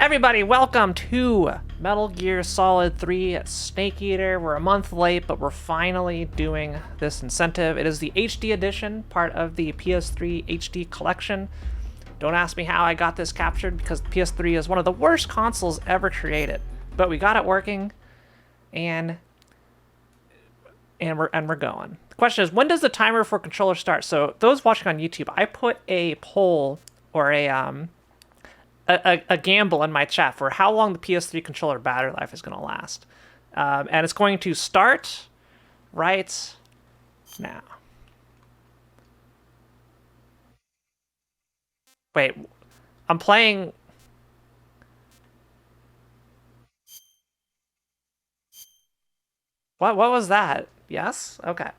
Everybody, welcome to Metal Gear Solid 3 Snake Eater. We're a month late, but we're finally doing this incentive. It is the HD edition, part of the PS3 HD collection. Don't ask me how I got this captured, because the PS3 is one of the worst consoles ever created. But we got it working, and we're going. The question is, when does the timer for controller start? So those watching on YouTube, I put a poll or a gamble in my chat for how long the PS3 controller battery life is going to last. And it's going to start right now. Wait, I'm playing... What was that? Yes? Okay.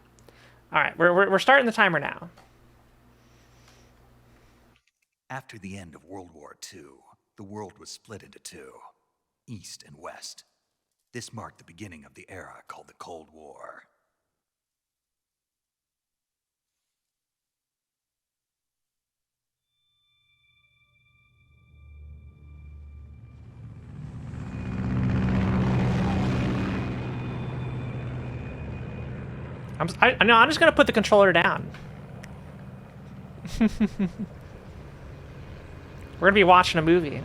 All right, we're starting the timer now. After the end of World War II, the world was split into two, East and West. This marked the beginning of the era called the Cold War. I'm just gonna put the controller down. We're gonna be watching a movie.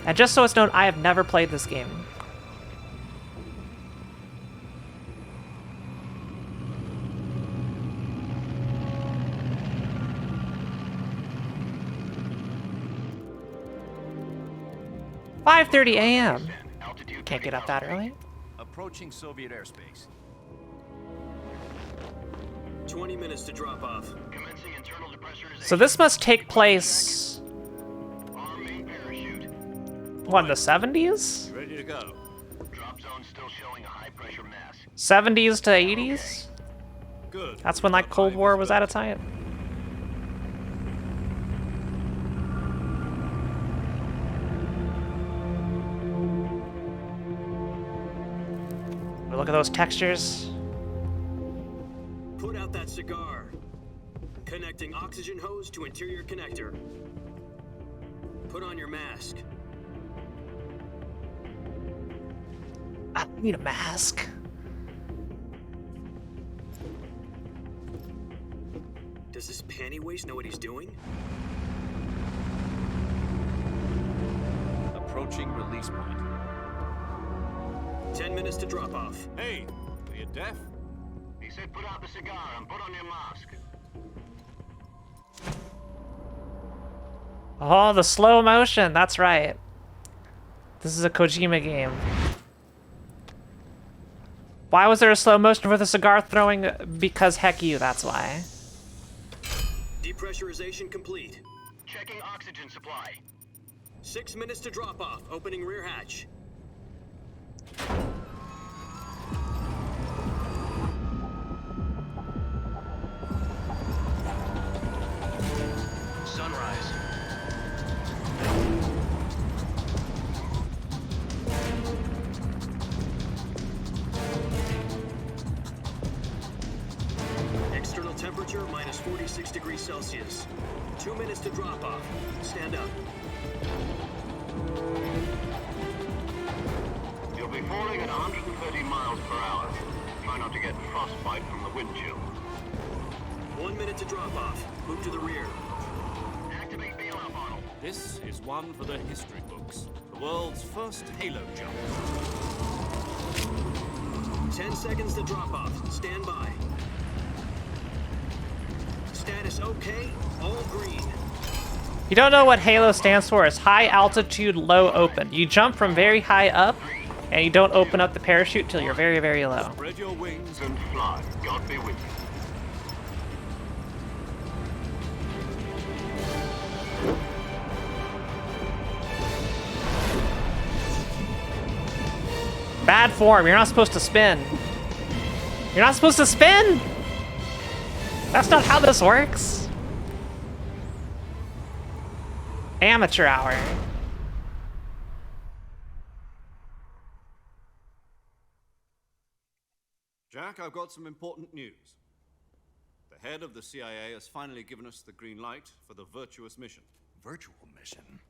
And just so it's known, I have never played this game. "5:30 a.m. Can't get up that early. Approaching Soviet airspace. 20 minutes to drop off. Commencing internal depressurization. So this must take place... Our main parachute. what, in the 70s? Ready to go. Drop zone still showing a high pressure mass. 70s to 80s? Good. That's when, like, Cold War was at its height. Look at those textures. Put out that cigar. Connecting oxygen hose to interior connector. Put on your mask. I need a mask. Does this panty waste know what he's doing? Approaching release point. 10 minutes to drop off. Hey, are you deaf? He said put out the cigar and put on your mask. Oh, the slow motion. That's right. This is a Kojima game. Why was there a slow motion for the cigar throwing? Because heck you, that's why. Depressurization complete. Checking oxygen supply. 6 minutes to drop off. Opening rear hatch. Sunrise. External temperature minus 46 degrees Celsius. 2 minutes to drop off. Stand up. You'll be falling at 130 miles per hour. Try not to get frostbite from the wind chill. 1 minute to drop off. Move to the rear. Activate bailout model. This is one for the history books. The world's first Halo jump. 10 seconds to drop off. Stand by. Status okay. All green. You don't know what Halo stands for. It's high altitude, low open. You jump from very high up, and you don't open up the parachute till you're very, very low. Spread your wings. And fly. God be with you. Bad form. You're not supposed to spin. You're not supposed to spin! That's not how this works. Amateur hour. Jack, I've got some important news. The head of the CIA has finally given us the green light for the virtuous mission. virtual mission.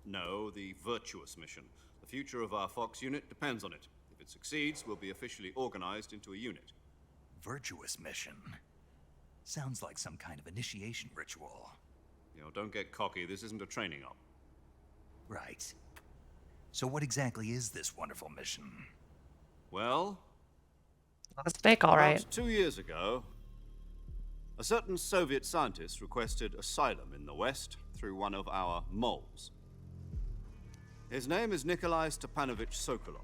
No, the virtuous mission. The future of our Fox unit depends on it. If it succeeds, we'll be officially organized into a unit. Virtuous mission? Sounds like some kind of initiation ritual. You know, don't get cocky. This isn't a training op. Right. So what exactly is this wonderful mission? Well, A snake, all right. about 2 years ago, a certain Soviet scientist requested asylum in the West through one of our moles. His name is Nikolai Stepanovich Sokolov.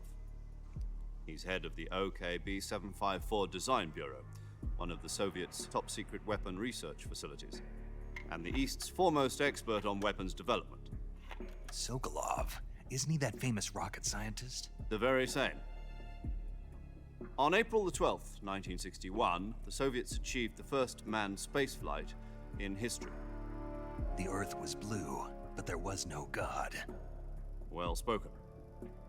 He's head of the OKB 754 Design Bureau, one of the Soviets' top-secret weapon research facilities, and the East's foremost expert on weapons development. Sokolov? Isn't he that famous rocket scientist? The very same. On April the 12th, 1961, the Soviets achieved the first manned spaceflight in history. The Earth was blue, but there was no God. Well spoken.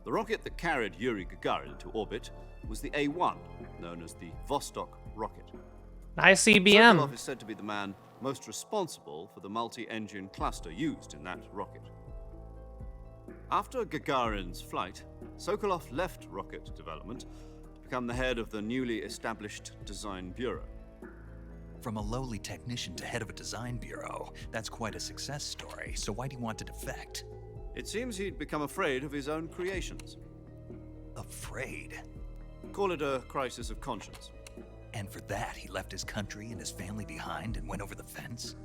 The rocket that carried Yuri Gagarin into orbit was the A-1, known as the Vostok rocket. Nice Sokolov CBM. is said to be the man most responsible for the multi-engine cluster used in that rocket. After Gagarin's flight, Sokolov left rocket development to become the head of the newly established Design Bureau. From a lowly technician to head of a design bureau, that's quite a success story, so why'd he want to defect? It seems he'd become afraid of his own creations. Afraid? Call it a crisis of conscience. And for that, he left his country and his family behind and went over the fence?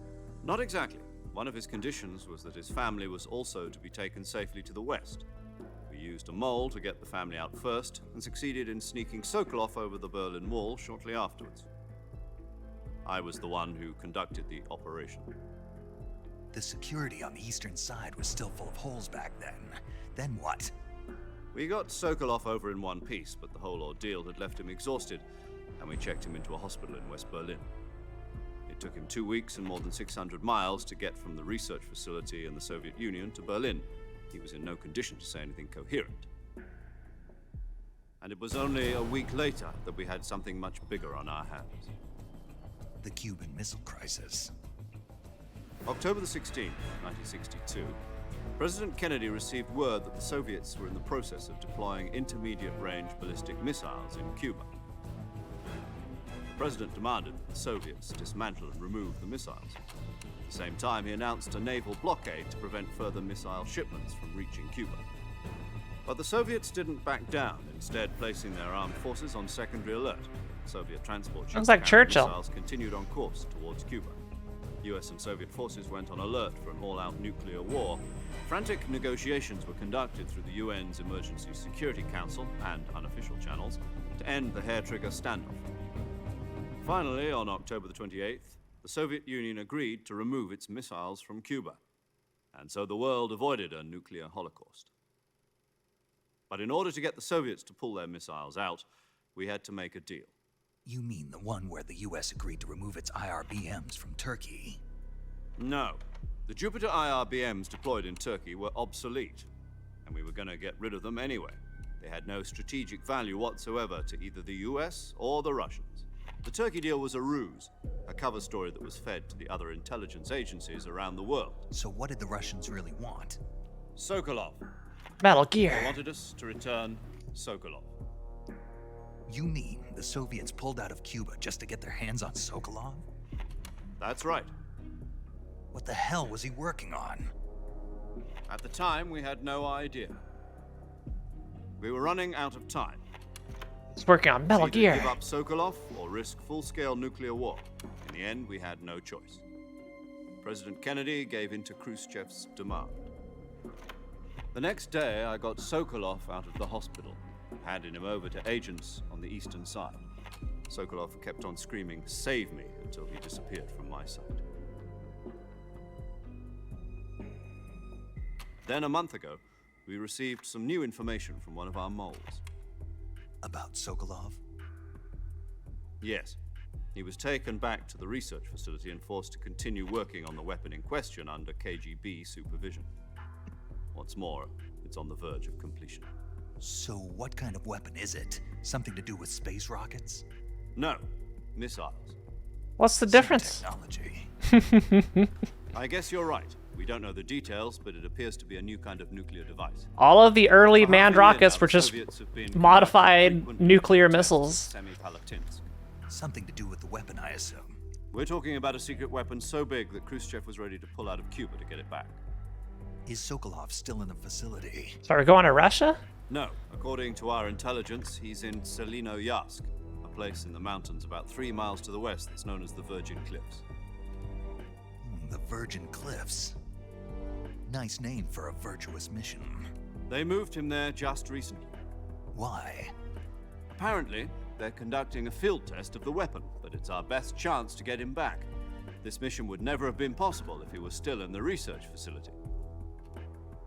Not exactly. One of his conditions was that his family was also to be taken safely to the West. We used a mole to get the family out first and succeeded in sneaking Sokolov over the Berlin Wall shortly afterwards. I was the one who conducted the operation. The security on the eastern side was still full of holes back then. Then what? We got Sokolov over in one piece, but the whole ordeal had left him exhausted, and we checked him into a hospital in West Berlin. It took him 2 weeks and more than 600 miles to get from the research facility in the Soviet Union to Berlin. He was in no condition to say anything coherent. And it was only a week later that we had something much bigger on our hands. The Cuban Missile Crisis. October the 16th, 1962, President Kennedy received word that the Soviets were in the process of deploying intermediate-range ballistic missiles in Cuba. The President demanded that the Soviets dismantle and remove the missiles. At the same time, he announced a naval blockade to prevent further missile shipments from reaching Cuba. But the Soviets didn't back down, instead placing their armed forces on secondary alert. Soviet transport ships Sounds like carrying Churchill. missiles continued on course towards Cuba. US and Soviet forces went on alert for an all-out nuclear war. Frantic negotiations were conducted through the UN's Emergency Security Council and unofficial channels to end the hair-trigger standoff. Finally, on October the 28th, the Soviet Union agreed to remove its missiles from Cuba, and so the world avoided a nuclear holocaust. But in order to get the Soviets to pull their missiles out, we had to make a deal. You mean the one where the US agreed to remove its IRBMs from Turkey? No. The Jupiter IRBMs deployed in Turkey were obsolete, and we were going to get rid of them anyway. They had no strategic value whatsoever to either the US or the Russians. The Turkey deal was a ruse, a cover story that was fed to the other intelligence agencies around the world. So what did the Russians really want? Sokolov. Metal They Gear. wanted us to return Sokolov. You mean the Soviets pulled out of Cuba just to get their hands on Sokolov? That's right. What the hell was he working on? At the time, we had no idea. We were running out of time. He's working on Metal Either Gear. give up Sokolov or risk full-scale nuclear war. In the end, we had no choice. President Kennedy gave in to Khrushchev's demand. The next day, I got Sokolov out of the hospital, handing him over to agents on the eastern side. Sokolov kept on screaming, "Save me," until he disappeared from my sight. Then, a month ago, we received some new information from one of our moles. About Sokolov? Yes. He was taken back to the research facility and forced to continue working on the weapon in question under KGB supervision. What's more, it's on the verge of completion. So what kind of weapon is it? Something to do with space rockets? No, missiles. What's the Same difference? technology. I guess you're right. We don't know the details, but it appears to be a new kind of nuclear device. All of the early For half manned a year rockets now, were the just Soviets have been modified conducting nuclear frequent tests at missiles. Semipalatinsk. Something to do with the weapon, I assume. We're talking about a secret weapon so big that Khrushchev was ready to pull out of Cuba to get it back. Is Sokolov still in the facility? So are we going to Russia? No, according to our intelligence, he's in Selino-Yarsk, a place in the mountains about 3 miles to the west that's known as the Virgin Cliffs. The Virgin Cliffs. Nice name for a virtuous mission. They moved him there just recently. Why? Apparently, they're conducting a field test of the weapon, but it's our best chance to get him back. This mission would never have been possible if he was still in the research facility.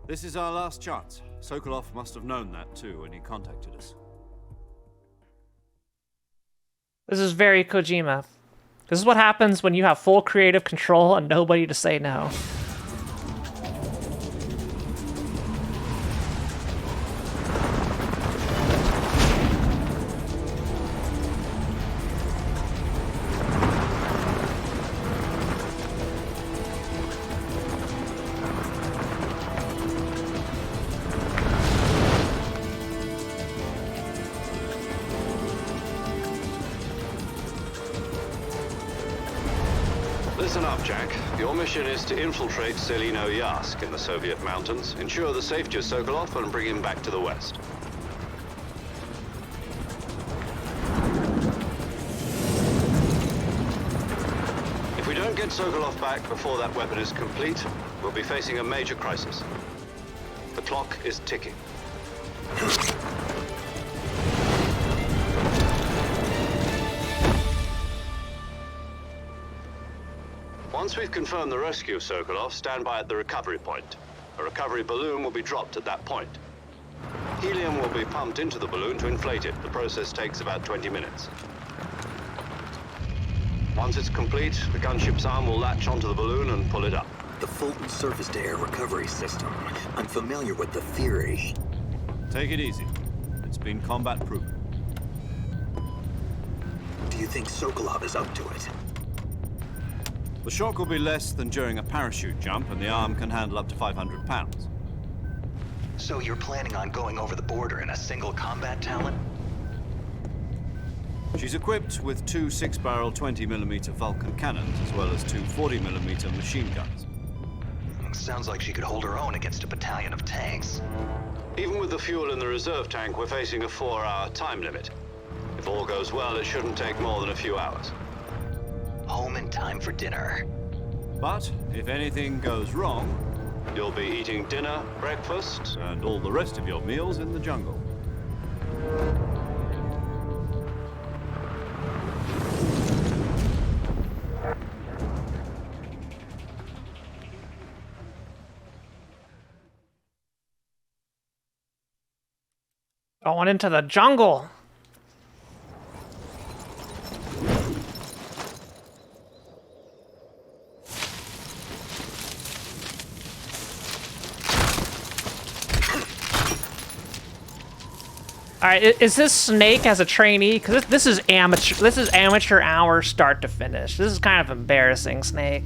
This is our last chance. Sokolov must have known that too when he contacted us. This is very Kojima. This is what happens when you have full creative control and nobody to say no. Listen up, Jack. Your mission is to infiltrate Selino-Yarsk in the Soviet mountains, ensure the safety of Sokolov, and bring him back to the west. If we don't get Sokolov back before that weapon is complete, we'll be facing a major crisis. The clock is ticking. Once we've confirmed the rescue of Sokolov, stand by at the recovery point. A recovery balloon will be dropped at that point. Helium will be pumped into the balloon to inflate it. The process takes about 20 minutes. Once it's complete, the gunship's arm will latch onto the balloon and pull it up. The Fulton surface-to-air recovery system. I'm familiar with the theory. Take it easy. It's been combat-proven. Do you think Sokolov is up to it? The shock will be less than during a parachute jump, and the arm can handle up to 500 pounds. So you're planning on going over the border in a single combat talent? She's equipped with 2 6-barrel 20mm Vulcan cannons, as well as 2 40mm machine guns. Sounds like she could hold her own against a battalion of tanks. Even with the fuel in the reserve tank, we're facing a 4-hour time limit. If all goes well, it shouldn't take more than a few hours. Home in time for dinner. But if anything goes wrong, You'll be eating dinner, breakfast, and all the rest of your meals in the jungle. Going into the jungle. All right, is this Snake as a trainee? Because this is amateur. This is amateur hour start to finish. This is kind of embarrassing, Snake.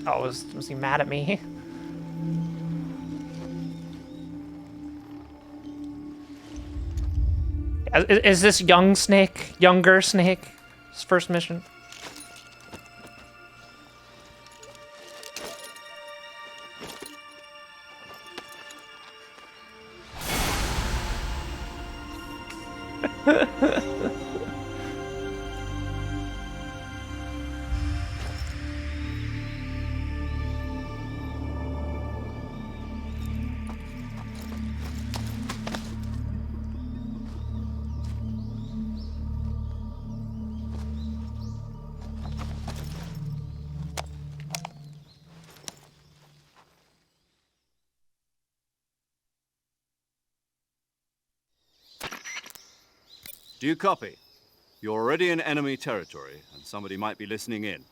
Oh, was he mad at me? Is this young Snake? Younger Snake? His first mission? Do you copy? You're already in enemy territory, and somebody might be listening in.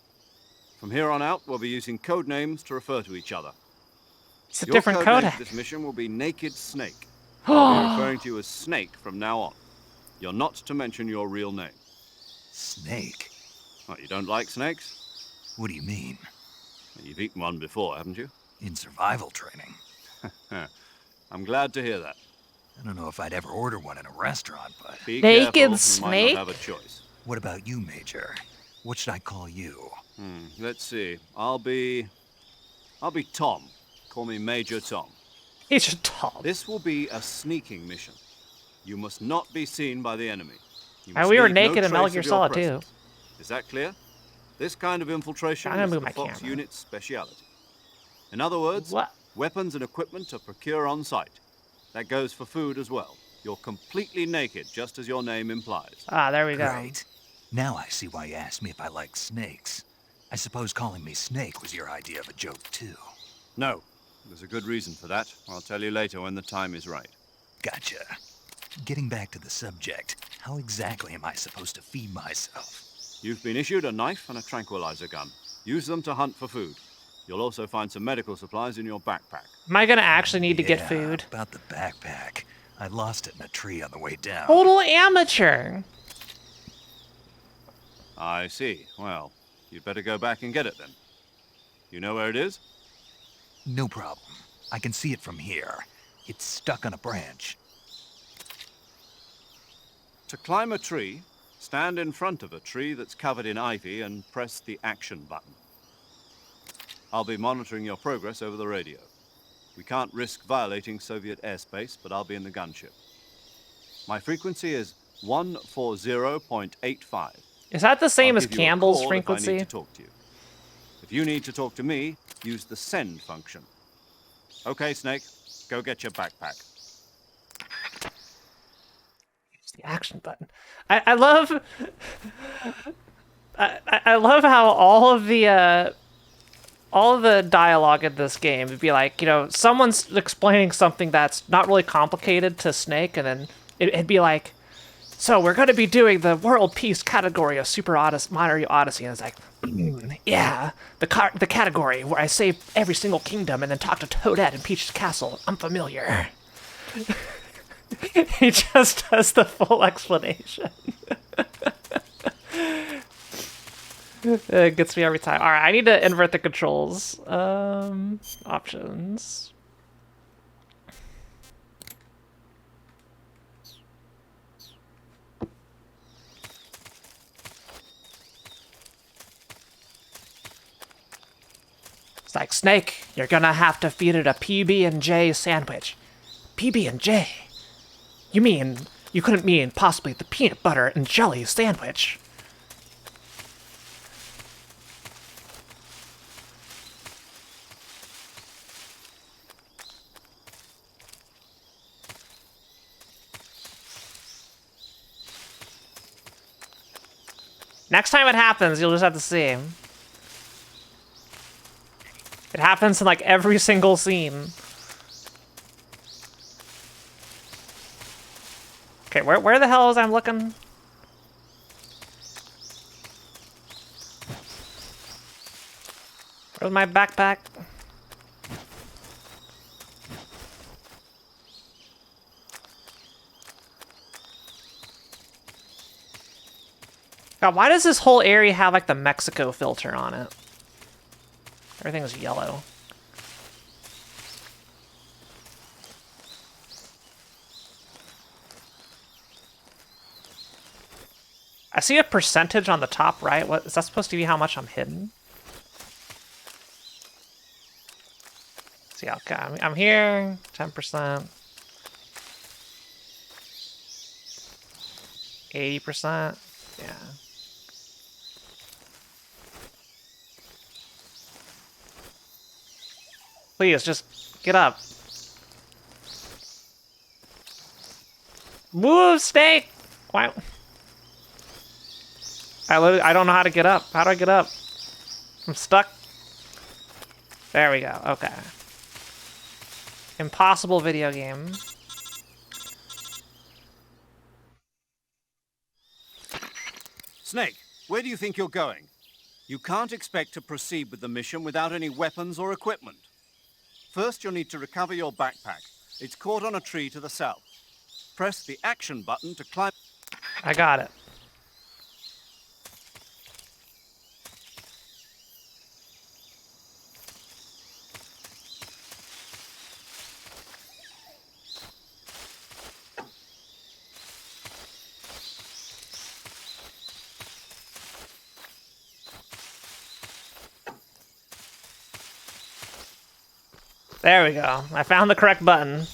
From here on out, we'll be using code names to refer to each other. It's a Your different code name code. for this mission will be Naked Snake. I'll be referring to you as Snake from now on. You're not to mention your real name. Snake? What, you don't like snakes? What do you mean? Well, you've eaten one before, haven't you? In survival training? I'm glad to hear that. I don't know if I'd ever order one in a restaurant, but... Be Naked careful, you snake? might not have a choice. What about you, Major? What should I call you? Let's see. I'll be Tom. Call me Major Tom. He's just tall. This will be a sneaking mission. You must not be seen by the enemy. You And must we were leave no naked in Metal trace Gear of your Solid 2. presence. Is that clear? This kind of infiltration I'm gonna is move the my Fox camera. unit's speciality. In other words, What? weapons and equipment are procure on site. That goes for food as well. You're completely naked, just as your name implies. Ah, there we go. Great. Now I see why you asked me if I like snakes. I suppose calling me Snake was your idea of a joke, too. No, there's a good reason for that. I'll tell you later when the time is right. Gotcha. Getting back to the subject, how exactly am I supposed to feed myself? You've been issued a knife and a tranquilizer gun. Use them to hunt for food. You'll also find some medical supplies in your backpack. Am I gonna actually need to get Yeah, food? About the backpack. I lost it in a tree on the way down. Total amateur. I see. Well, you'd better go back and get it then. You know where it is? No problem. I can see it from here. It's stuck on a branch. To climb a tree, stand in front of a tree that's covered in ivy and press the action button. I'll be monitoring your progress over the radio. We can't risk violating Soviet airspace, but I'll be in the gunship. My frequency is 140.85. Is that the same I'll as give you a Campbell's call if I frequency? need to talk to you. If you need to talk to me, use the send function. Okay, Snake, go get your backpack. Use the action button. I love. I love how all of the dialogue in this game would be like, you know, someone's explaining something that's not really complicated to Snake, and then it'd be like, so we're going to be doing the World Peace category of Super Mario Odyssey, and it's like, yeah, the category where I save every single kingdom and then talk to Toadette in Peach's castle. I'm familiar. He just does the full explanation. It gets me every time. All right, I need to invert the controls. Options. It's like, Snake, you're gonna have to feed it a PB&J sandwich. PB&J? You couldn't mean possibly the peanut butter and jelly sandwich. Next time it happens, you'll just have to see. It happens in like every single scene. Okay, where the hell is I'm looking? Where's my backpack? God, why does this whole area have like the Mexico filter on it? Everything's yellow. I see a percentage on the top right. What is that supposed to be? How much I'm hidden? See, okay, I'm here. 10%. 80%. Yeah. Please, just get up. Move, Snake! Why? I don't know how to get up. How do I get up? I'm stuck. There we go. Okay. Impossible video game. Snake, where do you think you're going? You can't expect to proceed with the mission without any weapons or equipment. First, you'll need to recover your backpack It's caught on a tree to the south. Press the action button to climb. I got it. There we go. I found the correct button.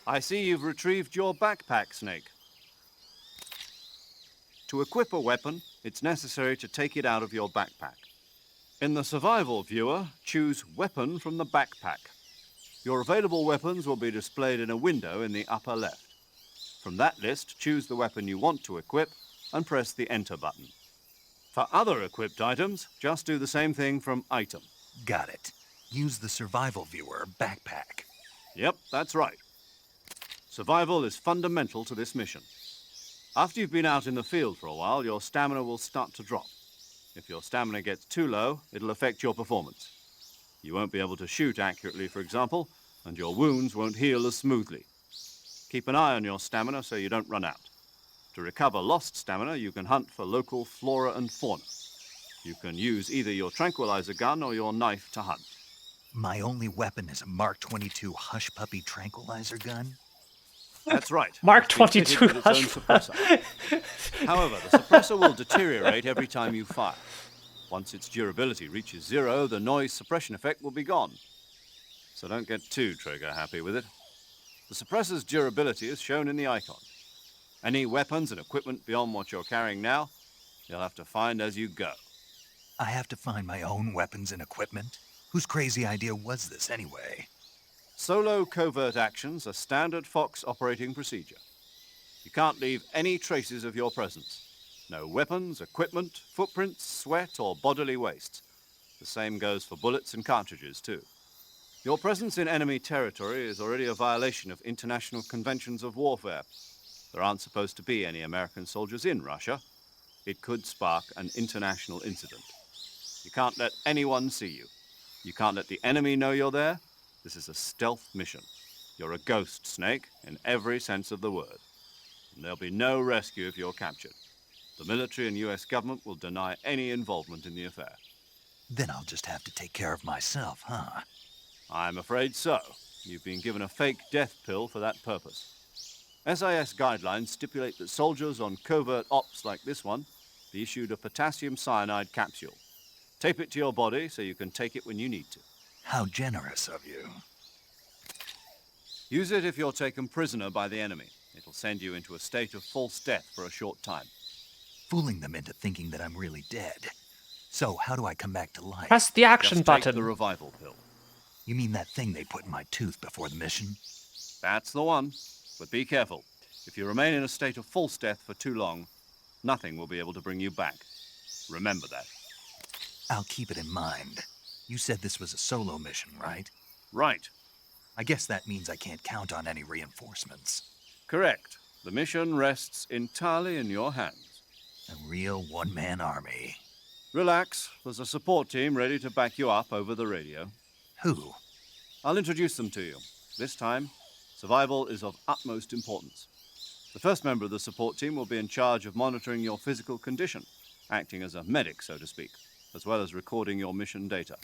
I see you've retrieved your backpack, Snake. To equip a weapon, it's necessary to take it out of your backpack. In the survival viewer, choose Weapon from the backpack. Your available weapons will be displayed in a window in the upper left. From that list, choose the weapon you want to equip and press the Enter button. For other equipped items, just do the same thing from Item. Got it. Use the survival viewer backpack. Yep, that's right. Survival is fundamental to this mission. After you've been out in the field for a while, your stamina will start to drop. If your stamina gets too low, it'll affect your performance. You won't be able to shoot accurately, for example, and your wounds won't heal as smoothly. Keep an eye on your stamina so you don't run out. To recover lost stamina, you can hunt for local flora and fauna. You can use either your tranquilizer gun or your knife to hunt. My only weapon is a Mark 22 Hush Puppy tranquilizer gun? That's right. Mark It's been 22 fitted with its own Hush suppressor. However, the suppressor will deteriorate every time you fire. Once its durability reaches 0, the noise suppression effect will be gone. So don't get too trigger happy with it. The suppressor's durability is shown in the icon. Any weapons and equipment beyond what you're carrying now, you'll have to find as you go. I have to find my own weapons and equipment? Whose crazy idea was this anyway? Solo covert actions are standard Fox operating procedure. You can't leave any traces of your presence. No weapons, equipment, footprints, sweat, or bodily waste. The same goes for bullets and cartridges, too. Your presence in enemy territory is already a violation of international conventions of warfare. There aren't supposed to be any American soldiers in Russia. It could spark an international incident. You can't let anyone see you. You can't let the enemy know you're there. This is a stealth mission. You're a ghost, Snake, in every sense of the word. And there'll be no rescue if you're captured. The military and US government will deny any involvement in the affair. Then I'll just have to take care of myself, huh? I'm afraid so. You've been given a fake death pill for that purpose. SIS guidelines stipulate that soldiers on covert ops like this one be issued a potassium cyanide capsule. Tape it to your body so you can take it when you need to. How generous of you. Use it if you're taken prisoner by the enemy. It'll send you into a state of false death for a short time. Fooling them into thinking that I'm really dead. So how do I come back to life? Press the action Just button. take the revival pill. You mean that thing they put in my tooth before the mission? That's the one. But be careful. If you remain in a state of false death for too long, nothing will be able to bring you back. Remember that. I'll keep it in mind. You said this was a solo mission, right? Right. I guess that means I can't count on any reinforcements. Correct. The mission rests entirely in your hands. A real one-man army. Relax. There's a support team ready to back you up over the radio. Who? I'll introduce them to you. This time, survival is of utmost importance. The first member of the support team will be in charge of monitoring your physical condition, acting as a medic, so to speak, as well as recording your mission data.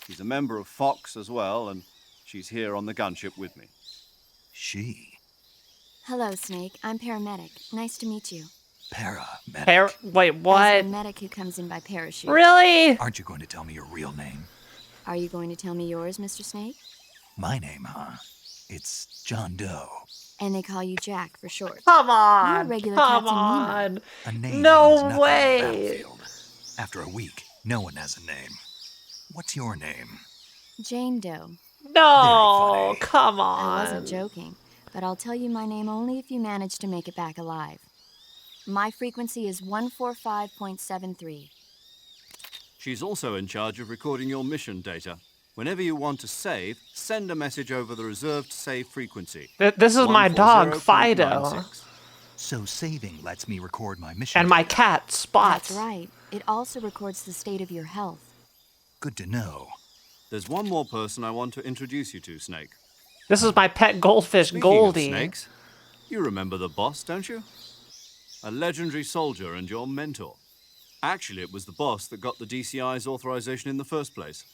She's a member of Fox as well, and she's here on the gunship with me. She? Hello, Snake. I'm paramedic. Nice to meet you. Paramedic. Wait, what? As a medic who comes in by parachute. Really? Aren't you going to tell me your real name? Are you going to tell me yours, Mr. Snake? My name, huh? It's John Doe. And they call you Jack for short. Come You're a on. regular Come Captain Nemo. on. A name No means nothing on the way. battlefield. After a week, no one has a name. What's your name? Jane Doe. No, Very funny. come I on. wasn't joking, but I'll tell you my name only if you manage to make it back alive. My frequency is 145.73. She's also in charge of recording your mission data. Whenever you want to save, send a message over the reserved save frequency. This is my dog, Fido. 140.96. So saving lets me record my mission And my data. cat, Spot. That's right. It also records the state of your health. Good to know. There's one more person I want to introduce you to, Snake. This is my pet goldfish, Speaking Goldie. of snakes, you remember the boss, don't you? A legendary soldier and your mentor. Actually, it was the boss that got the DCI's authorization in the first place.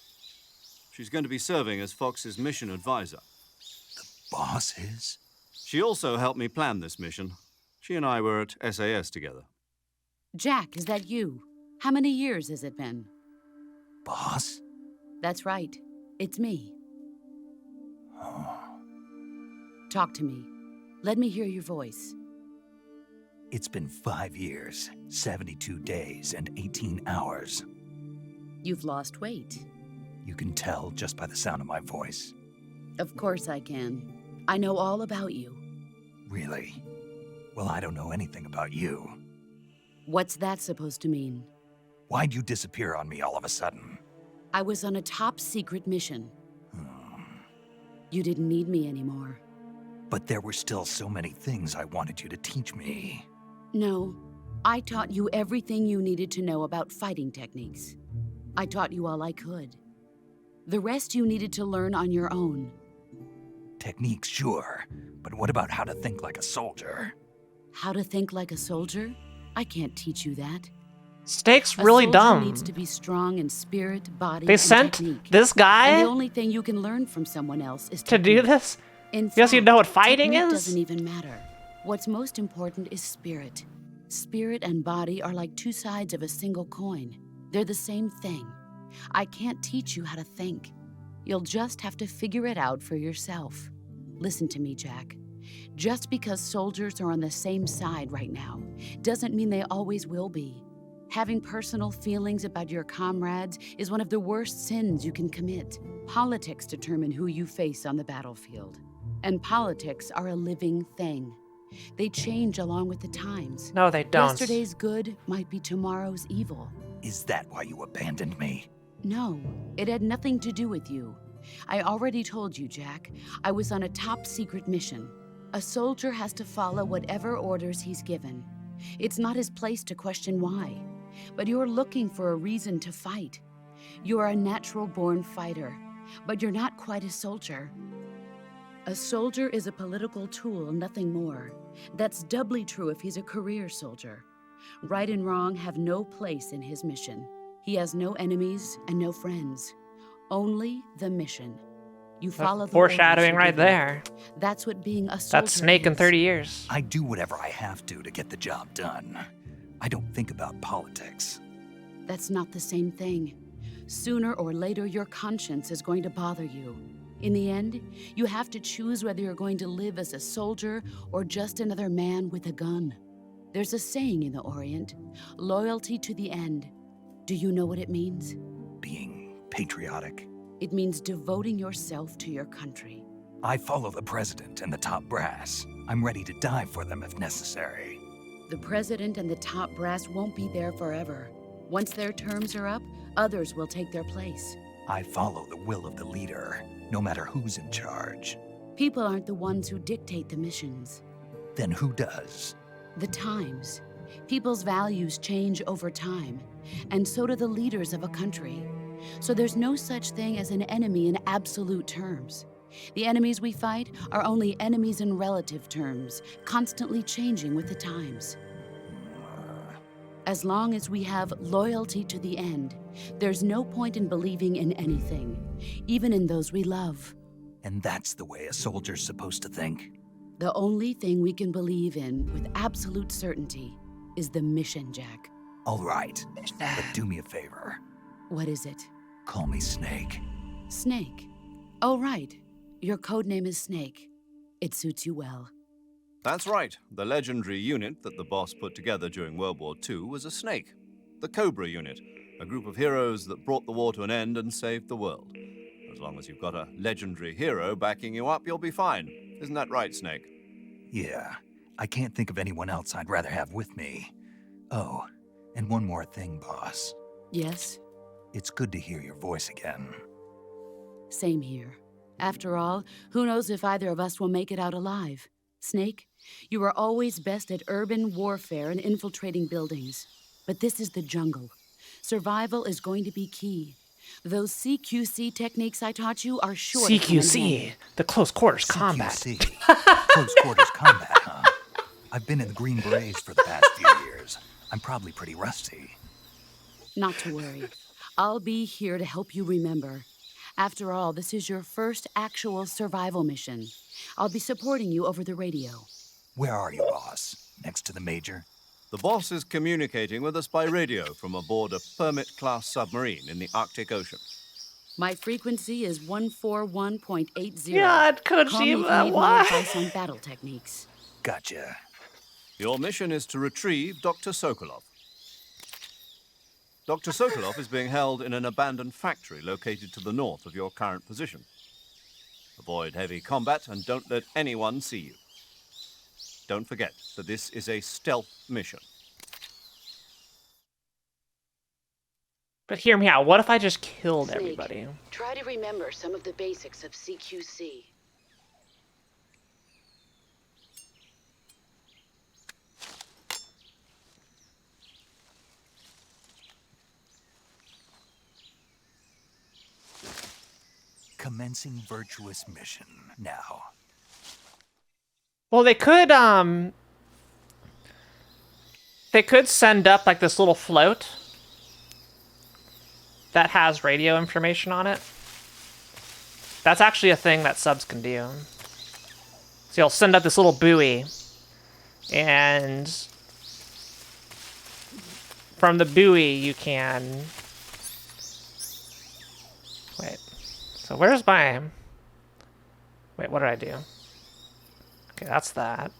She's going to be serving as Fox's mission advisor. Boss is? She also helped me plan this mission. She and I were at SAS together. Jack, is that you? How many years has it been? Boss? That's right. It's me. Talk to me. Let me hear your voice. It's been 5 years, 72 days, and 18 hours. You've lost weight. You can tell just by the sound of my voice. Of course I can. I know all about you. Really? Well, I don't know anything about you. What's that supposed to mean? Why'd you disappear on me all of a sudden? I was on a top-secret mission. You didn't need me anymore. But there were still so many things I wanted you to teach me. No, I taught you everything you needed to know about fighting techniques. I taught you all I could. The rest you needed to learn on your own. Techniques, sure. But what about how to think like a soldier? How to think like a soldier? I can't teach you that. Snake's really a soldier dumb. needs to be strong in spirit, body, They and sent technique. this And guy the only thing you can learn from someone else is to do technique. this? In Because you fact, know what fighting technique is? doesn't even matter. What's most important is spirit. Spirit and body are like two sides of a single coin. They're the same thing. I can't teach you how to think. You'll just have to figure it out for yourself. Listen to me, Jack. Just because soldiers are on the same side right now doesn't mean they always will be. Having personal feelings about your comrades is one of the worst sins you can commit. Politics determine who you face on the battlefield. And politics are a living thing. They change along with the times. No, they don't. Yesterday's good might be tomorrow's evil. Is that why you abandoned me? No, it had nothing to do with you. I already told you, Jack. I was on a top-secret mission. A soldier has to follow whatever orders he's given. It's not his place to question why. But you're looking for a reason to fight. You're a natural-born fighter, but you're not quite a soldier. A soldier is a political tool, nothing more. That's doubly true if he's a career soldier. Right and wrong have no place in his mission. He has no enemies and no friends. Only the mission. You follow the Foreshadowing orders right you're given. there. That's what being a soldier That's Snake in is. 30 years. I do whatever I have to get the job done. I don't think about politics. That's not the same thing. Sooner or later, your conscience is going to bother you. In the end, you have to choose whether you're going to live as a soldier or just another man with a gun. There's a saying in the Orient, loyalty to the end. Do you know what it means? Being patriotic. It means devoting yourself to your country. I follow the president and the top brass. I'm ready to die for them if necessary. The president and the top brass won't be there forever. Once their terms are up, others will take their place. I follow the will of the leader, no matter who's in charge. People aren't the ones who dictate the missions. Then who does? The times. People's values change over time, and so do the leaders of a country. So there's no such thing as an enemy in absolute terms. The enemies we fight are only enemies in relative terms, constantly changing with the times. As long as we have loyalty to the end, there's no point in believing in anything, even in those we love. And that's the way a soldier's supposed to think? The only thing we can believe in with absolute certainty is the mission, Jack. All right, but do me a favor. What is it? Call me Snake. Snake. Oh, right. Your codename is Snake. It suits you well. That's right. The legendary unit that the boss put together during World War II was a snake. The Cobra unit, a group of heroes that brought the war to an end and saved the world. As long as you've got a legendary hero backing you up, you'll be fine. Isn't that right, Snake? Yeah, I can't think of anyone else I'd rather have with me. Oh, and one more thing, boss. Yes? It's good to hear your voice again. Same here. After all, who knows if either of us will make it out alive? Snake, you are always best at urban warfare and infiltrating buildings. But this is the jungle. Survival is going to be key. Those CQC techniques I taught you are sure to come in handy. CQC, the close quarters combat. CQC. Close quarters combat, huh? I've been in the Green Berets for the past few years. I'm probably pretty rusty. Not to worry. I'll be here to help you remember. After all, this is your first actual survival mission. I'll be supporting you over the radio. Where are you, boss? Next to the Major? The boss is communicating with us by radio from aboard a Permit-class submarine in the Arctic Ocean. My frequency is 141.80. God, Call me if you Kojima, need more why? advice on battle techniques. Gotcha. Your mission is to retrieve Dr. Sokolov. Dr. Sokolov is being held in an abandoned factory located to the north of your current position. Avoid heavy combat and don't let anyone see you. Don't forget that this is a stealth mission. But hear me out. What if I just killed Snake, everybody? Try to remember some of the basics of CQC. Commencing virtuous mission now. Well, they could send up like this little float that has radio information on it. That's actually a thing that subs can do. So you'll send up this little buoy, and from the buoy you can... Wait. So where's my... Wait, what did I do? Okay, that's that.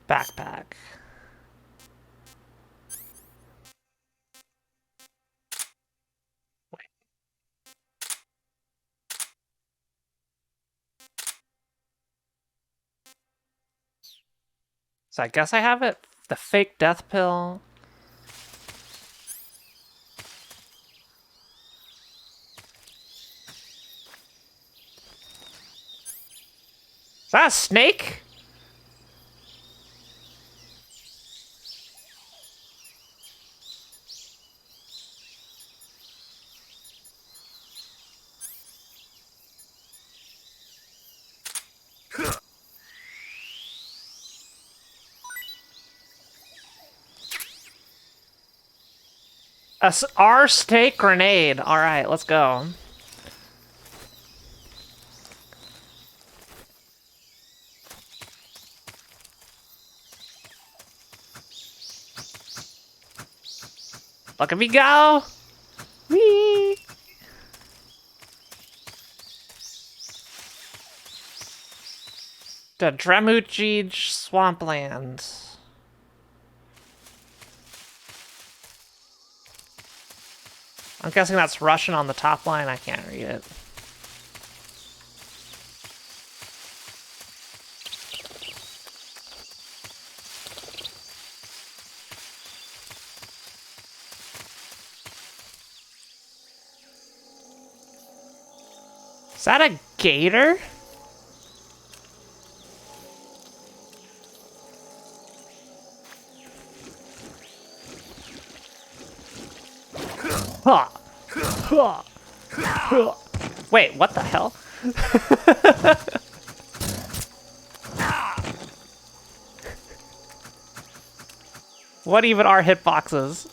Backpack. Wait. So I guess I have it. The fake death pill. Is that a snake? Our snake grenade. All right, let's go. Look at me go! Whee! The Dremuchij swampland. I'm guessing that's Russian on the top line. I can't read it. Is that a gator? Huh. Huh. Huh. Wait, what the hell? What even are hitboxes?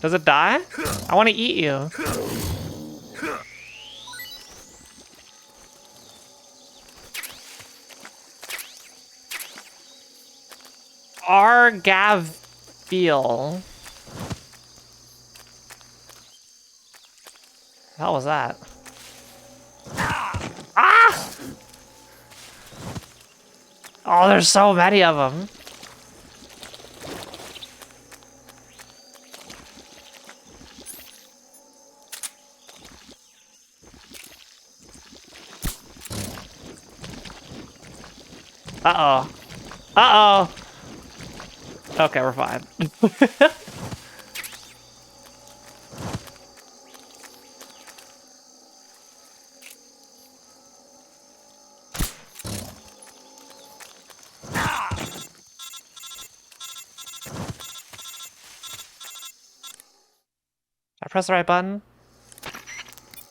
Does it die? I want to eat you. Argavil. The hell was that? Ah! Oh, there's so many of them. Uh-oh. Uh-oh. Okay, we're fine. I press the right button?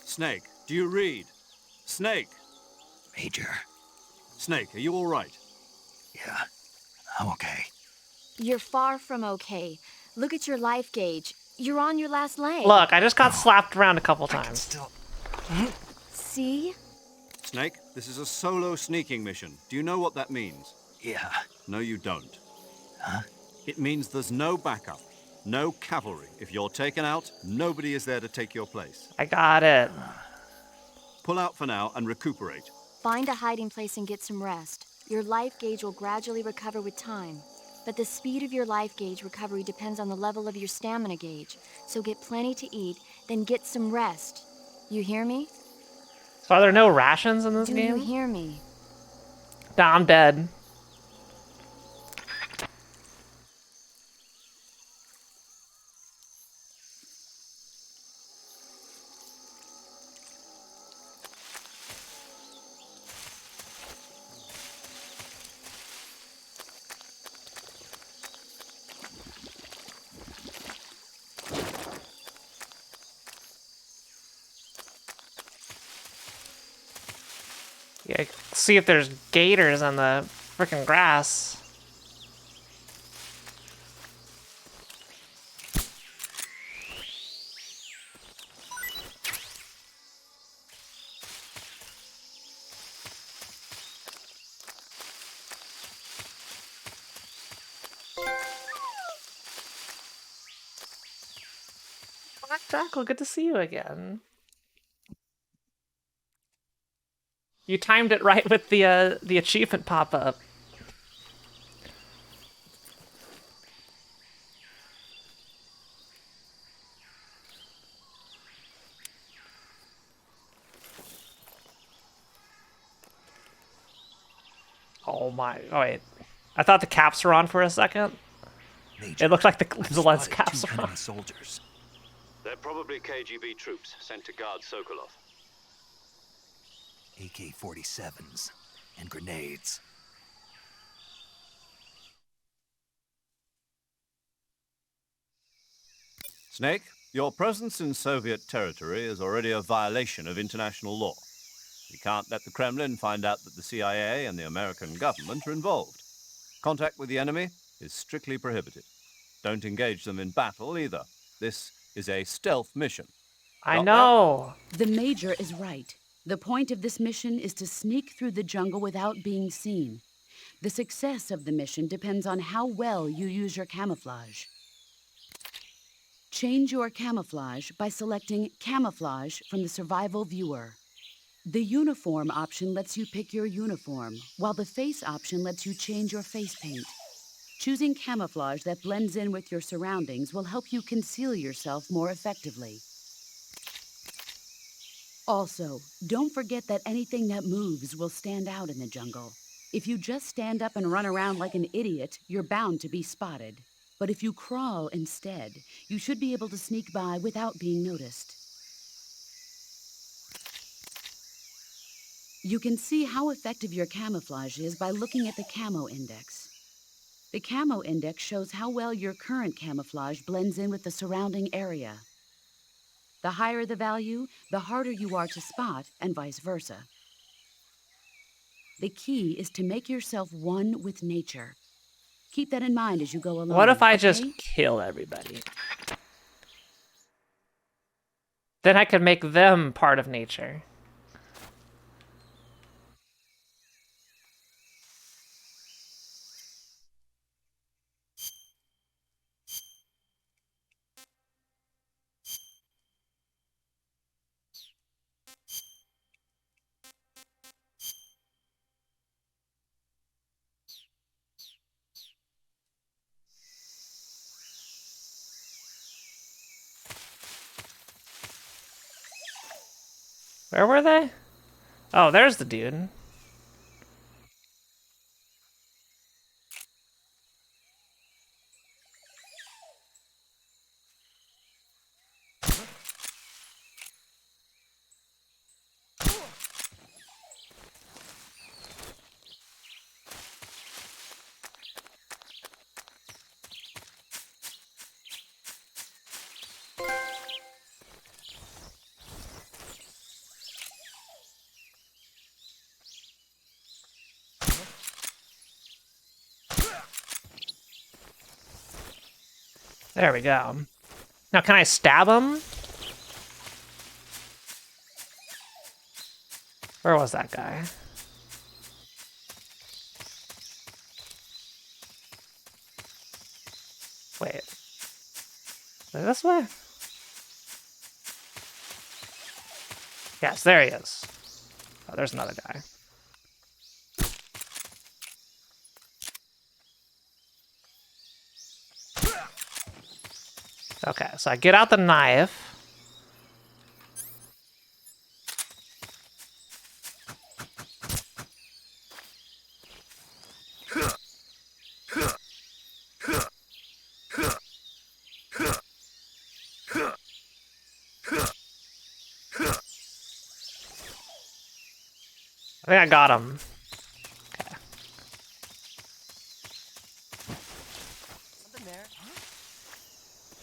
Snake, do you read? Snake! Major. Snake, are you all right? Yeah, I'm okay. You're far from okay. Look at your life gauge. You're on your last leg. Look, I just got slapped around a couple I can times. still... See? Snake, this is a solo sneaking mission. Do you know what that means? Yeah. No, you don't. Huh? It means there's no backup, no cavalry. If you're taken out, nobody is there to take your place. I got it. Pull out for now and recuperate. Find a hiding place and get some rest. Your life gauge will gradually recover with time. But the speed of your life gauge recovery depends on the level of your stamina gauge. So get plenty to eat, then get some rest. You hear me? So are there no rations in this Do game? you hear me? Nah, I'm dead. Yeah, see if there's gators on the frickin' grass. Black Jackal, good to see you again. You timed it right with the achievement pop-up. Oh my! Oh wait, I thought the caps were on for a second. Major, It looked like I've the lens spotted caps two were on. enemy soldiers. They're probably KGB troops sent to guard Sokolov. AK-47s and grenades. Snake, your presence in Soviet territory is already a violation of international law. We can't let the Kremlin find out that the CIA and the American government are involved. Contact with the enemy is strictly prohibited. Don't engage them in battle either. This is a stealth mission. I Got know. The Major is right. The point of this mission is to sneak through the jungle without being seen. The success of the mission depends on how well you use your camouflage. Change your camouflage by selecting Camouflage from the Survival Viewer. The Uniform option lets you pick your uniform, while the Face option lets you change your face paint. Choosing camouflage that blends in with your surroundings will help you conceal yourself more effectively. Also, don't forget that anything that moves will stand out in the jungle. If you just stand up and run around like an idiot, you're bound to be spotted. But if you crawl instead, you should be able to sneak by without being noticed. You can see how effective your camouflage is by looking at the Camo Index. The Camo Index shows how well your current camouflage blends in with the surrounding area. The higher the value, the harder you are to spot, and vice versa. The key is to make yourself one with nature. Keep that in mind as you go along. What if I okay? just kill everybody? Then I could make them part of nature. Where were they? Oh, there's the dude. There we go. Now, can I stab him? Where was that guy? Wait. Is it this way? Yes, there he is. Oh, there's another guy. Okay, so I get out the knife. I think I got him. Okay. Something there? Huh?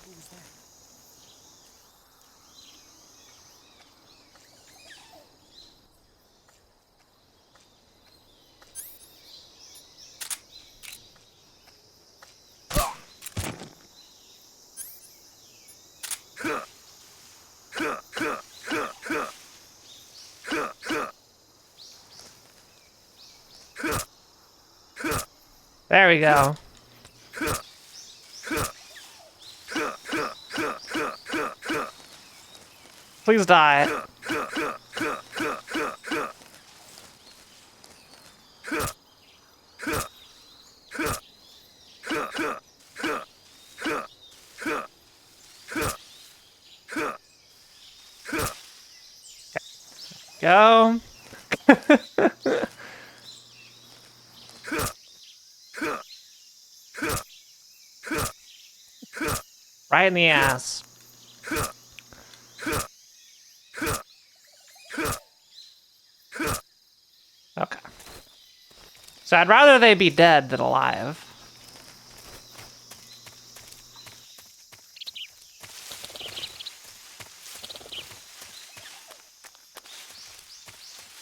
Who was that? There we go. Please die. Go. Right in the ass. Okay. So I'd rather they be dead than alive.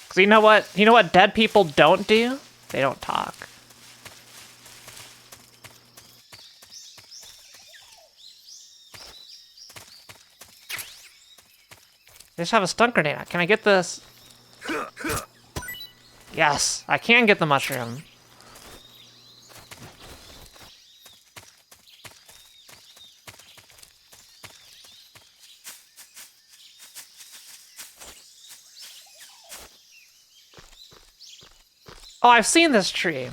Cause you know what? You know what dead people don't do? They don't talk. They just have a stun grenade. Can I get this? Yes, I can get the mushroom. Oh, I've seen this tree.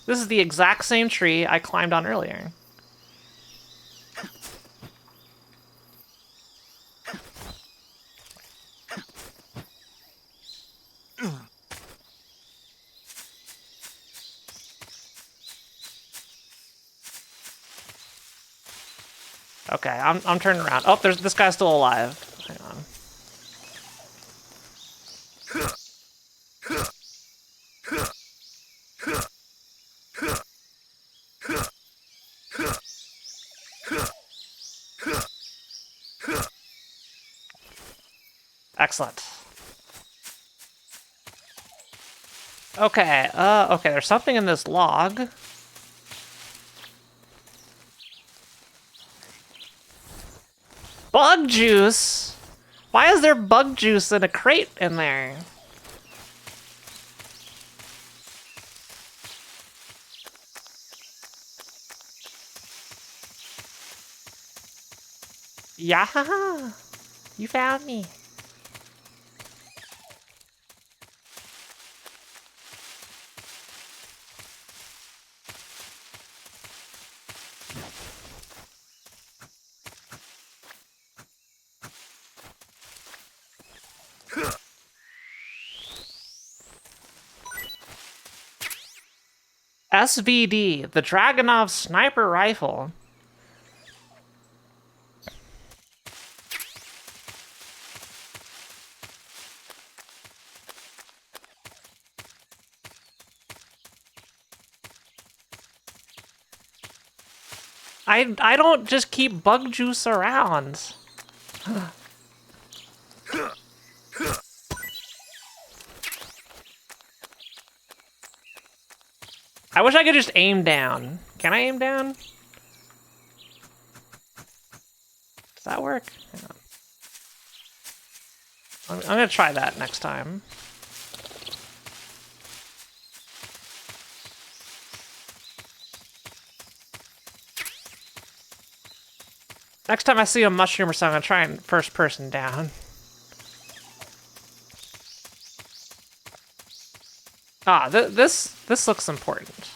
This is the exact same tree I climbed on earlier. Okay, I'm turning around. Oh, there's this guy's still alive. Hang on. Excellent. Okay, okay, there's something in this log. Bug juice? Why is there bug juice in a crate in there? Yeah, you found me. SVD, the Dragunov sniper rifle. I don't just keep bug juice around. I wish I could just aim down. Can I aim down? that work? Hang on. I'm gonna try that next time. Next time I see a mushroom or something, I'm gonna try and first person down. Ah, this looks important.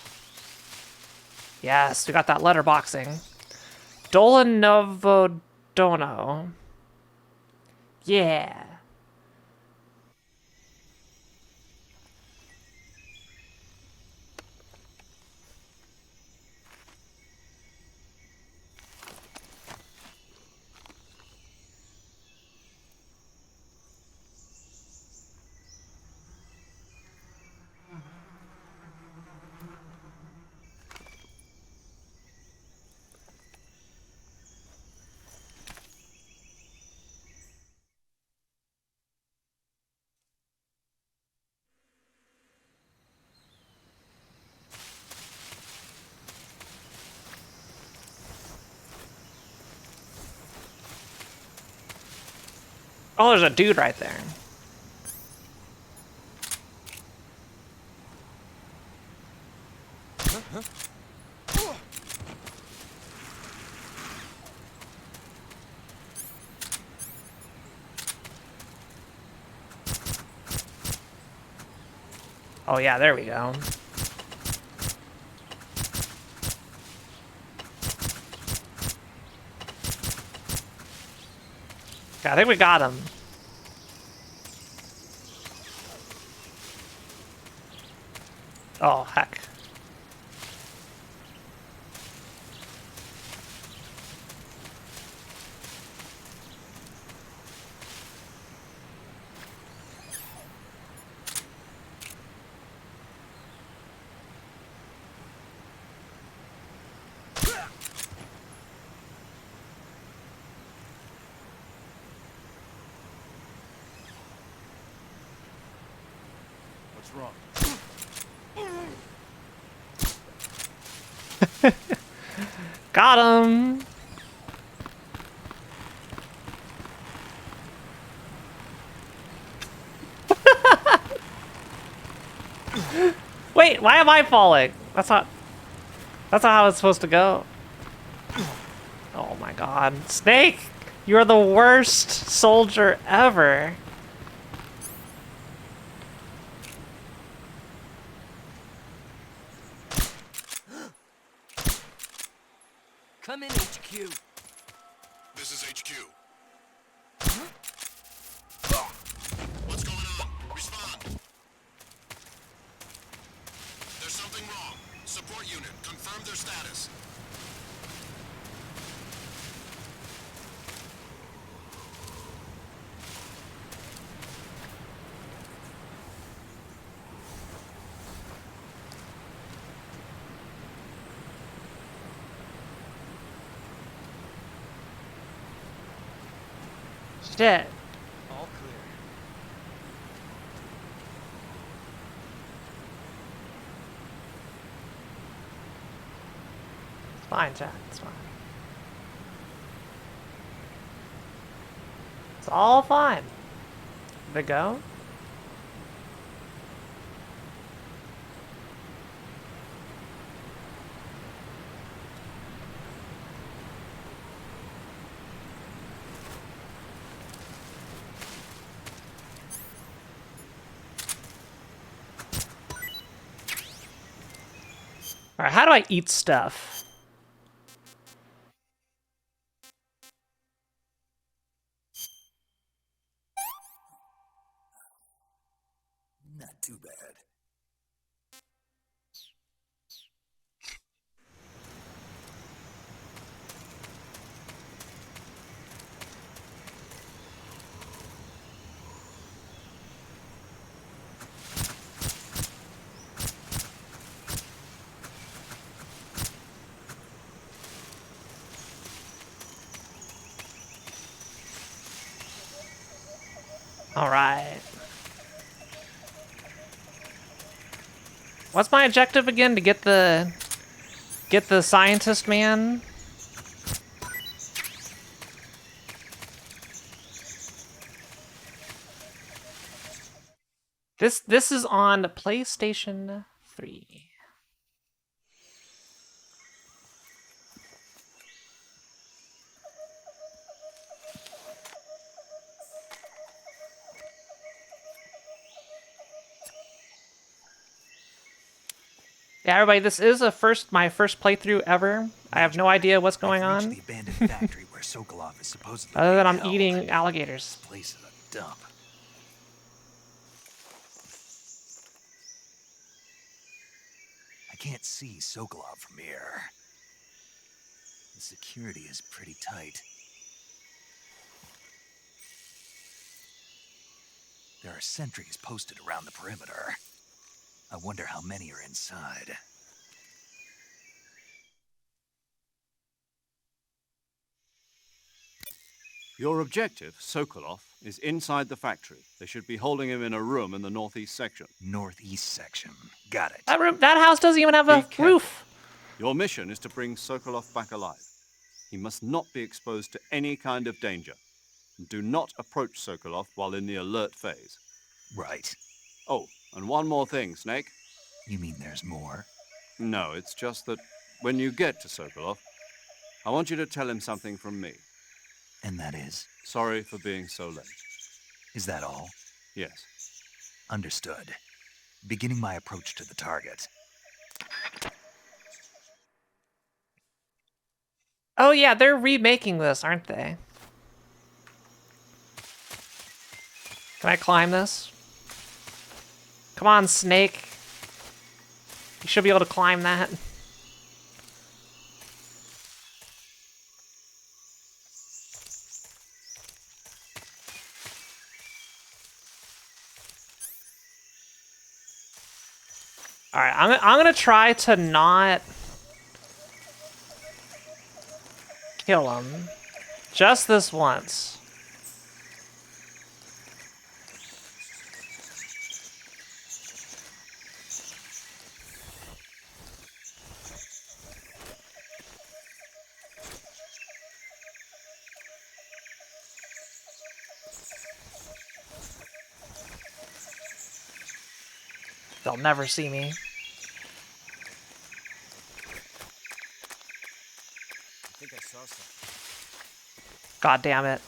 Yes, we got that letterboxing. Dolan Novodono. Yeah. Oh, there's a dude right there. Oh yeah, there we go. Okay, I think we got him. Oh, heck. What's wrong? Got him! Wait, why am I falling? That's not how it's supposed to go. Oh my god. Snake! You're the worst soldier ever. Come in, HQ. This is HQ. What's going on? Respond. There's something wrong. Support unit, confirm their status. Shit. All clear. It's fine, Jack. It's fine. It's all fine. The go? Alright, how do I eat stuff? Not too bad. All right. What's my objective again? To get the scientist man? This is on PlayStation 3. Yeah, everybody, this is my first playthrough ever. I have no idea what's going I've reached on, the abandoned factory where Sokolov is supposedly other than being I'm held. eating alligators. This place is a dump. I can't see Sokolov from here. The security is pretty tight. There are sentries posted around the perimeter. I wonder how many are inside. Your objective, Sokolov, is inside the factory. They should be holding him in a room in the northeast section. Northeast section. Got it. That house doesn't even have a roof. Your mission is to bring Sokolov back alive. He must not be exposed to any kind of danger. Do not approach Sokolov while in the alert phase. Right. Oh, and one more thing, Snake. You mean there's more? No, it's just that when you get to Sokolov, I want you to tell him something from me. And that is? Sorry for being so late. Is that all? Yes. Understood. Beginning my approach to the target. Oh yeah, they're remaking this, aren't they? Can I climb this? Come on, Snake. You should be able to climb that. Alright, I'm gonna try to not kill him. Just this once. They'll never see me. I think I saw something. God damn it.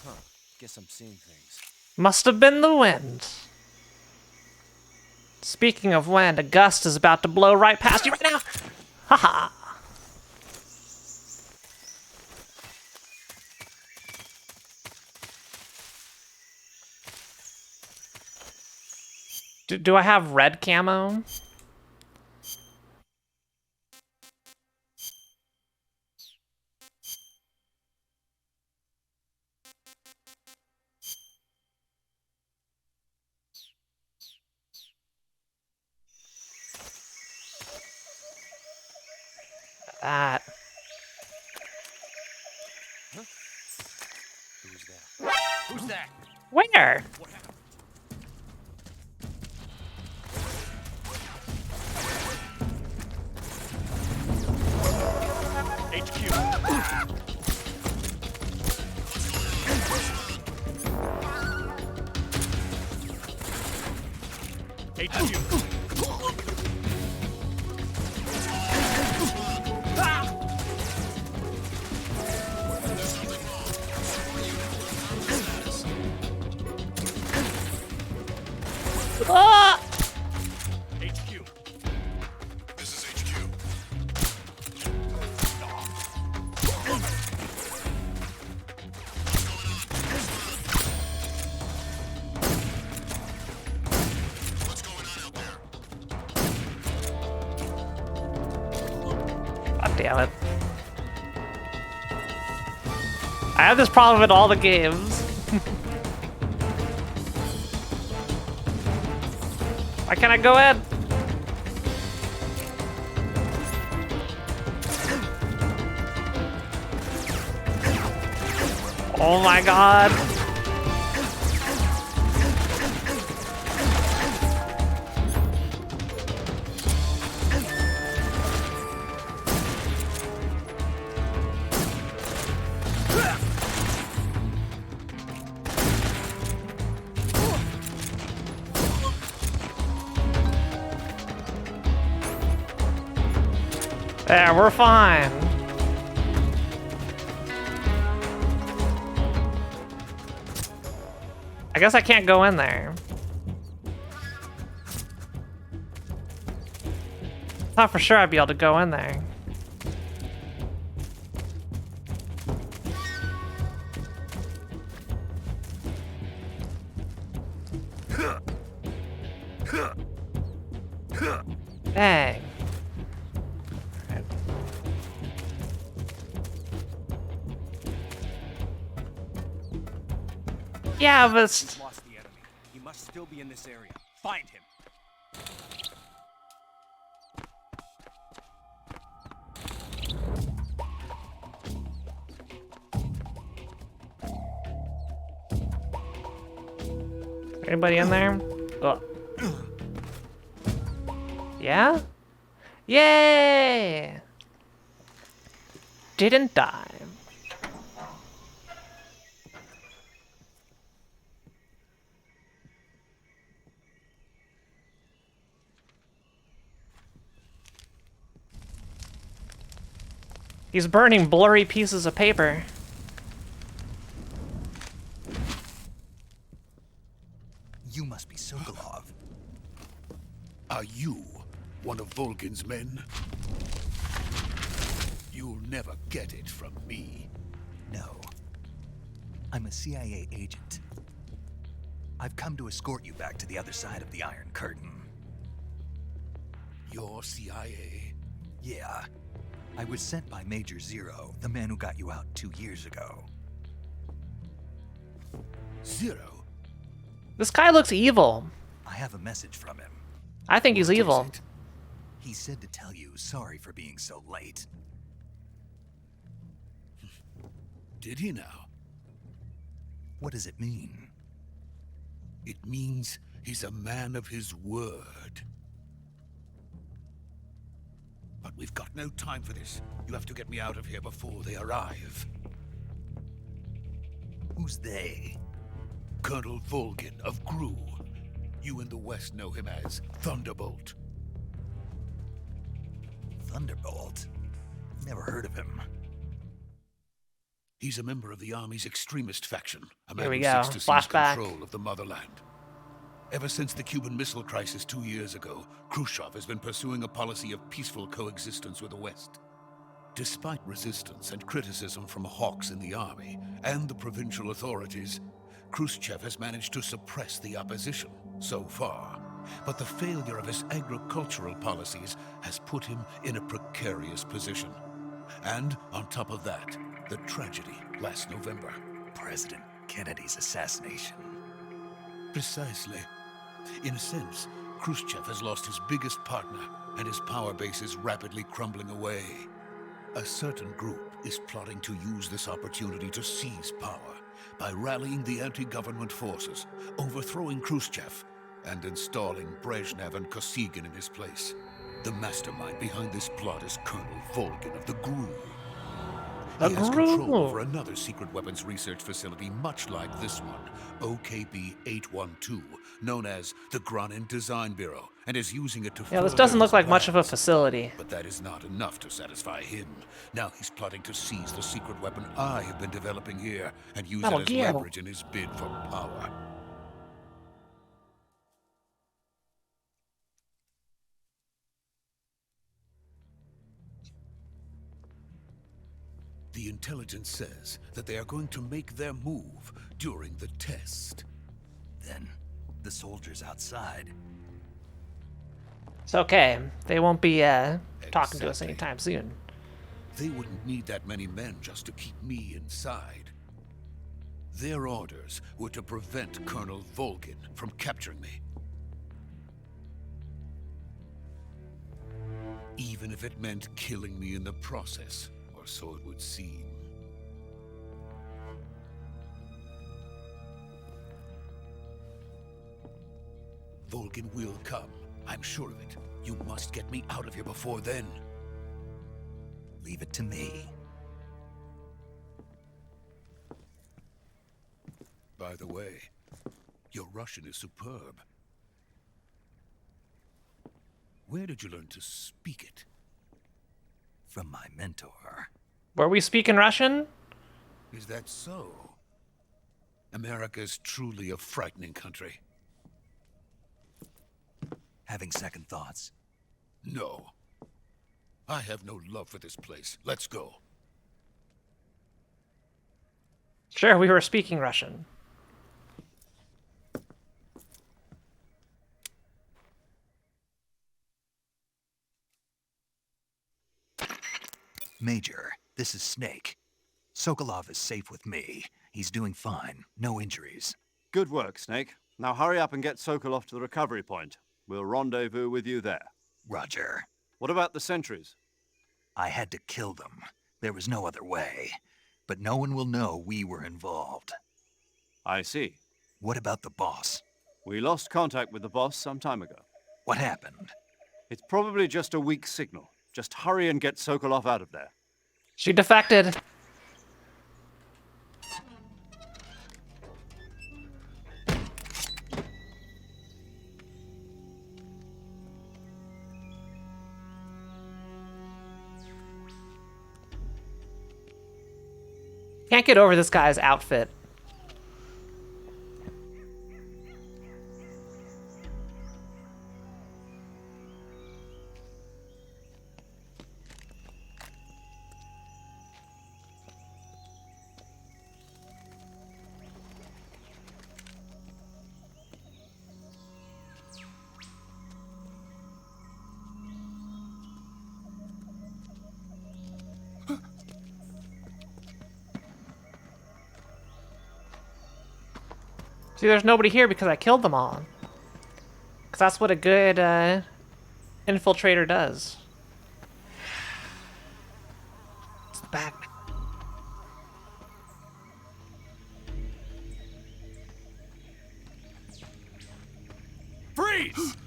Huh. Guess I'm seeing things. Must have been the wind. Speaking of wind, a gust is about to blow right past you right now. Haha. Do I have red camo? That. Huh? Who's that? Who's that? Where? What happened? HQ. Ah! HQ. This is HQ. What's going on out there? God damn it. I have this problem in all the games. Why can't I go in? Oh my god. Yeah, we're fine. I guess I can't go in there. Thought for sure I'd be able to go in there. Dang. Alright. Yeah, but We've lost the enemy. He must still be in this area. Find him. anybody in there? Oh. Yeah? Yay! Didn't die. He's burning blurry pieces of paper. You must be Sokolov. Are you one of Volgin's men? You'll never get it from me. No. I'm a CIA agent. I've come to escort you back to the other side of the Iron Curtain. You're CIA? Yeah. I was sent by Major Zero, the man who got you out 2 years ago. Zero? This guy looks evil. I have a message from him. I think he's What is evil. it? He said to tell you sorry for being so late. Did he now? What does it mean? It means he's a man of his word. But we've got no time for this. You have to get me out of here before they arrive. Who's they? Colonel Volgin of Gru. You in the West know him as Thunderbolt. Thunderbolt? Never heard of him. He's a member of the Army's extremist faction, a Here man we who go. seeks to seize Flashback. control of the motherland. Ever since the Cuban Missile Crisis 2 years ago, Khrushchev has been pursuing a policy of peaceful coexistence with the West. Despite resistance and criticism from hawks in the army and the provincial authorities, Khrushchev has managed to suppress the opposition so far. But the failure of his agricultural policies has put him in a precarious position. And on top of that, the tragedy last November. President Kennedy's assassination. Precisely. In a sense, Khrushchev has lost his biggest partner, and his power base is rapidly crumbling away. A certain group is plotting to use this opportunity to seize power by rallying the anti-government forces, overthrowing Khrushchev, and installing Brezhnev and Kosygin in his place. The mastermind behind this plot is Colonel Volgin of the GRU. He has control over another secret weapons research facility much like this one, OKB-812, known as the Granin Design Bureau, and is using it to Yeah, this further doesn't look his like much of a plans. facility. But that is not enough to satisfy him. Now he's plotting to seize the secret weapon I have been developing here and use Metal it as Gear. leverage in his bid for power. The intelligence says that they are going to make their move during the test. Then, the soldiers outside. It's okay. They won't be talking to us Exactly. anytime soon. They wouldn't need that many men just to keep me inside. Their orders were to prevent Colonel Volgin from capturing me. Even if it meant killing me in the process, or so it would seem. Volgin will come. I'm sure of it. You must get me out of here before then. Leave it to me. By the way, your Russian is superb. Where did you learn to speak it? from my mentor. Were we speaking Russian? Is that so? America's truly a frightening country. Having second thoughts? No. I have no love for this place. Let's go. Sure, we were speaking Russian. Major, this is Snake. Sokolov is safe with me. He's doing fine. No injuries. Good work, Snake. Now hurry up and get Sokolov to the recovery point. We'll rendezvous with you there. Roger. What about the sentries? I had to kill them. There was no other way. But no one will know we were involved. I see. What about the boss? We lost contact with the boss some time ago. What happened? It's probably just a weak signal. Just hurry and get Sokolov out of there. She defected. Can't get over this guy's outfit. See, there's nobody here because I killed them all. Because that's what a good infiltrator does. It's the back. Freeze!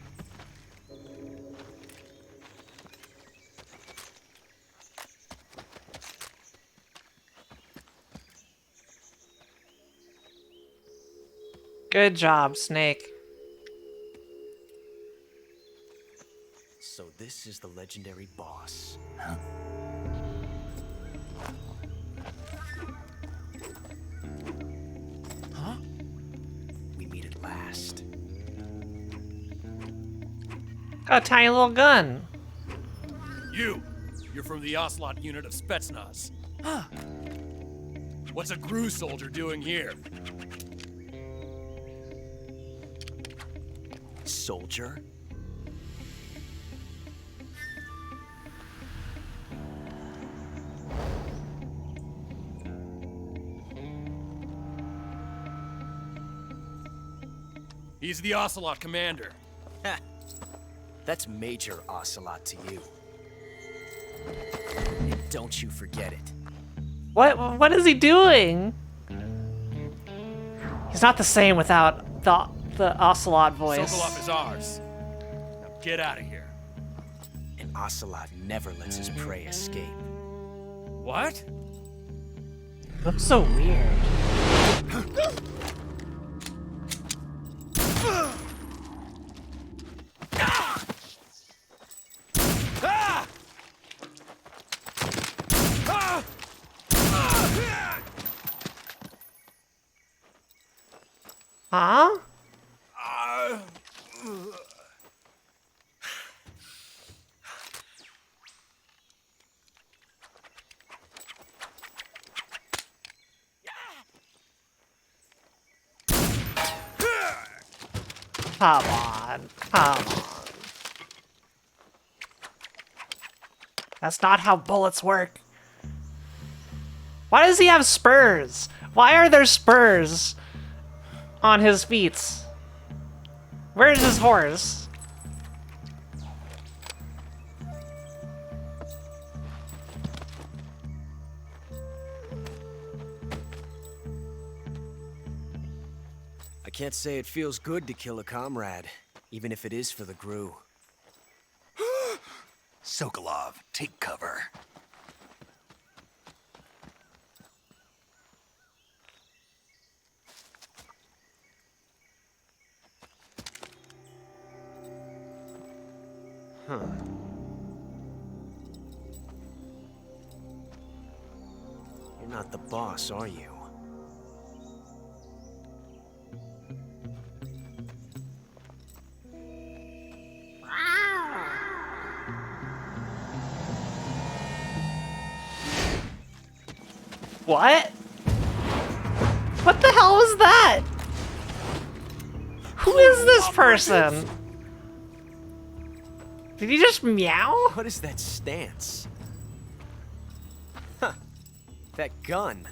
Good job, Snake. So this is the legendary boss. Huh? Huh? We meet at last. Got a tiny little gun. You're from the Ocelot unit of Spetsnaz. Huh. What's a GRU soldier doing here? Soldier? He's the Ocelot commander. That's Major Ocelot to you. Don't you forget it. What is he doing? He's not the same without the Ocelot voice. Sokolov is ours. Now get out of here. And Ocelot never lets his prey escape. What? Looks so weird. Huh? Come on. Come on. That's not how bullets work. Why does he have spurs? Why are there spurs on his feet? Where's his horse? I can't say it feels good to kill a comrade, even if it is for the GRU. Sokolov, take cover. not the boss, are you? What? What the hell was that? Who is this person? Did he just meow? What is that stance? Huh. That gun.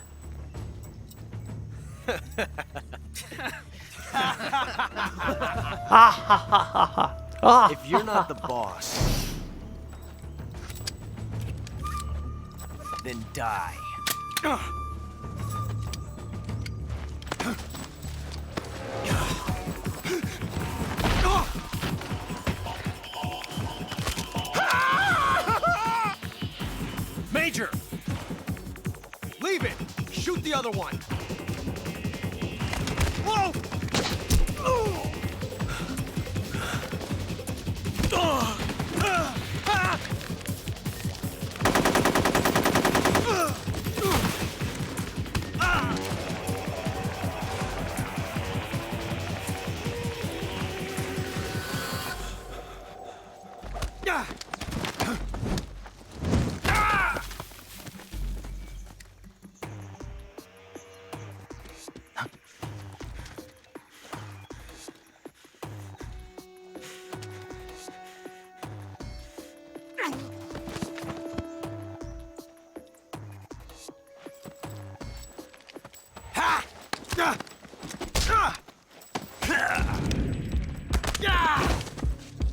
If you're not the boss, then die. Major! Leave it! Shoot the other one! Whoa!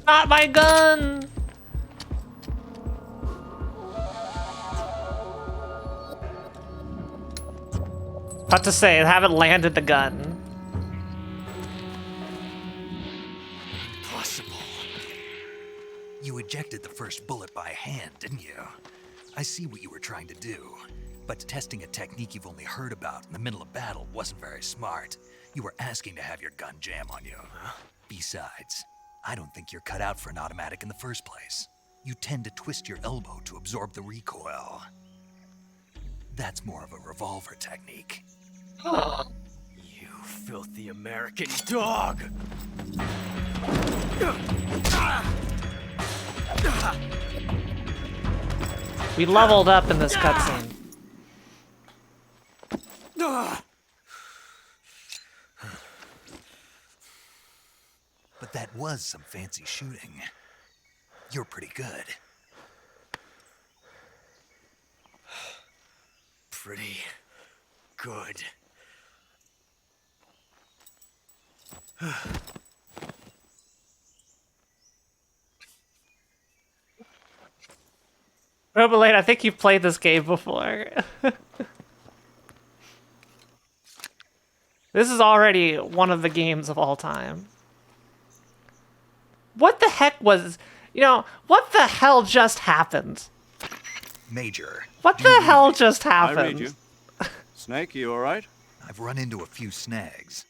Not my gun! About to say, I haven't landed the gun. Impossible. You ejected the first bullet by hand, didn't you? I see what you were trying to do, but testing a technique you've only heard about in the middle of battle wasn't very smart. You were asking to have your gun jam on you. Besides, I don't think you're cut out for an automatic in the first place. You tend to twist your elbow to absorb the recoil. That's more of a revolver technique. You filthy American dog! We leveled up in this cutscene. But that was some fancy shooting. You're pretty good. Pretty good. Robolade, I think you've played this game before. This is already one of the games of all time. What the heck was... You know, what the hell just happened? Major. What the hell just I happened? read you. Snake, you alright? I've run into a few snags.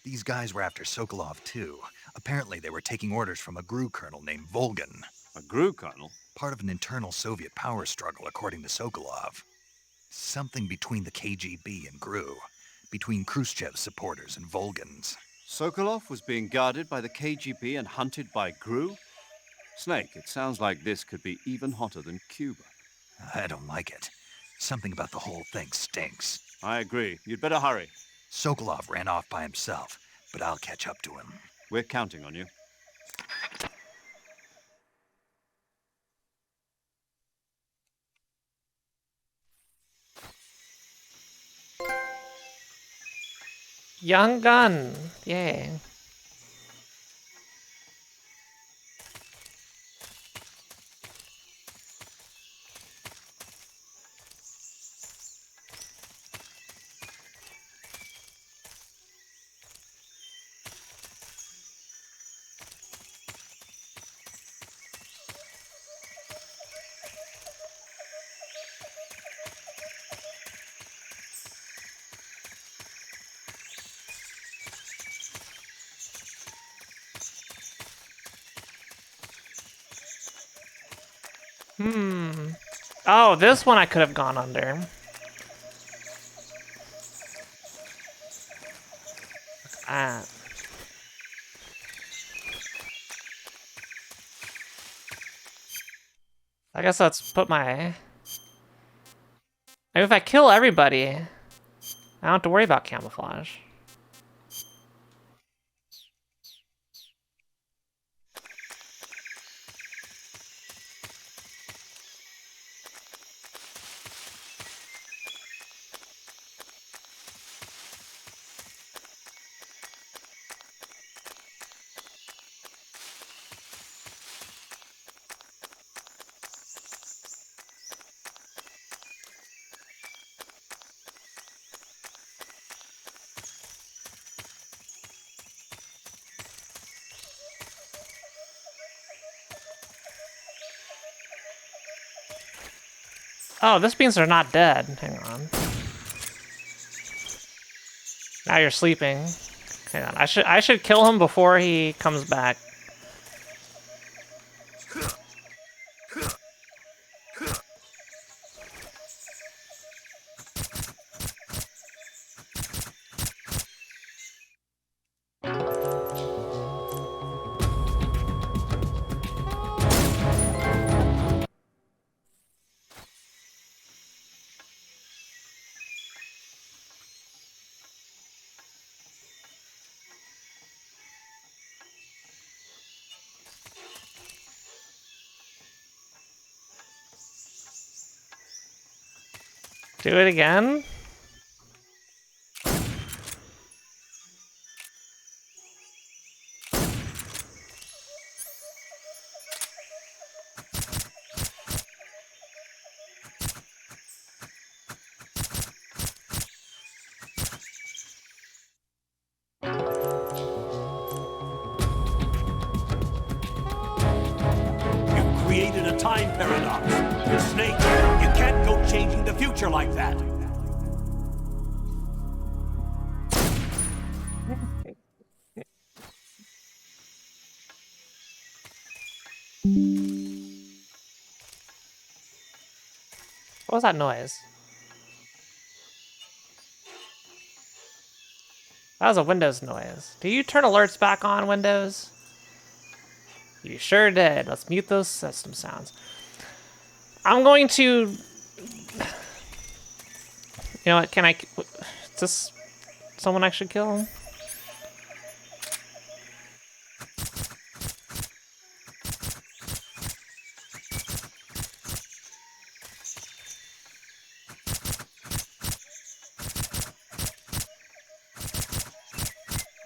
These guys were after Sokolov too. Apparently they were taking orders from a GRU colonel named Volgan. A GRU colonel? Part of an internal Soviet power struggle, according to Sokolov. Something between the KGB and GRU. Between Khrushchev's supporters and Volgan's. Sokolov was being guarded by the KGB and hunted by GRU? Snake, it sounds like this could be even hotter than Cuba. I don't like it. Something about the whole thing stinks. I agree. You'd better hurry. Sokolov ran off by himself, but I'll catch up to him. We're counting on you. Young gun. Yay. Oh, this one I could have gone under. I guess let's put my... Maybe if I kill everybody, I don't have to worry about camouflage. Oh, this means they're not dead. Hang on. Now you're sleeping. Hang on. I should kill him before he comes back. Do it again? You've created a time paradox. Snake, you can't go changing the future like that. What was that noise? That was a Windows noise. Do you turn alerts back on, Windows? You sure did. Let's mute those system sounds. I'm going to... You know what, can I... Is this someone I should kill?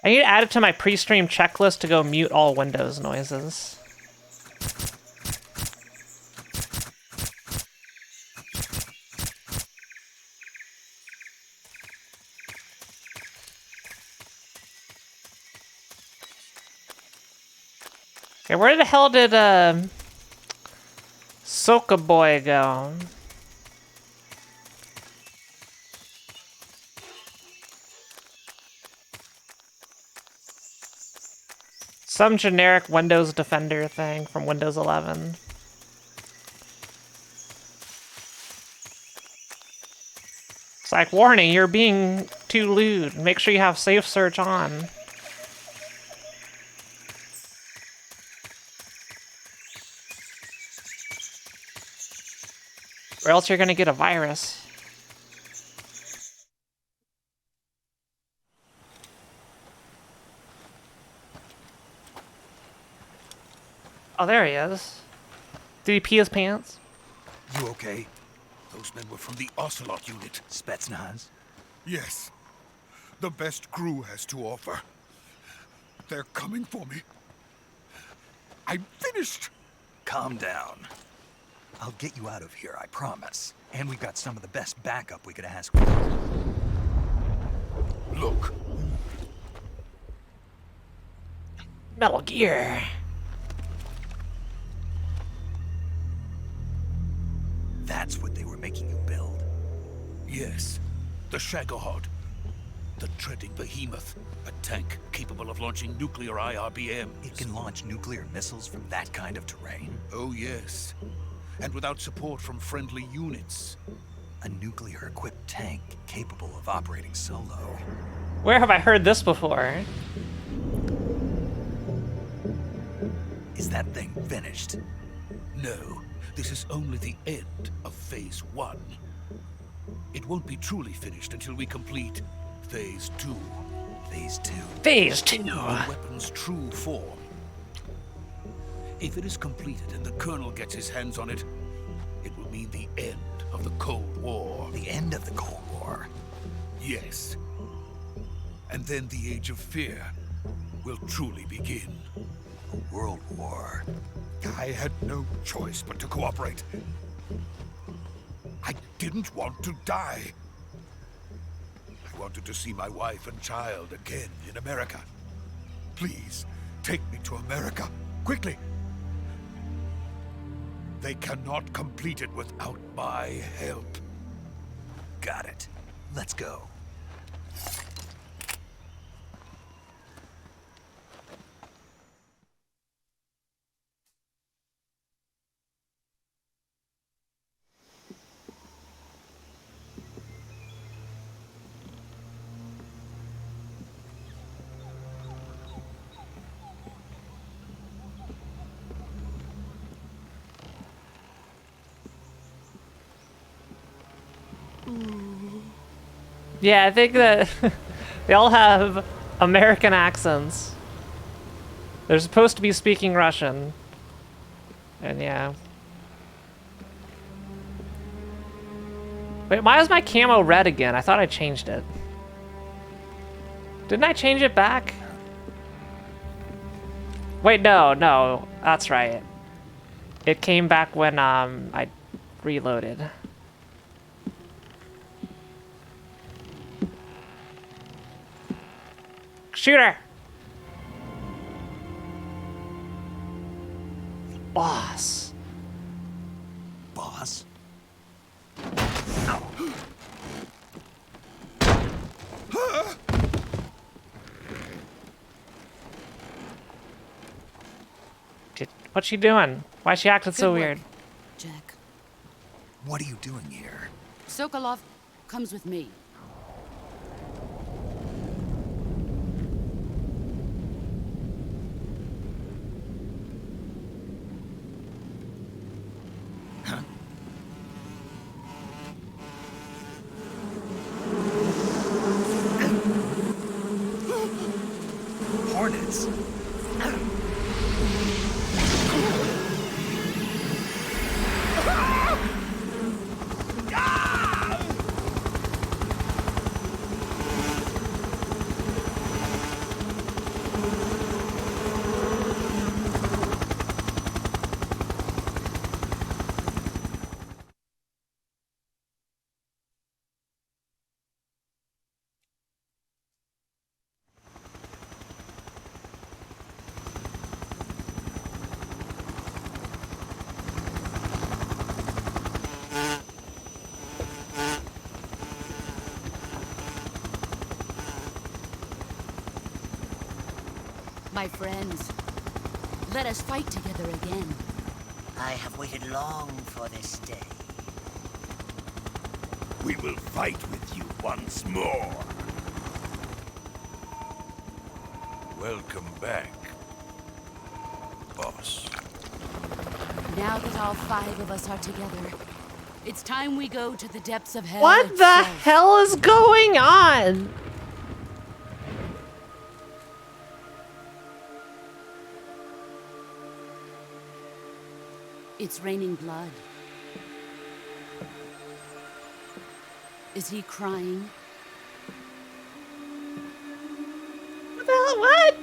I need to add it to my pre-stream checklist to go mute all Windows noises. Okay, where the hell did Soka Boy go? Some generic Windows Defender thing from Windows 11. It's like, warning, you're being too lewd. Make sure you have safe search on. Or else you're gonna get a virus. Oh, there he is. Did he pee his pants? You okay? Those men were from the Ocelot unit. Spetsnaz? Yes. The best crew has to offer. They're coming for me. I'm finished. Calm down. I'll get you out of here, I promise. And we've got some of the best backup we could ask for. Look. Metal Gear. That's what they were making you build? Yes. The Shagohod. The treading behemoth. A tank capable of launching nuclear IRBMs. It can launch nuclear missiles from that kind of terrain? Oh, yes. And without support from friendly units. A nuclear-equipped tank capable of operating solo. Where have I heard this before? Is that thing finished? No, this is only the end of Phase 1. It won't be truly finished until we complete Phase 2. Phase 2. Phase 2. The weapon's true form. If it is completed and the Colonel gets his hands on it, it will mean the end of the Cold War. The end of the Cold War? Yes. And then the Age of Fear will truly begin. A world war. I had no choice but to cooperate. I didn't want to die. I wanted to see my wife and child again in America. Please, take me to America, quickly. They cannot complete it without my help. Got it. Let's go. Yeah, I think that they all have American accents. They're supposed to be speaking Russian. And yeah. Wait, why is my camo red again? I thought I changed it. Didn't I change it back? Wait, no, that's right. It came back when I reloaded. Shoot her! Boss. Boss? What's she doing? Why is she acting so Good work, weird? Jack. What are you doing here? Sokolov comes with me. Hornets? My friends, let us fight together again. I have waited long for this day. We will fight with you once more. Welcome back, boss. Now that all 5 of us are together, it's time we go to the depths of hell. What the hell is going on? It's raining blood. Is he crying? What the hell? What?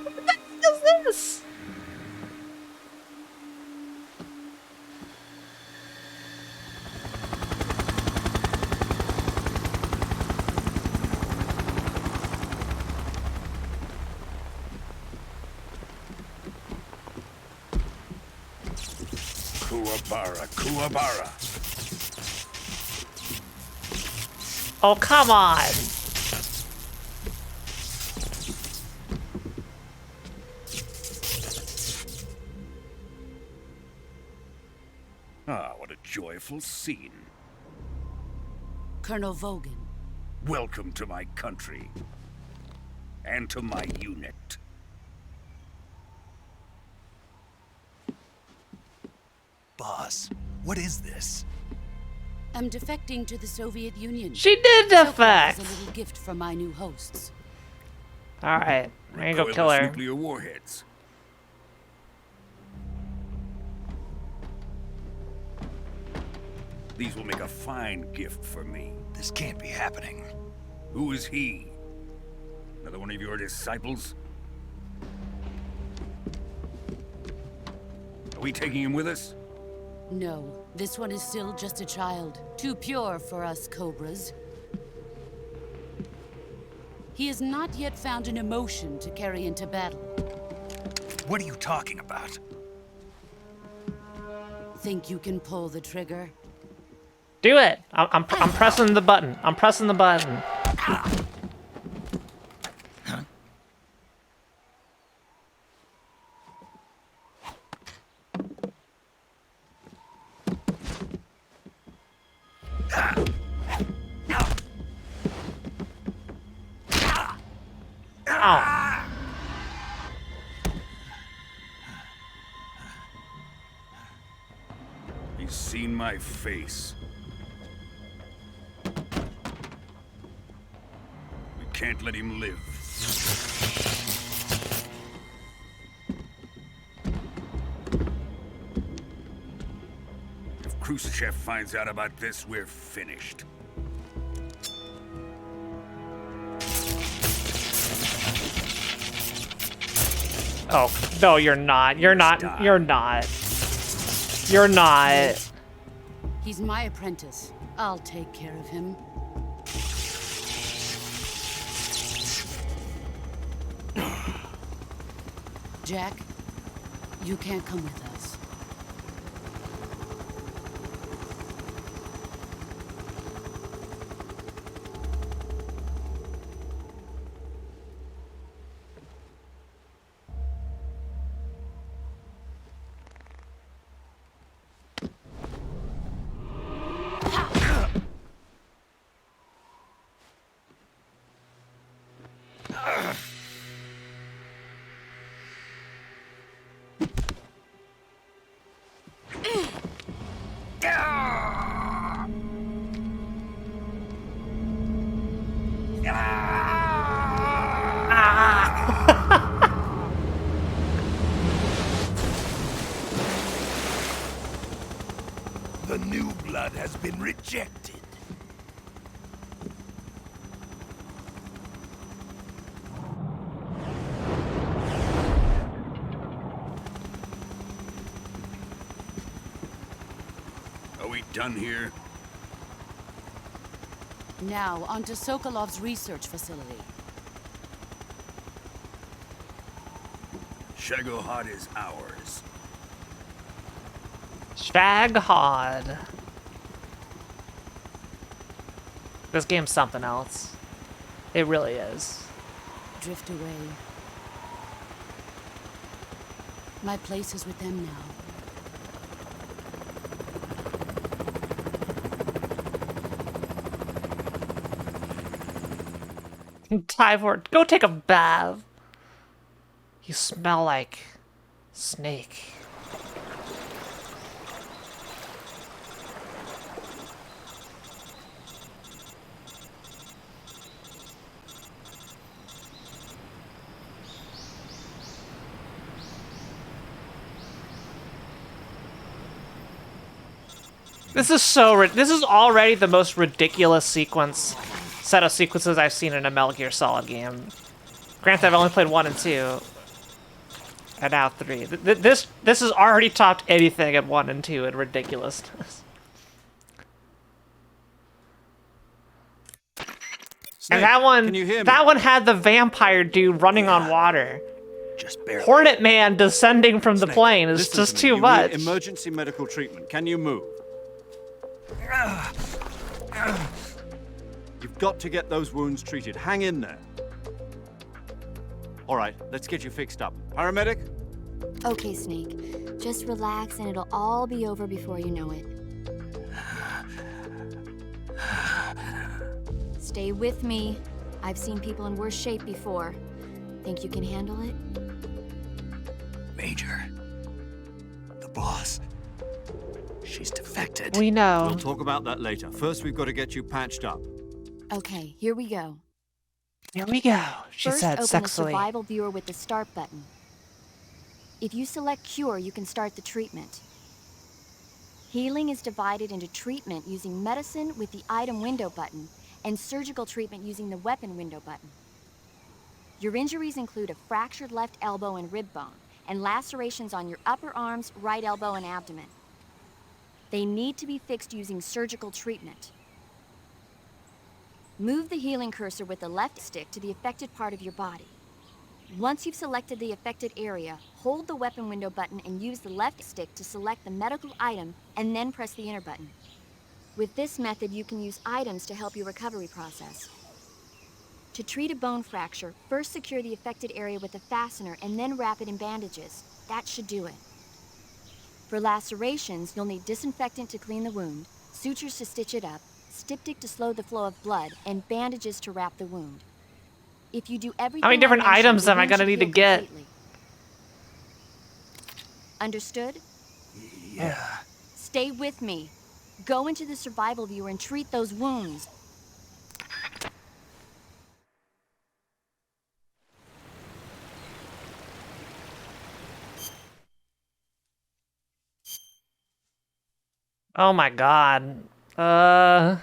What the heck is this? Kuwabara. Oh, come on. Ah, what a joyful scene. Colonel Vogan. Welcome to my country. And to my unit. Boss, what is this? I'm defecting to the Soviet Union. She did defect! Sokolov is a little gift from my new hosts. Alright, we're gonna go kill her. Nuclear warheads. These will make a fine gift for me. This can't be happening. Who is he? Another one of your disciples? Are we taking him with us? No, this one is still just a child. Too pure for us Cobras. He has not yet found an emotion to carry into battle. What are you talking about? Think you can pull the trigger? Do it! I'm pressing the button. I'm pressing the button. Ow. He's seen my face. We can't let him live. If Khrushchev finds out about this, we're finished. Oh, no, you're not. You're not. You're not. You're not. He's my apprentice. I'll take care of him. Jack, you can't come with us. The new blood has been rejected. Are we done here? Now, onto Sokolov's research facility. Shagohod is ours. Shagohod. This game's something else. It really is. Drift away. My place is with them now. Tyvor, go take a bath. You smell like snake. This is already the most ridiculous set of sequences I've seen in a Metal Gear Solid game. Granted, I've only played 1 and 2, and now 3. This has already topped anything at 1 and 2 in ridiculousness. Snake, and that one, can you hear me? that one had the vampire dude running on water. Just barely. Hornet Man descending from the Snake, plane is listen just to me. too You much. need emergency medical treatment. Can you move? You've got to get those wounds treated. Hang in there. All right, let's get you fixed up. Paramedic? Okay, Snake. Just relax and it'll all be over before you know it. Stay with me. I've seen people in worse shape before. Think you can handle it? Major. The boss. She's defected. We know. We'll talk about that later. First, we've got to get you patched up. Okay, here we go. Here we go, she First, said open the sexily. survival viewer with the start button. If you select cure, you can start the treatment. Healing is divided into treatment using medicine with the item window button and surgical treatment using the weapon window button. Your injuries include a fractured left elbow and rib bone and lacerations on your upper arms, right elbow, and abdomen. They need to be fixed using surgical treatment. Move the healing cursor with the left stick to the affected part of your body. Once you've selected the affected area, hold the weapon window button and use the left stick to select the medical item and then press the enter button. With this method, you can use items to help your recovery process. To treat a bone fracture, first secure the affected area with a fastener and then wrap it in bandages. That should do it. For lacerations, you'll need disinfectant to clean the wound, sutures to stitch it up, styptic to slow the flow of blood, and bandages to wrap the wound. If you do everything How many different I mentioned, items the am I wound gonna should need to heal get? completely. Understood? Yeah. Stay with me. Go into the survival viewer and treat those wounds. Oh my god. So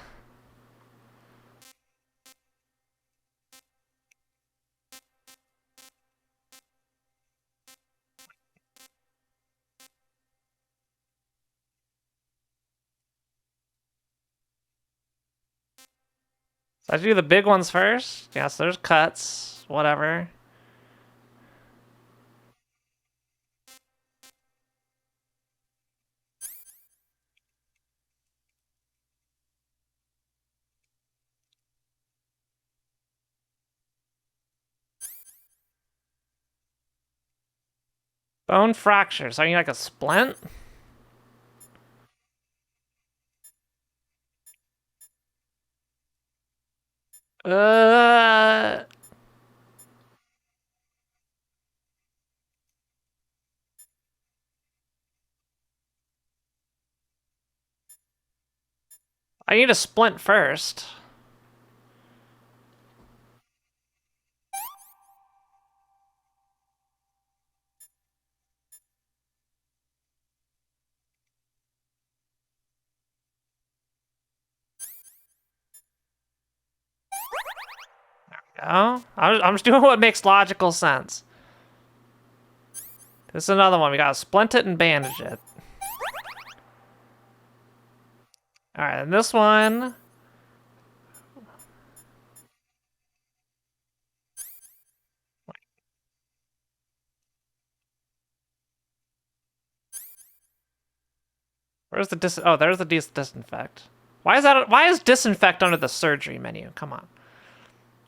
I should do the big ones first. Yes, there's cuts. Whatever. Bone fracture. So I need like a splint? Uh... I need a splint first. Oh, I'm just doing what makes logical sense. This is another one. We gotta splint it and bandage it. Alright, and this one... Where's the oh, there's the disinfect. Why is that? Why is disinfect under the surgery menu? Come on.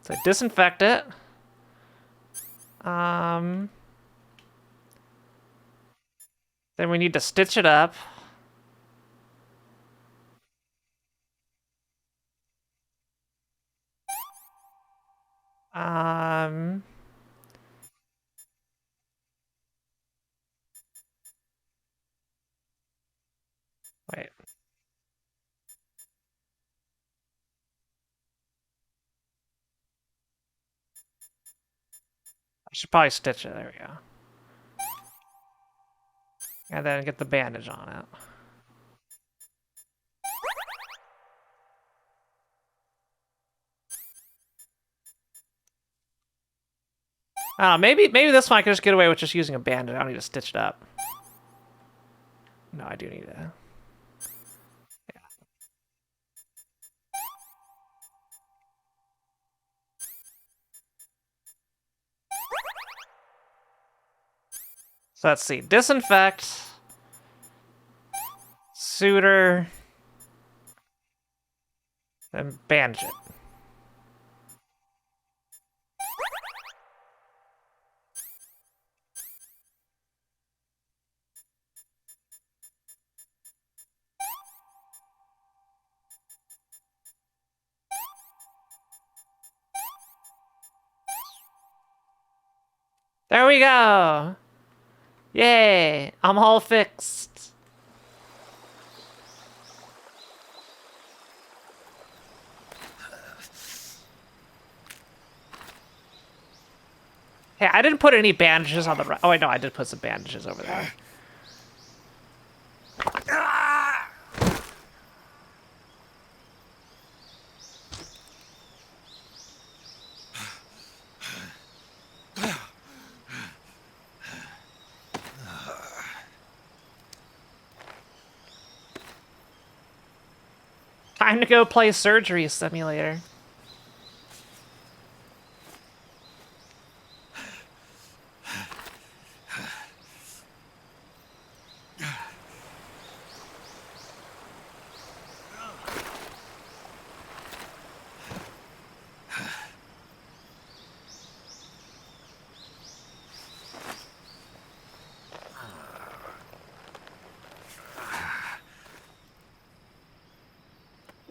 So disinfect it. Then we need to stitch it up. Wait. I should probably stitch it. There we go. And then get the bandage on it. Maybe this one I can just get away with just using a bandage. I don't need to stitch it up. No, I do need to. Yeah. So let's see. Disinfect. Suture. And bandage it. There we go! Yay! I'm all fixed. Hey, I didn't put any bandages on the right. Oh, wait, no, I did put some bandages over there. Time to go play Surgery Simulator.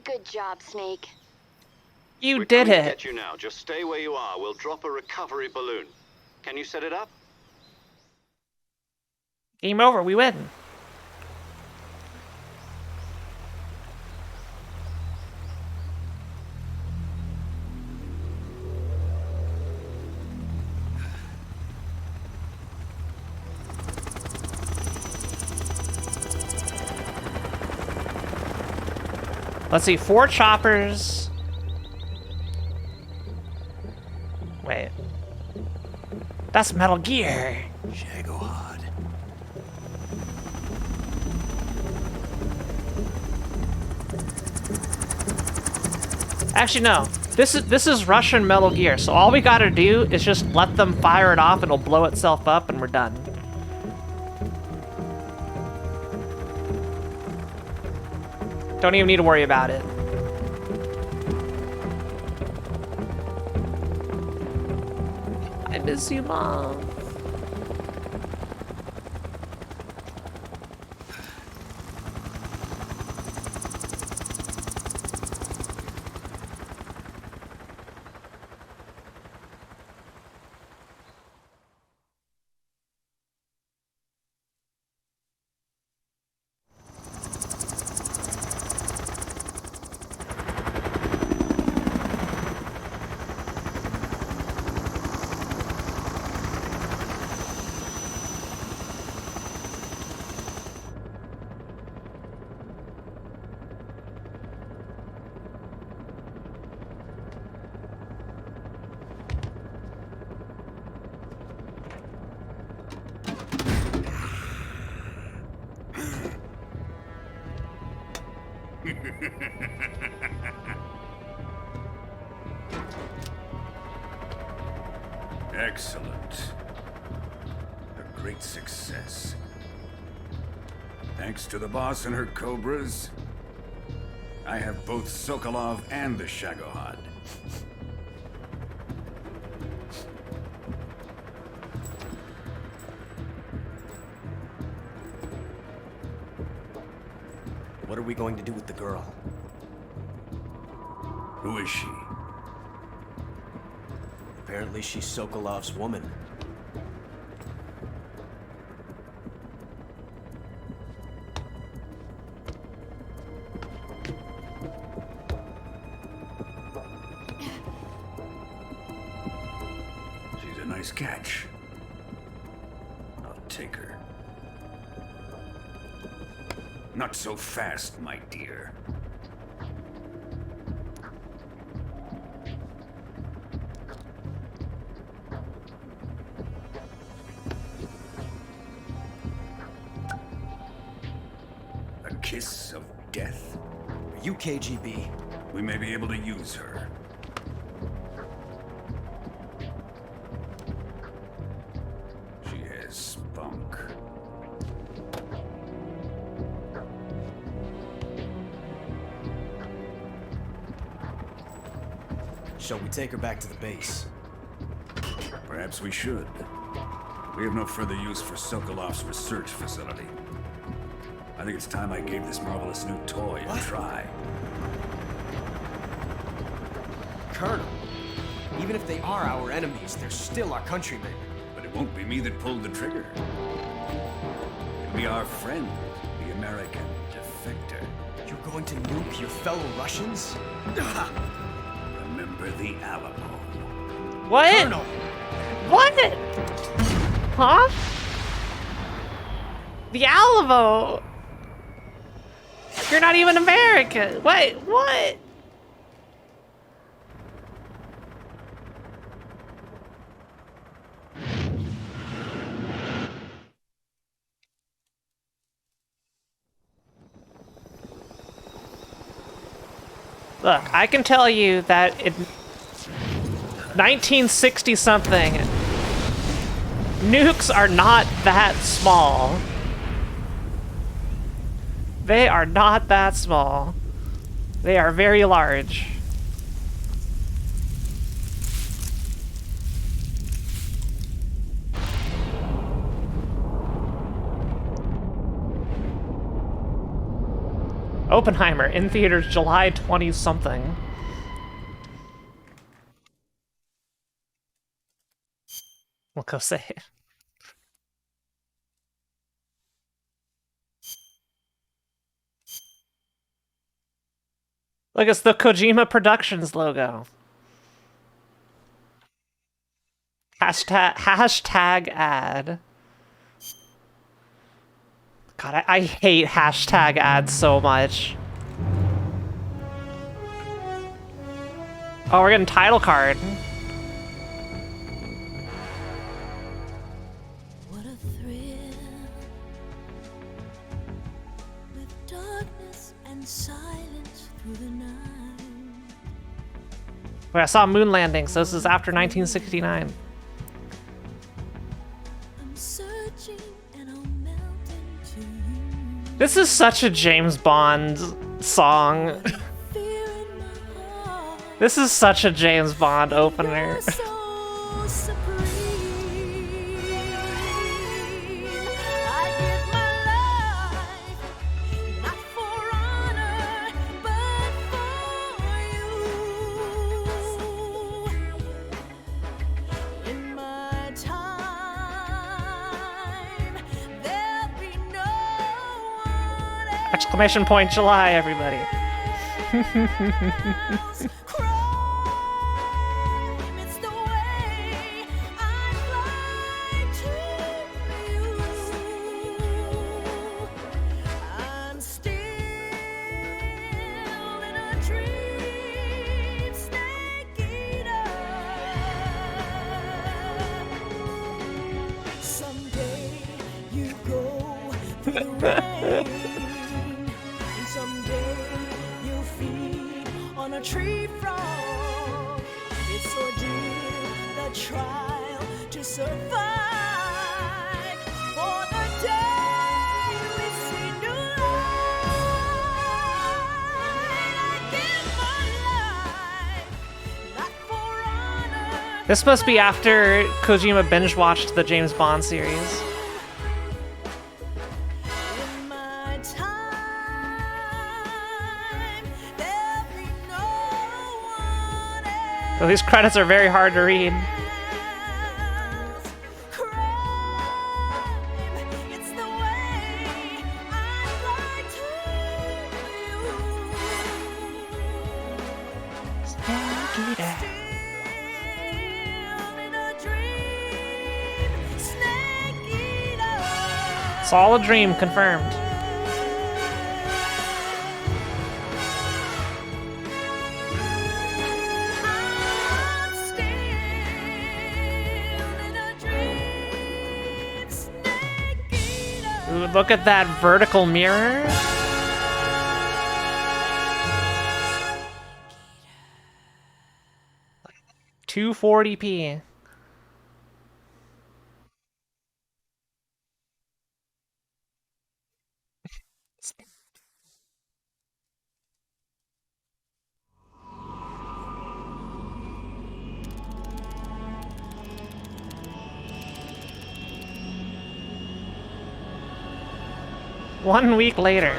Good job, Snake. You We're did coming to it. get you now. Just stay where you are. We'll drop a recovery balloon. Can you set it up? Game over. We win. Let's see, 4 choppers. Wait. That's Metal Gear. Shagohod. Actually, no. This is Russian Metal Gear, so all we gotta do is just let them fire it off and it'll blow itself up and we're done. Don't even need to worry about it. I miss you, Mom. Excellent. A great success. Thanks to the boss and her cobras, I have both Sokolov and the Shagohod. What are we going to do with the girl? Who is she? Apparently she's Sokolov's woman. She's a nice catch. I'll take her. Not so fast, my dear. A kiss of death? Are you KGB? We may be able to use her. She has spunk. Shall we take her back to the base? Perhaps we should. We have no further use for Sokolov's research facility. I think it's time I gave this marvelous new toy a try. Colonel, even if they are our enemies, they're still our countrymen. But it won't be me that pulled the trigger. It'll be our friend, the American defector. You're going to nuke your fellow Russians? Remember the Alamo. What? Colonel! What? Huh? The Alamo! You're not even American! Wait, what? Look, I can tell you that in 1960 something, nukes are not that small. They are not that small. They are very large. Oppenheimer in theaters July 20-something. We'll go say it. Look, it's the Kojima Productions logo. Hashtag ad. God, I hate hashtag ads so much. Oh, we're getting title card. What a thrill with darkness and silence through the night. Wait, I saw moon landing, so this is after 1969. I'm searching and I'll melt into you. This is such a James Bond song. This is such a James Bond opener. Exclamation point July, everybody. This must be after Kojima binge-watched the James Bond series. So these credits are very hard to read. Solid dream confirmed. Ooh, look at that vertical mirror. $240p. One week later.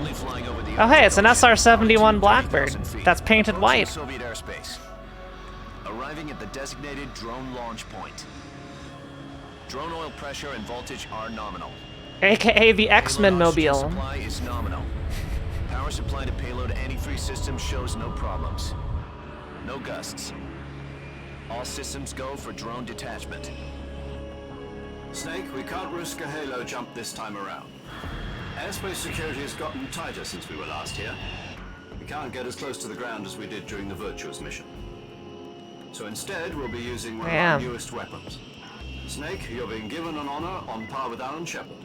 Oh hey, it's an SR-71 Blackbird that's painted white. Soviet airspace. Arriving at the designated drone launch point. Drone oil pressure and voltage are nominal. AKA the X-Men mobile. Supply is nominal. Power supply to payload antifreeze system shows no problems. No gusts. All systems go for drone detachment. Snake, we can't risk a halo jump this time around. Airspace security has gotten tighter since we were last here. We can't get as close to the ground as we did during the Virtuous mission. So instead, we'll be using one of our newest weapons. Snake, you're being given an honor on par with Alan Shepard.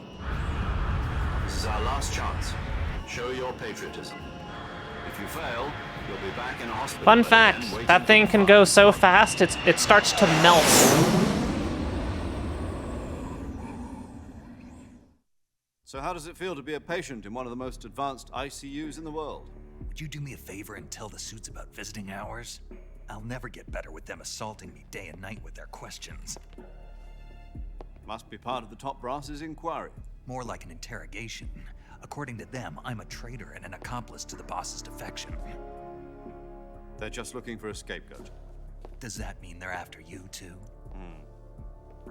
This is our last chance. Show your patriotism. If you fail, you'll be back in a hospital. Fun fact, that thing can go so fast, it starts to melt. So how does it feel to be a patient in one of the most advanced ICUs in the world? Would you do me a favor and tell the suits about visiting hours? I'll never get better with them assaulting me day and night with their questions. Must be part of the top brass's inquiry. More like an interrogation. According to them, I'm a traitor and an accomplice to the boss's defection. They're just looking for a scapegoat. Does that mean they're after you, too?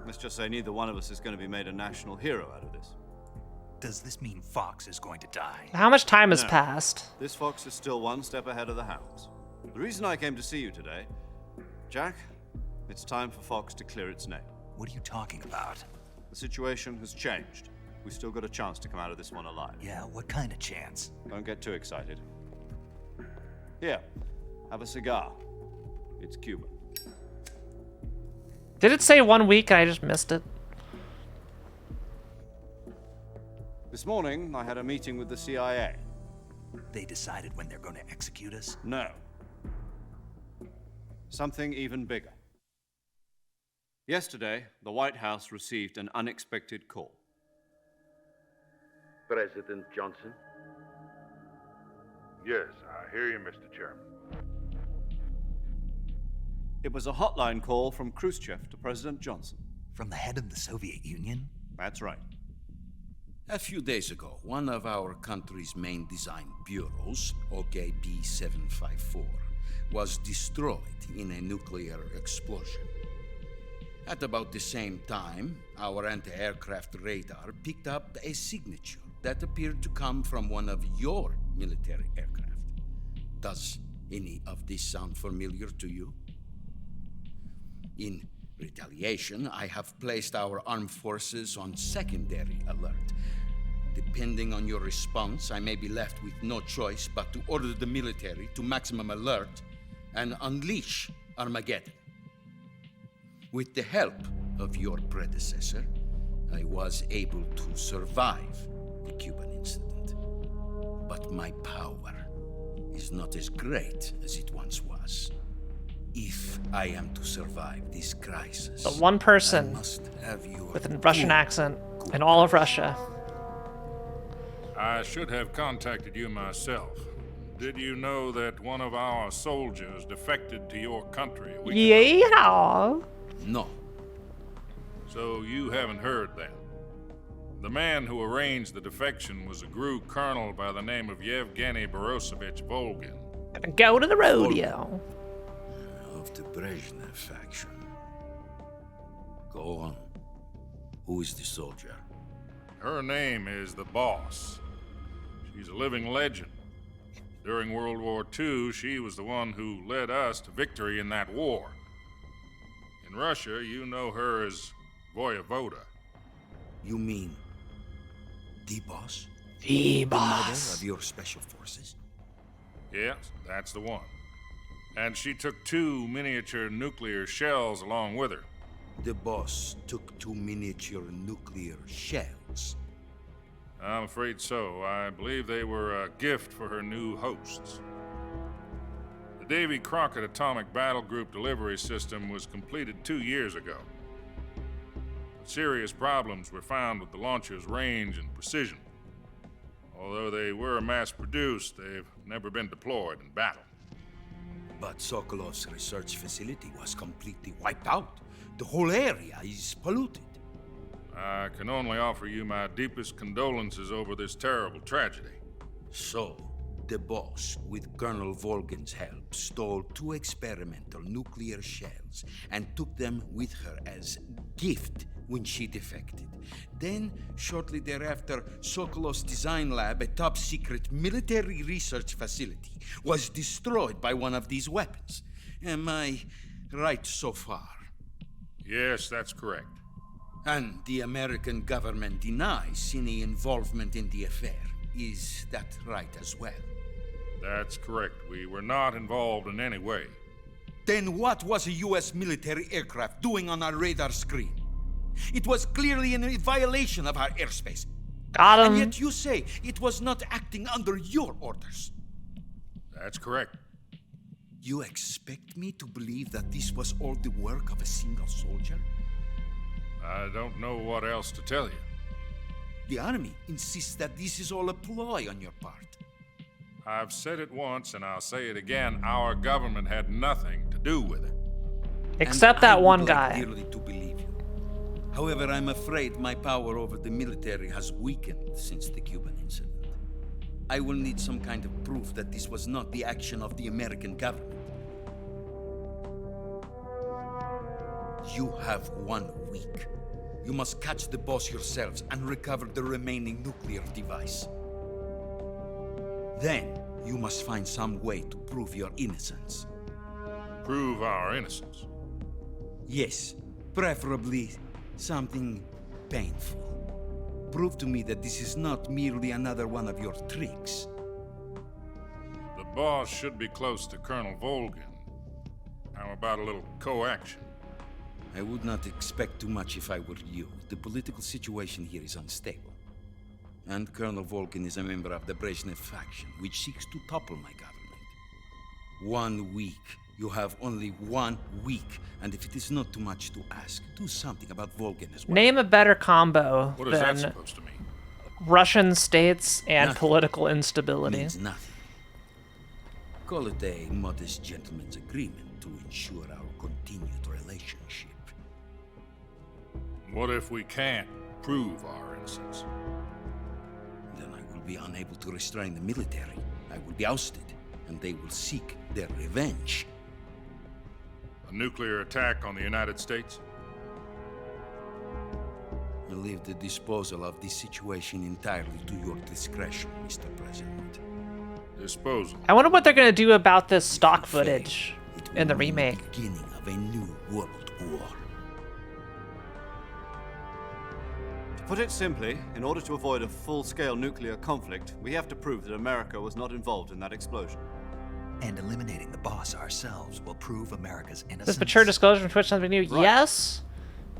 Let's just say neither one of us is going to be made a national hero out of this. Does this mean Fox is going to die? How much time has passed? This Fox is still one step ahead of the hounds. The reason I came to see you today, Jack, it's time for Fox to clear its name. What are you talking about? The situation has changed. We've still got a chance to come out of this one alive. Yeah, what kind of chance? Don't get too excited. Here, have a cigar. It's Cuban. Did it say 1 week and I just missed it? This morning, I had a meeting with the CIA. They decided when they're going to execute us? No. Something even bigger. Yesterday, the White House received an unexpected call. President Johnson? Yes, I hear you, Mr. Chairman. It was a hotline call from Khrushchev to President Johnson. From the head of the Soviet Union? That's right. A few days ago, one of our country's main design bureaus, OKB 754, was destroyed in a nuclear explosion. At about the same time, our anti-aircraft radar picked up a signature that appeared to come from one of your military aircraft. Does any of this sound familiar to you? In retaliation, I have placed our armed forces on secondary alert. Depending on your response, I may be left with no choice but to order the military to maximum alert and unleash Armageddon. With the help of your predecessor, I was able to survive the Cuban incident. But my power is not as great as it once was. If I am to survive this crisis, The one person I must have your with a Russian accent in all of Russia. I should have contacted you myself. Did you know that one of our soldiers defected to your country a week ago? Yeah. No. So you haven't heard then. The man who arranged the defection was a GRU colonel by the name of Yevgeny Borosovich Volgin. Go to the rodeo. Of the Brezhnev faction. Go on. Who is the soldier? Her name is the Boss. She's a living legend. During World War II, she was the one who led us to victory in that war. In Russia, you know her as Voyevoda. You mean the boss? The The mother boss. of your special forces? Yes, that's the one. And she took 2 miniature nuclear shells along with her. The boss took 2 miniature nuclear shells. I'm afraid so. I believe they were a gift for her new hosts. The Davy Crockett Atomic Battle Group delivery system was completed 2 years ago. But serious problems were found with the launcher's range and precision. Although they were mass-produced, they've never been deployed in battle. But Sokolov's research facility was completely wiped out. The whole area is polluted. I can only offer you my deepest condolences over this terrible tragedy. So, the boss, with Colonel Volgin's help, stole 2 experimental nuclear shells and took them with her as gift when she defected. Then, shortly thereafter, Sokolov's design lab, a top-secret military research facility, was destroyed by one of these weapons. Am I right so far? Yes, that's correct. And the American government denies any involvement in the affair. Is that right as well? That's correct. We were not involved in any way. Then what was a U.S. military aircraft doing on our radar screen? It was clearly in violation of our airspace. Got him. And yet you say it was not acting under your orders. That's correct. You expect me to believe that this was all the work of a single soldier? I don't know what else to tell you. The army insists that this is all a ploy on your part. I've said it once and I'll say it again. Our government had nothing to do with it. Except that one guy. I would like dearly to believe you. However, I'm afraid my power over the military has weakened since the Cuban incident. I will need some kind of proof that this was not the action of the American government. You have 1 week. You must catch the boss yourselves and recover the remaining nuclear device. Then, you must find some way to prove your innocence. Prove our innocence? Yes, preferably something painful. Prove to me that this is not merely another one of your tricks. The boss should be close to Colonel Volgin. How about a little co-action? I would not expect too much if I were you. The political situation here is unstable. And Colonel Volgin is a member of the Brezhnev faction, which seeks to topple my government. 1 week. You have only 1 week. And if it is not too much to ask, do something about Volgin as well. Name a better combo What is that than supposed to mean? Russian states and Nothing. political instability. Means nothing. Call it a modest gentleman's agreement to ensure our continued relationship. What if we can't prove our innocence? Then I will be unable to restrain the military. I will be ousted, and they will seek their revenge. A nuclear attack on the United States? I leave the disposal of this situation entirely to your discretion, Mr. President. Disposal? I wonder what they're going to do about this stock footage in the remake. The beginning of a new world war. To put it simply, in order to avoid a full-scale nuclear conflict, we have to prove that America was not involved in that explosion. And eliminating the boss ourselves will prove America's innocence. This mature disclosure from Twitch something new? Right. Yes,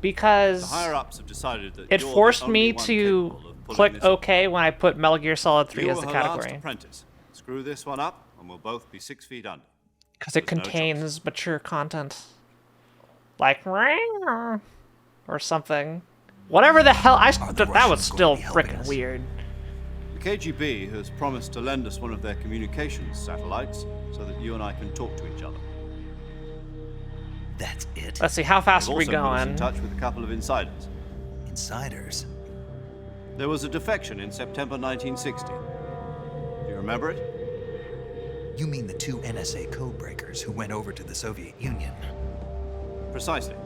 because The higher-ups have decided that it you're forced the only me one to capable of pulling click this off. OK when I put Metal Gear Solid 3 You as the were her last category. apprentice. Screw this one up, and we'll both be 6 feet under. Because it There's no contains mature content. Like, or something. Whatever the hell, that was still freaking weird. The KGB has promised to lend us one of their communications satellites so that you and I can talk to each other. That's it? Let's see, how fast They've are we also put us in going? touch with a couple of insiders. Insiders? There was a defection in September 1960. Do you remember it? You mean the 2 NSA codebreakers who went over to the Soviet Union? Precisely.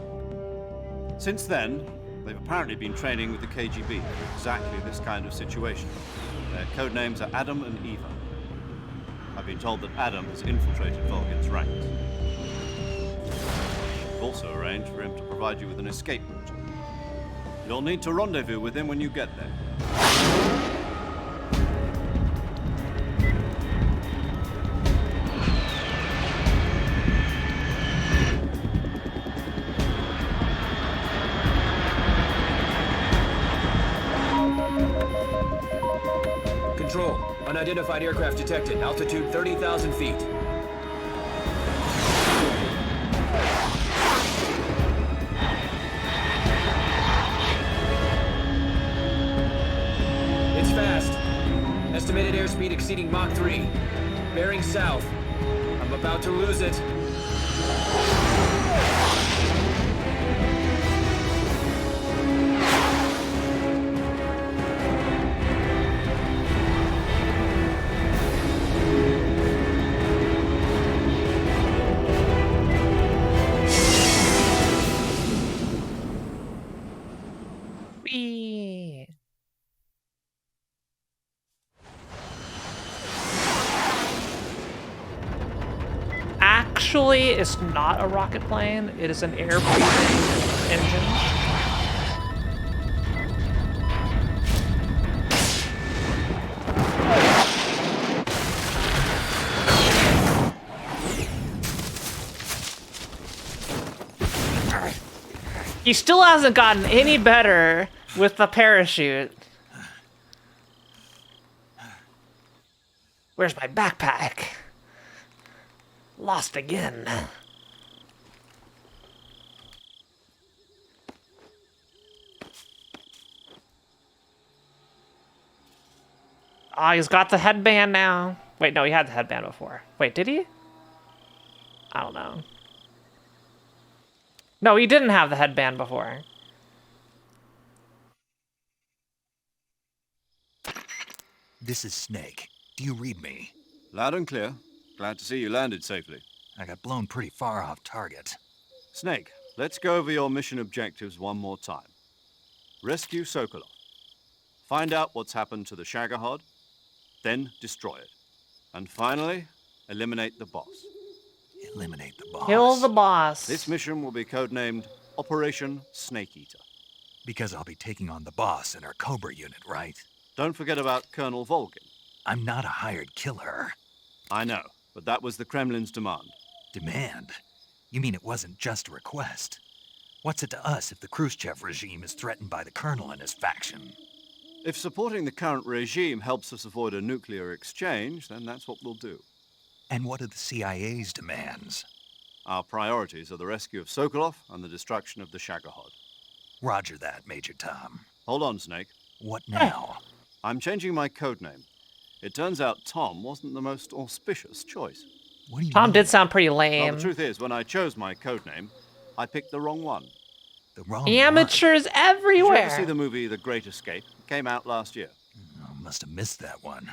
Since then, they've apparently been training with the KGB for exactly this kind of situation. Their code names are Adam and Eva. I've been told that Adam has infiltrated Volgin's ranks. We've also arranged for him to provide you with an escape route. You'll need to rendezvous with him when you get there. Control. Unidentified aircraft detected. Altitude 30,000 feet. It's fast. Estimated airspeed exceeding Mach 3. Bearing south. I'm about to lose it. Whee! Actually, it's not a rocket plane. It is an air-breathing engine. He still hasn't gotten any better with the parachute. Where's my backpack? Lost again. Oh, he's got the headband now. Wait, no, he had the headband before. Wait, did he? I don't know. No, he didn't have the headband before. This is Snake. Do you read me? Loud and clear. Glad to see you landed safely. I got blown pretty far off target. Snake, let's go over your mission objectives one more time. Rescue Sokolov. Find out what's happened to the Shagohod, then destroy it. And finally, eliminate the boss. Eliminate the boss? Kill the boss. This mission will be codenamed Operation Snake Eater. Because I'll be taking on the boss in our Cobra unit, right? Don't forget about Colonel Volgin. I'm not a hired killer. I know, but that was the Kremlin's demand. Demand? You mean it wasn't just a request? What's it to us if the Khrushchev regime is threatened by the Colonel and his faction? If supporting the current regime helps us avoid a nuclear exchange, then that's what we'll do. And what are the CIA's demands? Our priorities are the rescue of Sokolov and the destruction of the Shagohod. Roger that, Major Tom. Hold on, Snake. What now? I'm changing my codename. It turns out Tom wasn't the most auspicious choice. What do you Tom mean? did sound pretty Well, lame. the truth is, when I chose my codename, I picked the wrong one. The wrong Amateurs Did you everywhere. ever see the movie The Great Escape? It came out last year. Oh, must have missed that one.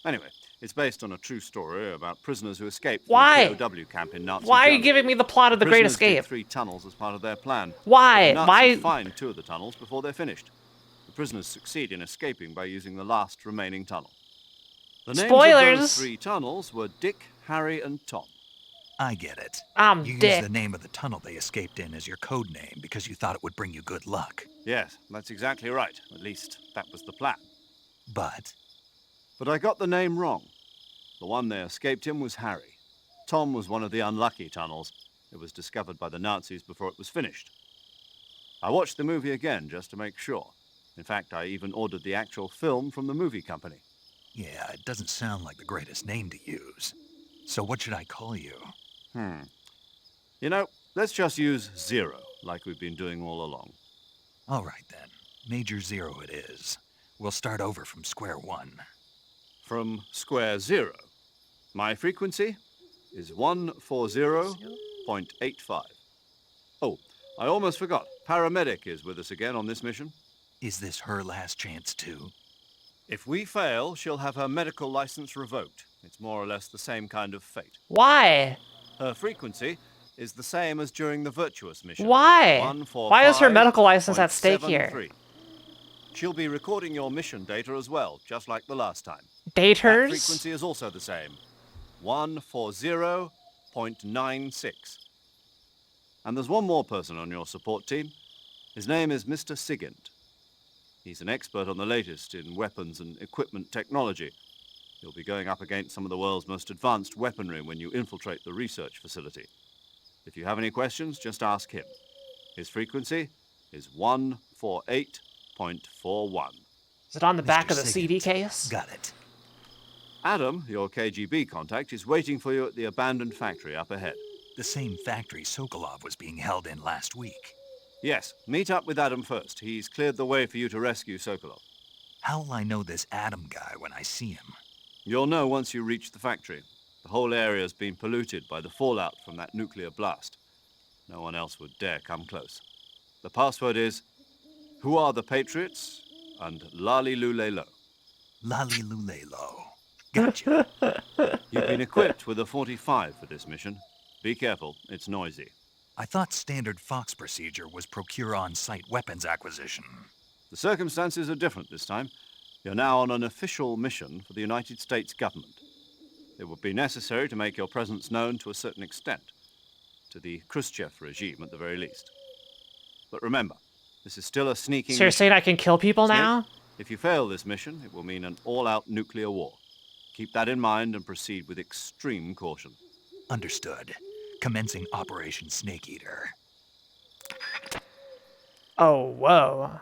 Anyway, it's based on a true story about prisoners who escaped from Why? a POW camp in Nazi Why are you Germany. giving me the plot of The Great Prisoners dig Escape? 3 tunnels as part of their plan. Why? But the Why? Nazis find 2 of the tunnels before they're finished. The prisoners succeed in escaping by using the last remaining tunnel. The names Spoilers. of those 3 tunnels were Dick, Harry, and Tom. I get it. I'm You Dick. used the name of the tunnel they escaped in as your code name because you thought it would bring you good luck. Yes, that's exactly right. At least, that was the plan. But But I got the name wrong. The one they escaped in was Harry. Tom was one of the unlucky tunnels. It was discovered by the Nazis before it was finished. I watched the movie again just to make sure. In fact, I even ordered the actual film from the movie company. yeah, it doesn't sound like the greatest name to use. So what should I call you? You know, let's just use Zero, like we've been doing all along. All right then. Major Zero it is. We'll start over from square one. From square 0. My frequency is 140.85. Oh, I almost forgot. Paramedic is with us again on this mission. Is this her last chance too? If we fail, she'll have her medical license revoked. It's more or less the same kind of fate. Why? Her frequency is the same as during the Virtuous mission. Why? Why is her medical license at stake here? 145.73. She'll be recording your mission data as well, just like the last time. That Daters? frequency is also the same. 140.96. And there's one more person on your support team. His name is Mr. Sigint. He's an expert on the latest in weapons and equipment technology. You'll be going up against some of the world's most advanced weaponry when you infiltrate the research facility. If you have any questions, just ask him. His frequency is 148.41. Is it on the back of the Sigint. CD case? Got it. Adam, your KGB contact, is waiting for you at the abandoned factory up ahead. The same factory Sokolov was being held in last week. Yes, meet up with Adam first. He's cleared the way for you to rescue Sokolov. How will I know this Adam guy when I see him? You'll know once you reach the factory. The whole area's been polluted by the fallout from that nuclear blast. No one else would dare come close. The password is, "Who are the Patriots?" and "Lali Lule Lo." Lali Lule Lo. Gotcha. You've been equipped with a 45 for this mission. Be careful, it's noisy. I thought standard Fox procedure was procure on-site weapons acquisition. The circumstances are different this time. You're now on an official mission for the United States government. It would be necessary to make your presence known to a certain extent, to the Khrushchev regime at the very least. But remember, this is still a sneaking So you're mission. saying I can kill people Snake, now? If you fail this mission, it will mean an all-out nuclear war. Keep that in mind and proceed with extreme caution. Understood. Commencing Operation Snake Eater. Oh, whoa.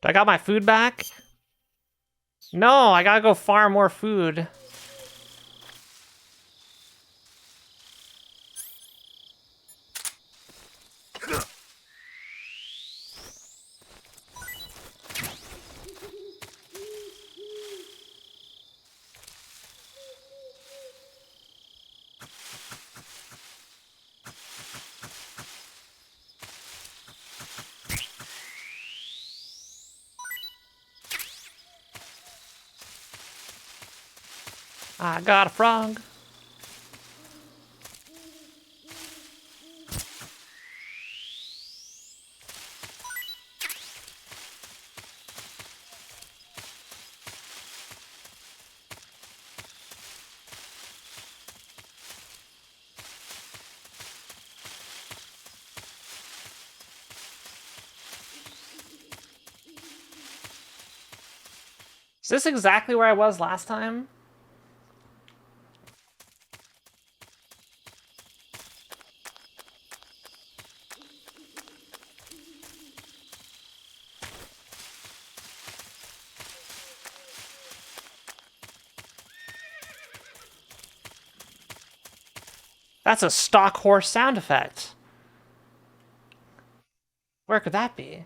I got my food back? No, I gotta go farm more food. I got a frog. Is this exactly where I was last time? That's a stock horse sound effect. Where could that be?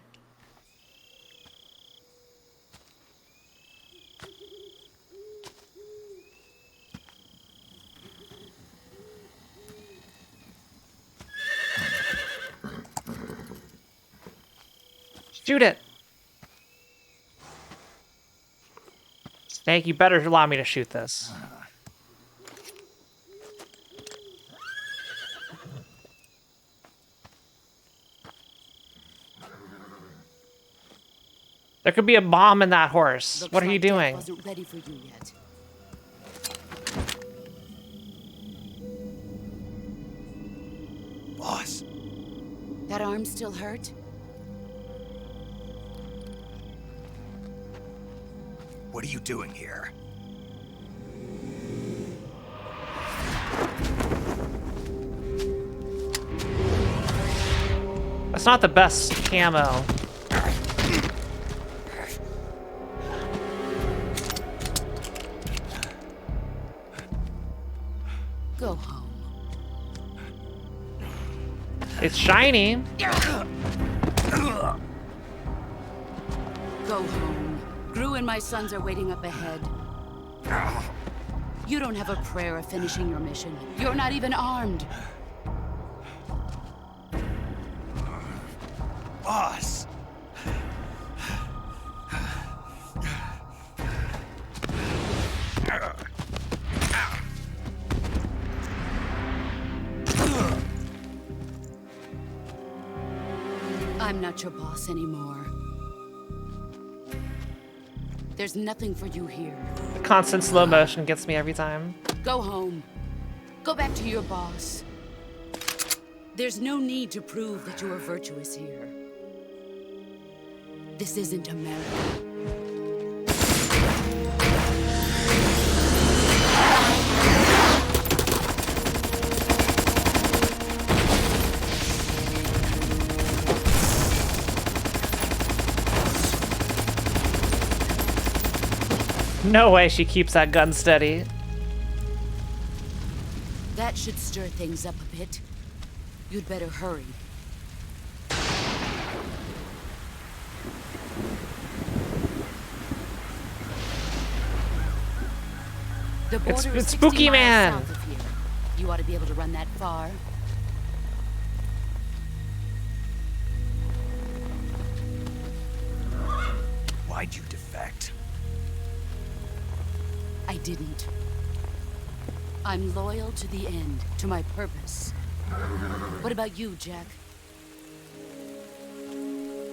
Shoot it! Snake, you better allow me to shoot this. There could be a bomb in that horse. Looks What are you like death doing? wasn't ready for you yet. Boss. That arm still hurt? What are you doing here? That's not the best camo. Go home. It's shiny. Go home. Gru and my sons are waiting up ahead. You don't have a prayer of finishing your mission. You're not even armed. Boss! I'm not your boss anymore. There's nothing for you here. The constant slow motion gets me every time. Go home. Go back to your boss. There's no need to prove that you are virtuous here. This isn't America. No way she keeps that gun steady. That should stir things up a bit. You'd better hurry. The border is It's 60 Spooky miles Man. south of here. You ought to be able to run that far. Why'd you defect? I didn't. I'm loyal to the end, to my purpose. What about you, Jack?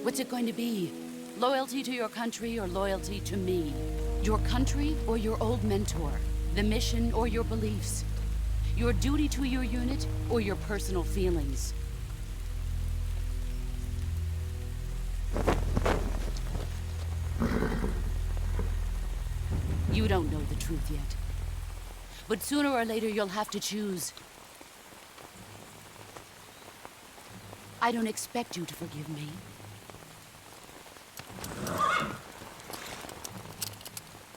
What's it going to be? Loyalty to your country or loyalty to me? Your country or your old mentor? The mission or your beliefs? Your duty to your unit or your personal feelings? You don't know the truth yet. But sooner or later, you'll have to choose. I don't expect you to forgive me.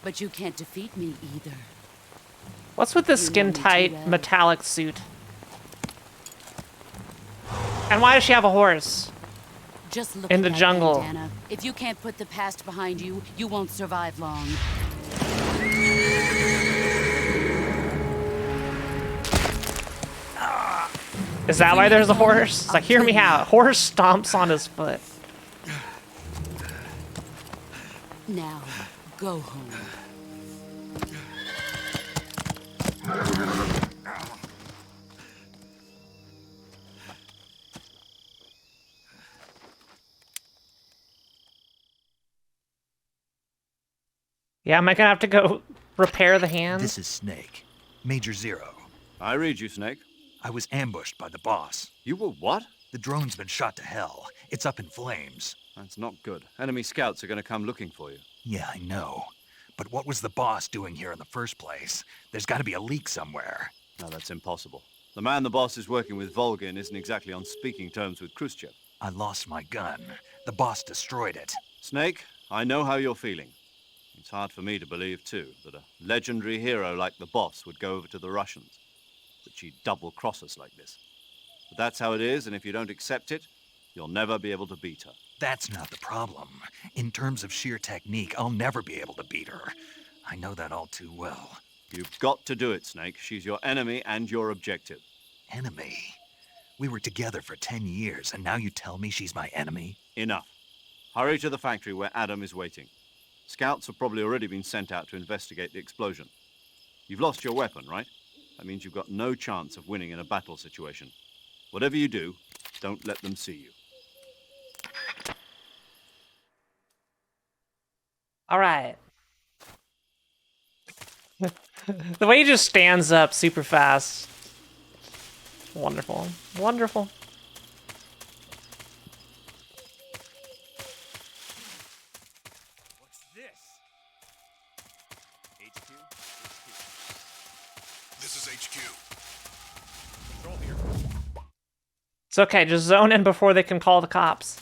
But you can't defeat me either. What's with this You know me too skin-tight well. metallic suit? And why does she have a horse? Just look In at the that jungle. bandana. If you can't put the past behind you, you won't survive long. Is that why there's a horse? It's like, hear me out. Horse stomps on his foot. Now, go home. Yeah, am I gonna have to go repair the hand? This is Snake. Major Zero. I read you, Snake. I was ambushed by the boss. You were what? The drone's been shot to hell. It's up in flames. That's not good. Enemy scouts are going to come looking for you. Yeah, I know. But what was the boss doing here in the first place? There's got to be a leak somewhere. No, that's impossible. The man the boss is working with, Volgin, isn't exactly on speaking terms with Khrushchev. I lost my gun. The boss destroyed it. Snake, I know how you're feeling. It's hard for me to believe, too, that a legendary hero like the boss would go over to the Russians. That she'd double-cross us like this. But that's how it is, and if you don't accept it, you'll never be able to beat her. That's not the problem. In terms of sheer technique, I'll never be able to beat her. I know that all too well. You've got to do it, Snake. She's your enemy and your objective. Enemy? We were together for 10 years, and now you tell me she's my enemy? Enough. Hurry to the factory where Adam is waiting. Scouts have probably already been sent out to investigate the explosion. You've lost your weapon, right? That means you've got no chance of winning in a battle situation. Whatever you do, don't let them see you. All right. The way he just stands up super fast. Wonderful. Wonderful. What's this? HQ? This is HQ. Control here. It's okay, just zone in before they can call the cops.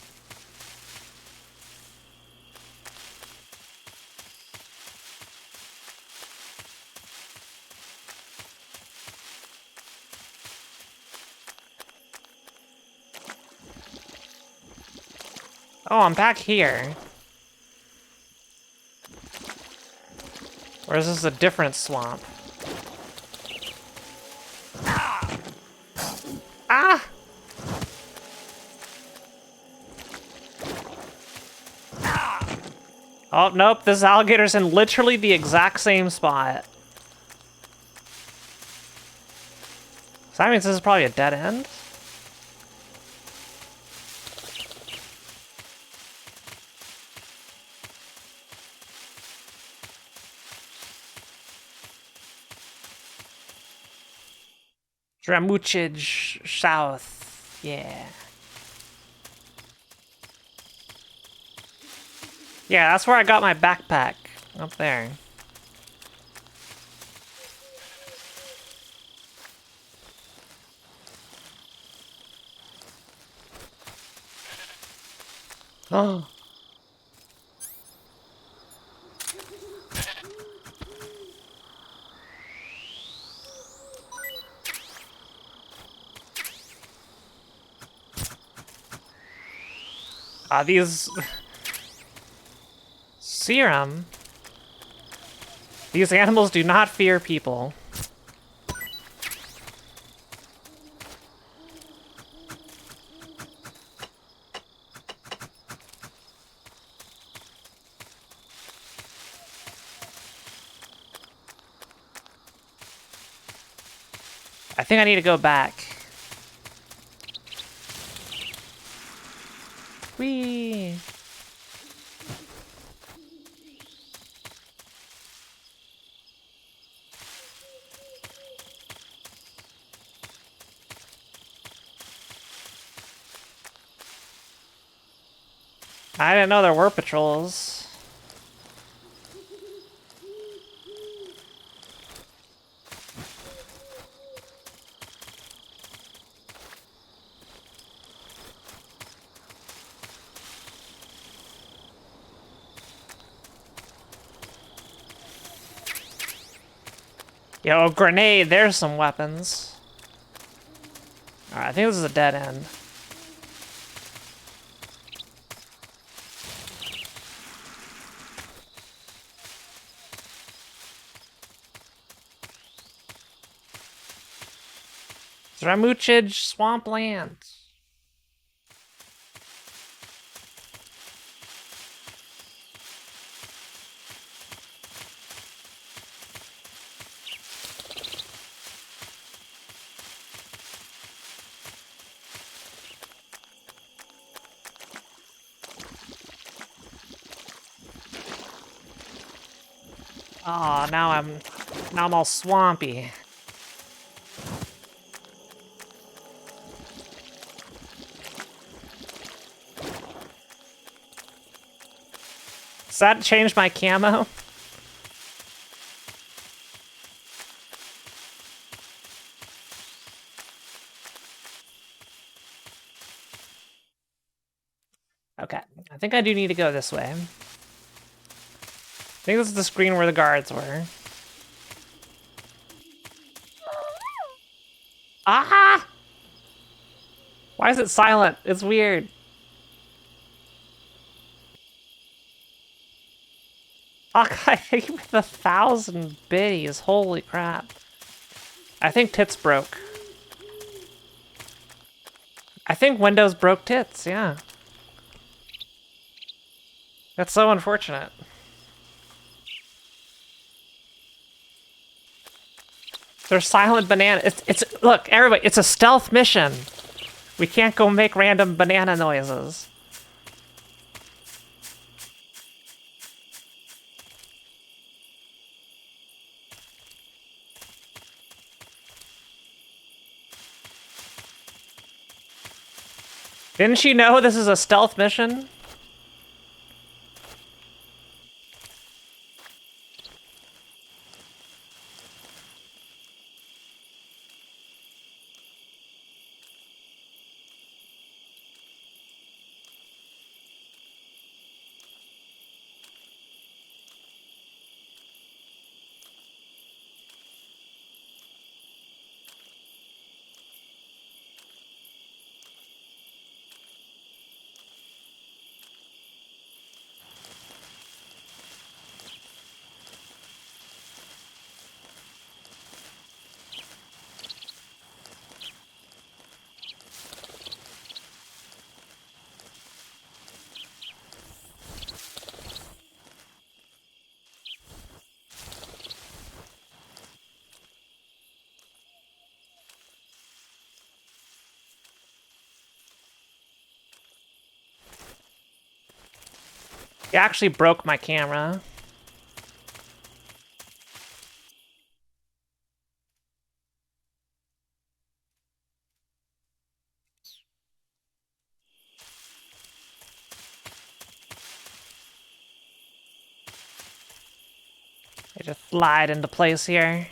Oh, I'm back here. Or is this a different swamp? Ah! Oh, nope, this alligator's in literally the exact same spot. So that means this is probably a dead end? Dramuchij South, yeah. Yeah, that's where I got my backpack, up there. Oh. These serum. These animals do not fear people. I think I need to go back. Whee! I didn't know there were patrols. Yo, grenade, there's some weapons. Alright, I think this is a dead end. Dramuchij Swampland. Oh, now I'm all swampy. Does that change my camo? Okay, I think I do need to go this way. I think this is the screen where the guards were. Ah! Why is it silent? It's weird. Oh, I hit with 1,000 biddies. Holy crap. I think tits broke. I think Windows broke tits, yeah. That's so unfortunate. There's silent banana. It's look, everybody, it's a stealth mission. We can't go make random banana noises. Didn't she know this is a stealth mission? It actually broke my camera. I just slide into place here.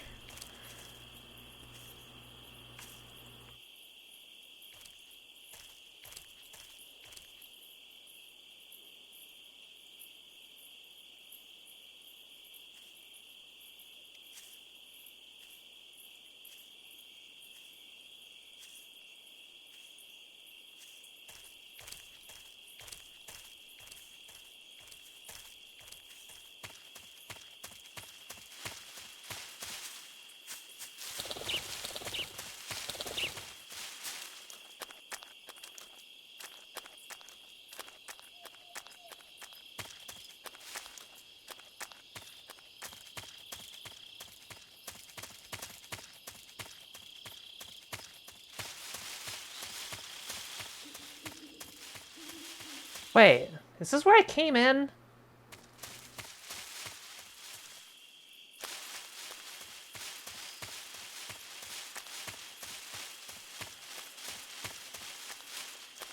Wait, is this where I came in?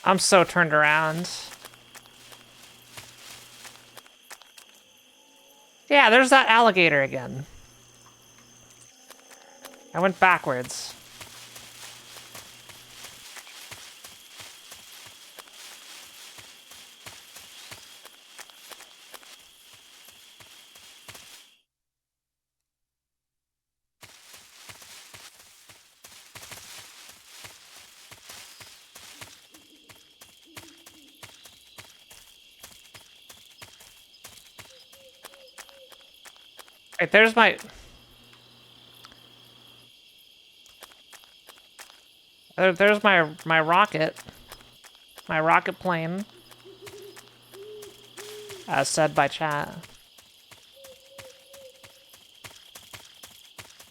I'm so turned around. Yeah, there's that alligator again. I went backwards. Right, there's my... There's my rocket. My rocket plane. As said by chat.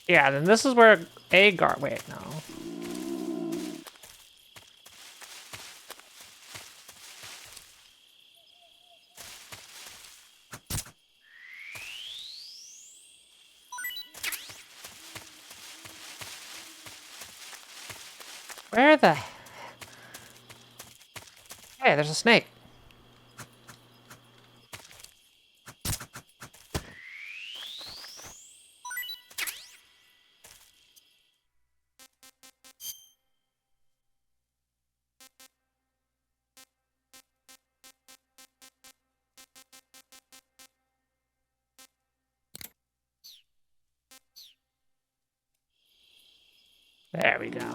Yeah, then this is where Agar... Wait, no. Where the... Hey, there's a snake. There we go.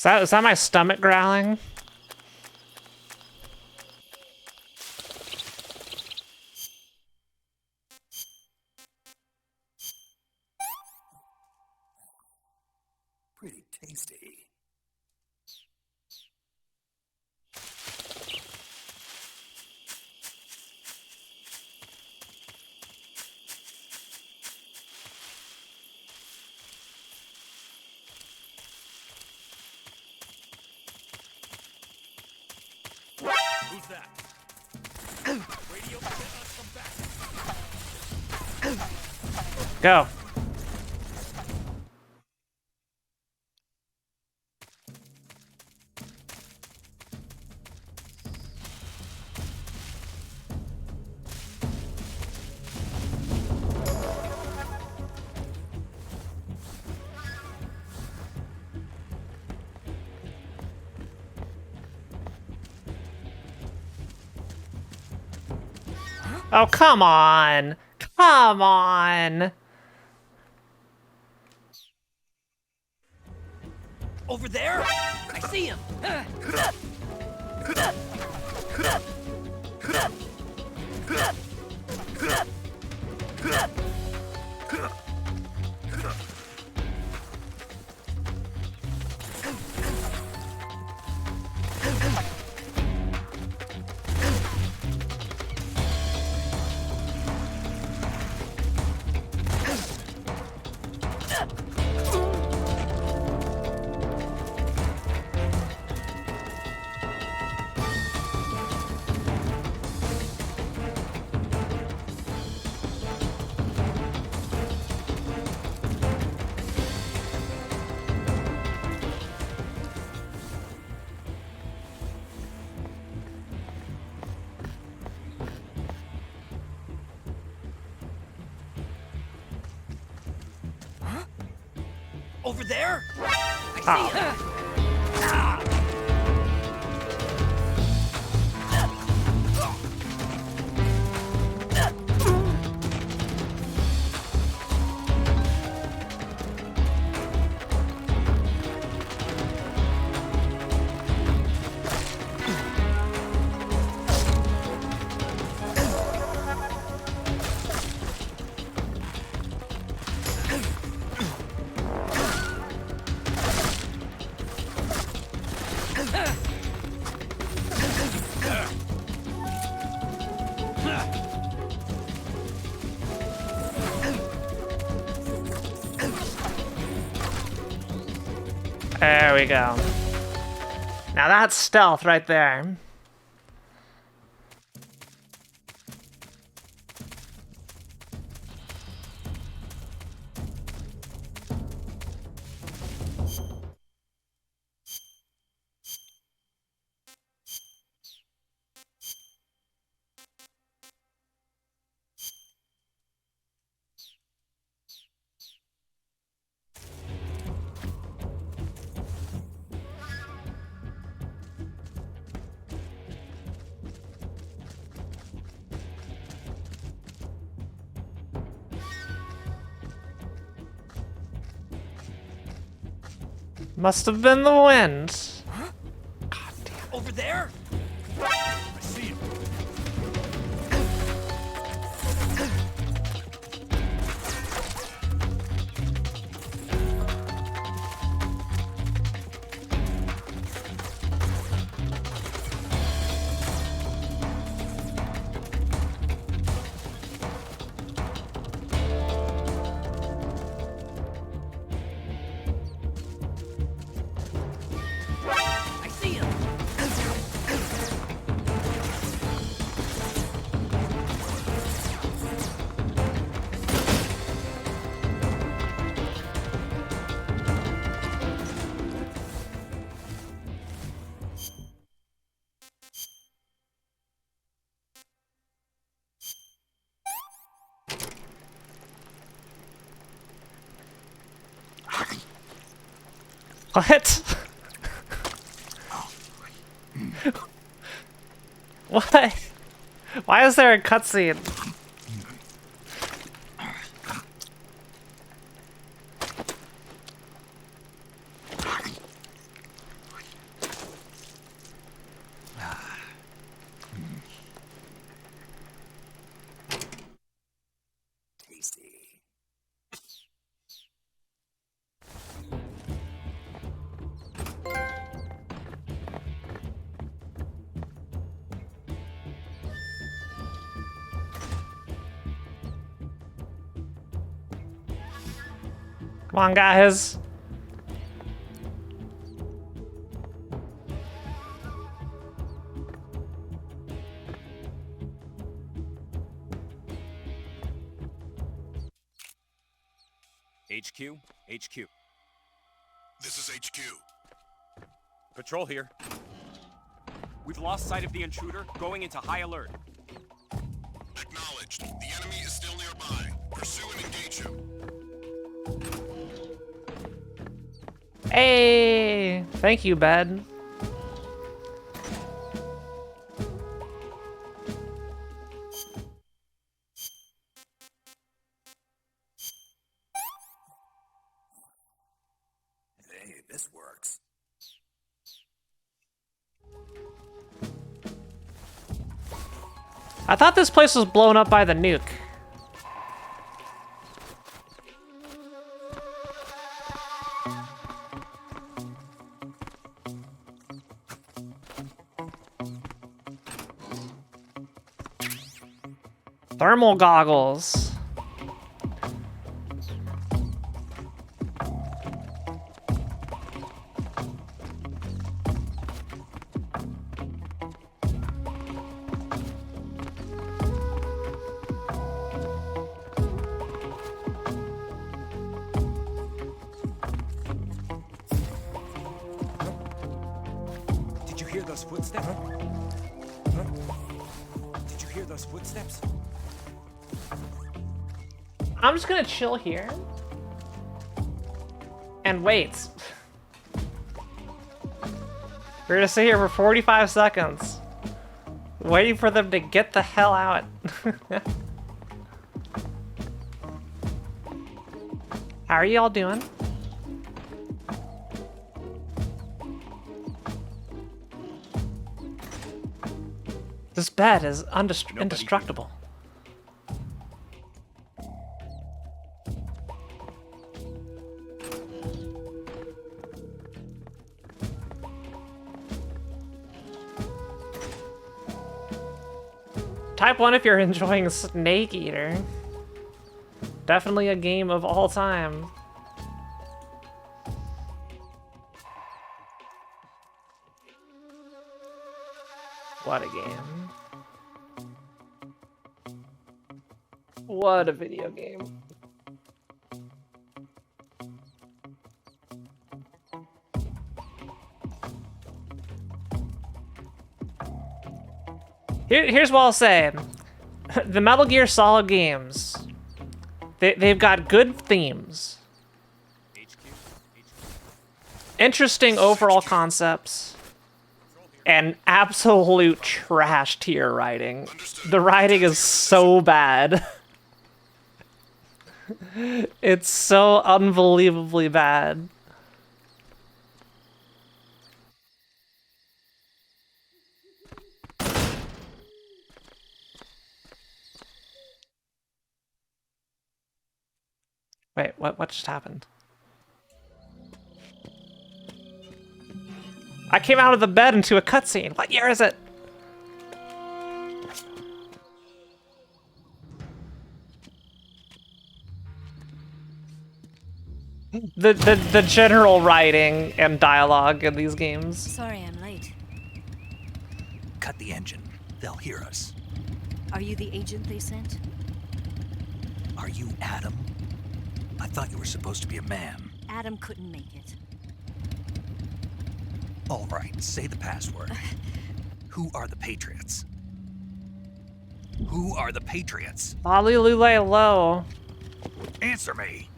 Is that my stomach growling? Pretty tasty. Who's that? Radio, get us some back. Go. Oh, come on. Come on. Over there? I see him. Over there? I see him. There we go. Now that's stealth right there. Must have been the wind. Huh? God damn. Over there? I see him. What? What? Why is there a cutscene? Come on, guys. HQ, HQ. This is HQ. Patrol here. We've lost sight of the intruder, going into high alert. Acknowledged. The enemy is still nearby. Pursue and engage him. Hey! Thank you, bed. Hey, this works. I thought this place was blown up by the nuke. Thermal goggles. Did you hear those footsteps? Did you hear those footsteps? I'm just gonna chill here and wait. We're gonna sit here for 45 seconds, waiting for them to get the hell out. How are y'all doing? This bed is indestructible. Type 1 if you're enjoying Snake Eater. Definitely a game of all time. What a game. What a video game. Here's what I'll say. The Metal Gear Solid games, they've got good themes. Interesting overall concepts. And absolute trash tier writing. The writing is so bad. It's so unbelievably bad. Wait, what just happened? I came out of the bed into a cutscene. What year is it? The general writing and dialogue in these games. Sorry I'm late. Cut the engine. They'll hear us. Are you the agent they sent? Are you Adam? I thought you were supposed to be a man. Adam couldn't make it. All right, say the password. Who are the Patriots? Who are the Patriots? Lolly low. Answer me.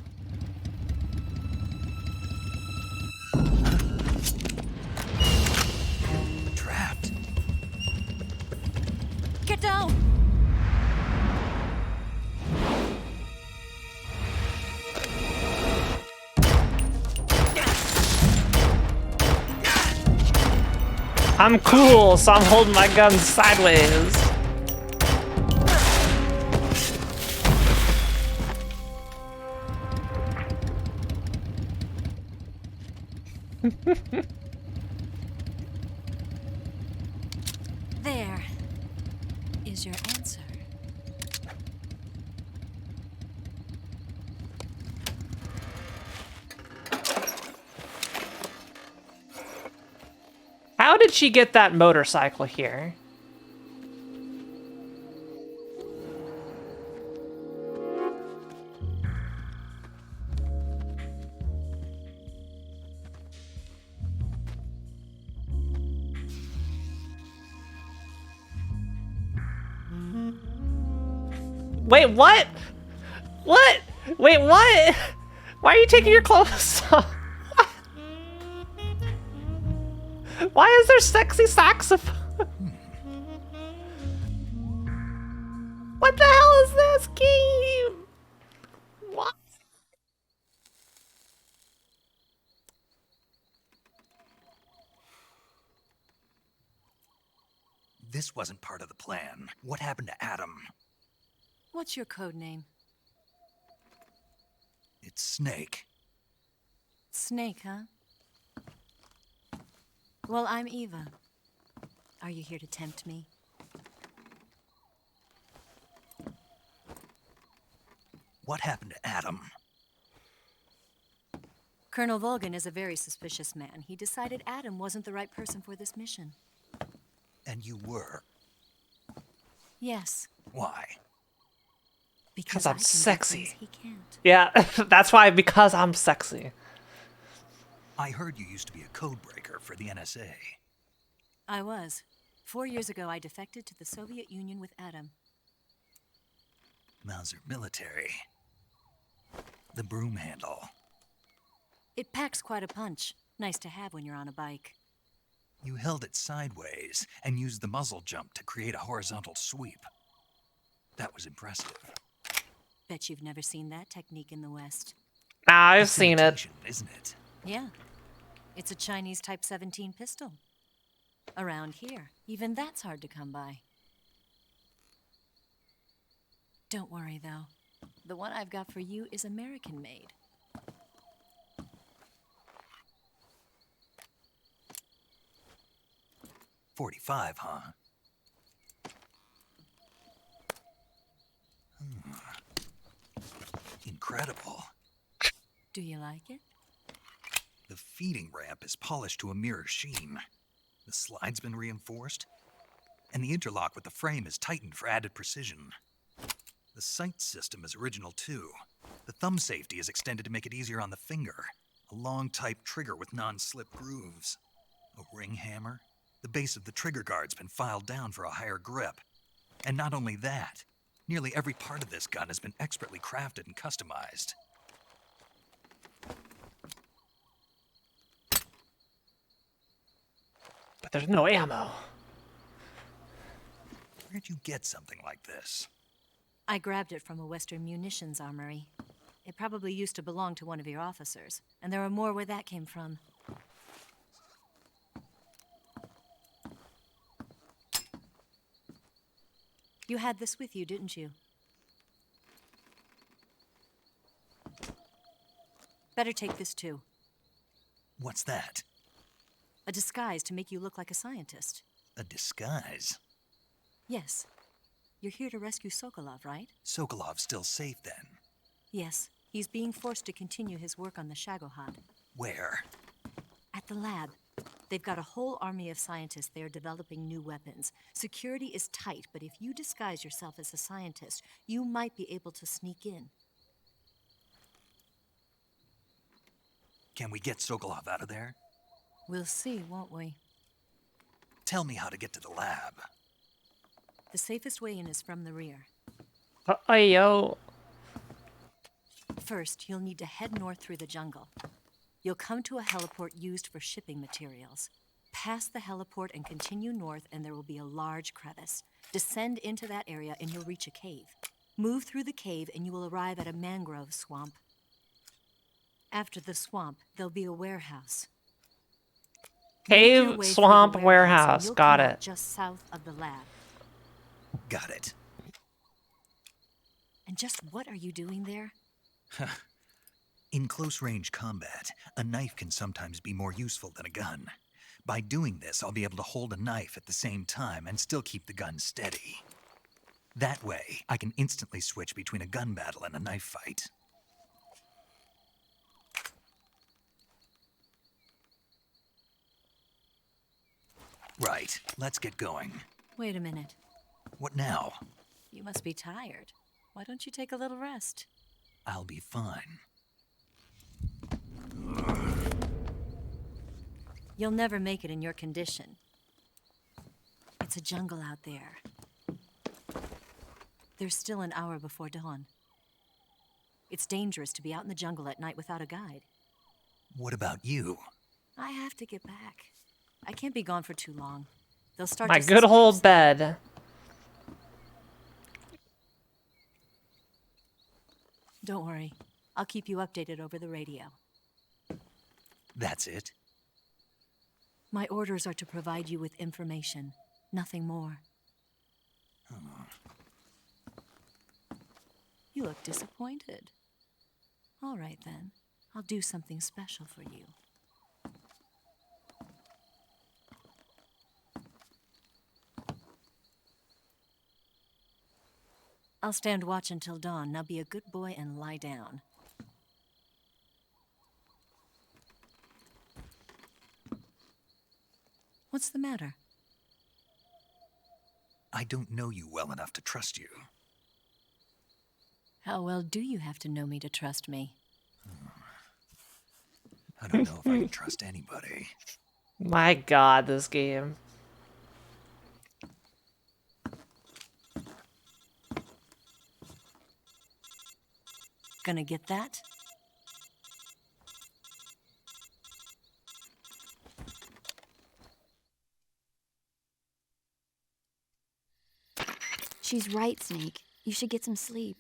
Get down! I'm cool, so I'm holding my gun sideways. There is your answer. How did she get that motorcycle here? Wait, what? What? Wait, what? Why are you taking your clothes off? Why is there sexy saxophone? What the hell is this game? What? This wasn't part of the plan. What happened to Adam? What's your code name? It's Snake. Snake, huh? Well, I'm Eva. Are you here to tempt me? What happened to Adam? Colonel Volgan is a very suspicious man. He decided Adam wasn't the right person for this mission. And you were? Yes. Why? Because I'm sexy. He can't. Yeah, that's why, because I'm sexy. I heard you used to be a codebreaker for the NSA. I was. 4 years ago, I defected to the Soviet Union with Adam. Mauser military. The broom handle. It packs quite a punch. Nice to have when you're on a bike. You held it sideways and used the muzzle jump to create a horizontal sweep. That was impressive. Bet you've never seen that technique in the West. Nah, I've seen it. Isn't it? Yeah. It's a Chinese Type 17 pistol. Around here, even that's hard to come by. Don't worry, though. The one I've got for you is American-made. .45, huh? Incredible. Do you like it? The feeding ramp is polished to a mirror sheen. The slide's been reinforced, and the interlock with the frame is tightened for added precision. The sight system is original too. The thumb safety is extended to make it easier on the finger. A long type trigger with non-slip grooves. A ring hammer. The base of the trigger guard's been filed down for a higher grip. And not only that, nearly every part of this gun has been expertly crafted and customized. But there's no ammo. Where'd you get something like this? I grabbed it from a Western munitions armory. It probably used to belong to one of your officers, and there are more where that came from. You had this with you, didn't you? Better take this too. What's that? A disguise to make you look like a scientist. A disguise? Yes. You're here to rescue Sokolov, right? Sokolov's still safe then? Yes. He's being forced to continue his work on the Shagohod. Where? At the lab. They've got a whole army of scientists there developing new weapons. Security is tight, but if you disguise yourself as a scientist, you might be able to sneak in. Can we get Sokolov out of there? We'll see, won't we? Tell me how to get to the lab. The safest way in is from the rear. Yo. First, you'll need to head north through the jungle. You'll come to a heliport used for shipping materials. Pass the heliport and continue north, and there will be a large crevice. Descend into that area, and you'll reach a cave. Move through the cave, and you will arrive at a mangrove swamp. After the swamp, there'll be a warehouse. Make your Cave, way through the swamp, and warehouse. you'll Got come out it. just south of the lab. Got it. And just what are you doing there? In close-range combat, a knife can sometimes be more useful than a gun. By doing this, I'll be able to hold a knife at the same time and still keep the gun steady. That way, I can instantly switch between a gun battle and a knife fight. Right, let's get going. Wait a minute. What now? You must be tired. Why don't you take a little rest? I'll be fine. You'll never make it in your condition. It's a jungle out there. There's still an hour before dawn. It's dangerous to be out in the jungle at night without a guide. What about you? I have to get back. I can't be gone for too long. They'll start My to good suspect old bed. Don't worry. I'll keep you updated over the radio. That's it? My orders are to provide you with information, nothing more. You look disappointed. All right, then. I'll do something special for you. I'll stand watch until dawn. Now be a good boy and lie down. What's the matter? I don't know you well enough to trust you. How well do you have to know me to trust me? I don't know if I can trust anybody. My god, this game. Gonna get that? She's right, Snake. You should get some sleep.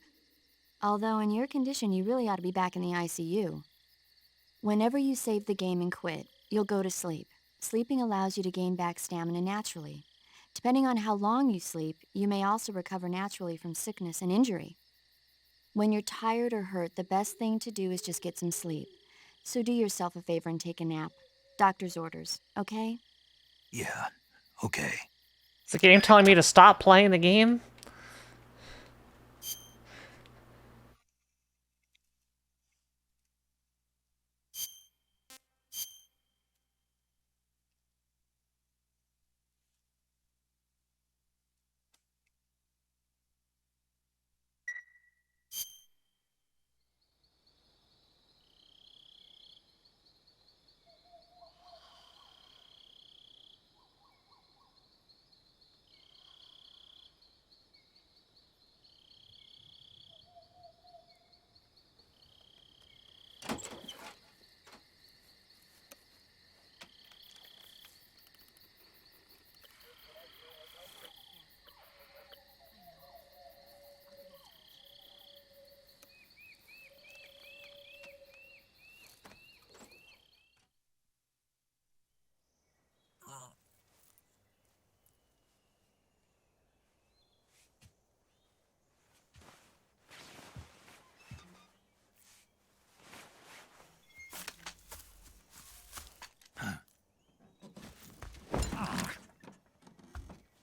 Although in your condition, you really ought to be back in the ICU. Whenever you save the game and quit, you'll go to sleep. Sleeping allows you to gain back stamina naturally. Depending on how long you sleep, you may also recover naturally from sickness and injury. When you're tired or hurt, the best thing to do is just get some sleep. So do yourself a favor and take a nap. Doctor's orders, okay? Yeah, okay. Is the game telling me to stop playing the game?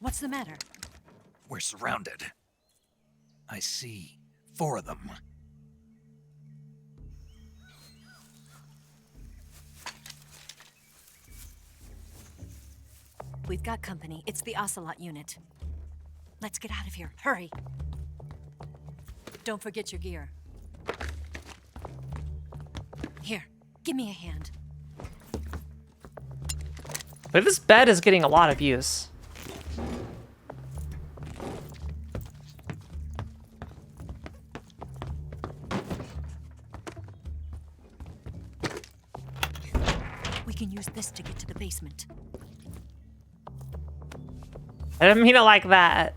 What's the matter? We're surrounded. I see 4 of them. We've got company. It's the Ocelot unit. Let's get out of here. Hurry. Don't forget your gear. Here, give me a hand. But this bed is getting a lot of use. We can use this to get to the basement. I didn't mean it like that.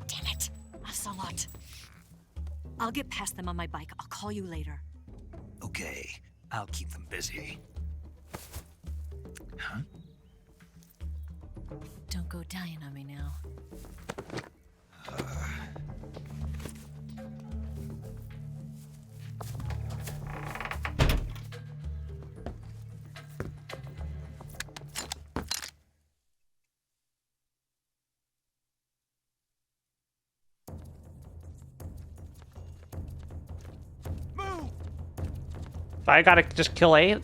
Damn it, Ocelot. I'll get past them on my bike. I'll call you later. Okay, I'll keep them busy. Huh? Don't go dying on me now. I gotta just kill 8.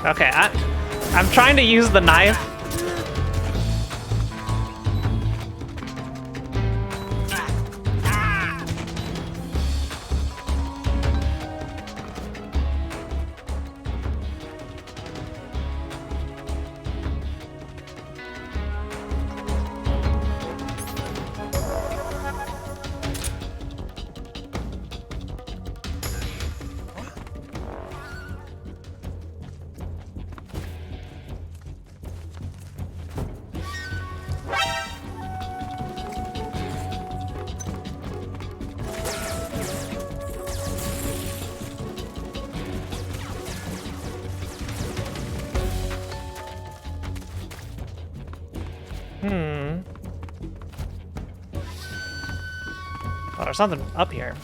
Okay, I'm trying to use the knife. Oh, there's something up here.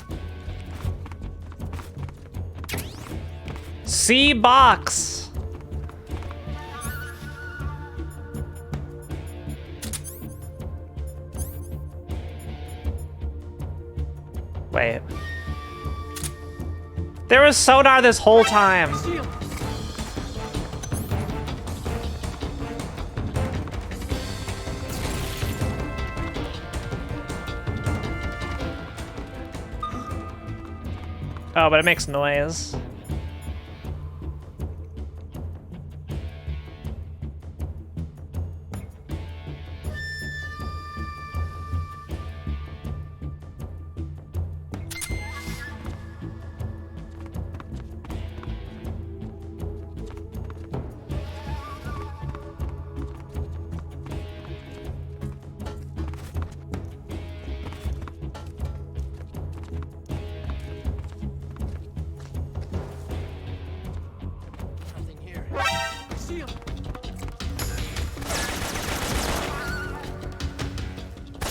C box. Wait. There was sonar this whole time. Oh, but it makes noise.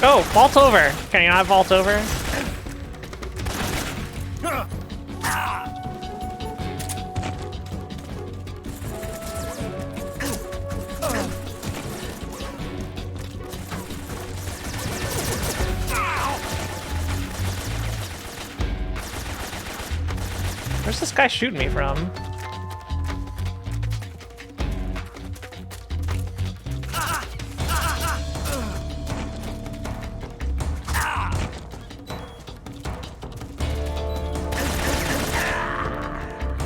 Oh, vault over. Can you not vault over? Where's this guy shooting me from?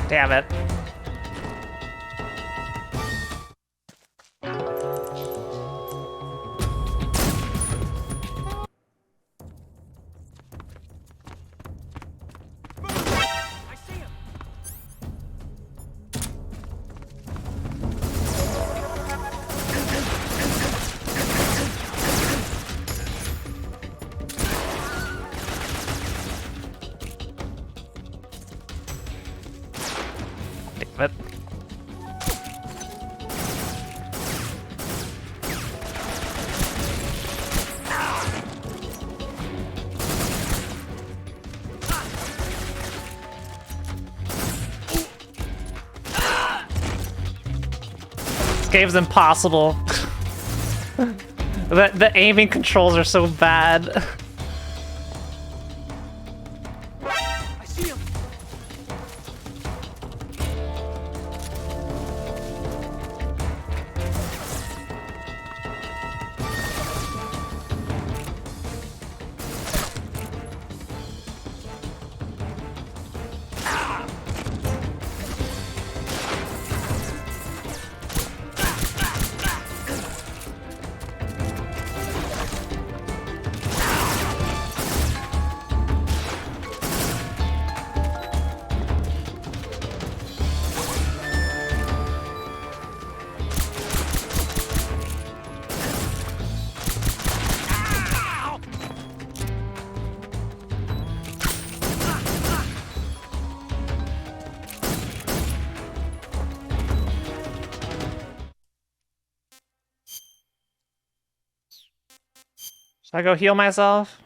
Damn it. game's impossible. The aiming controls are so bad. I see him. Should I go heal myself?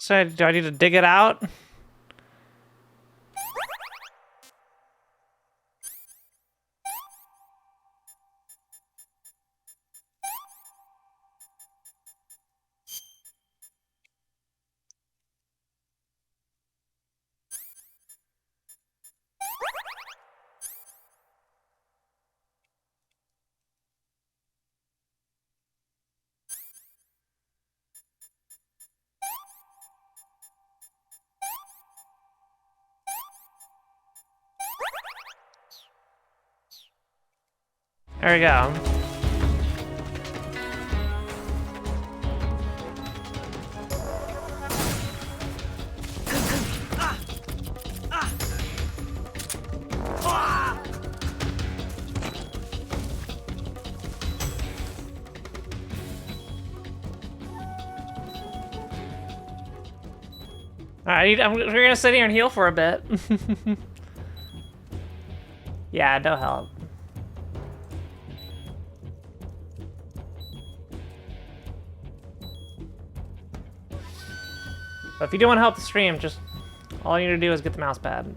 Do I need to dig it out? There we go. Alright, we're gonna sit here and heal for a bit. Yeah, no help. But if you do want to help the stream, just all you need to do is get the mouse pad.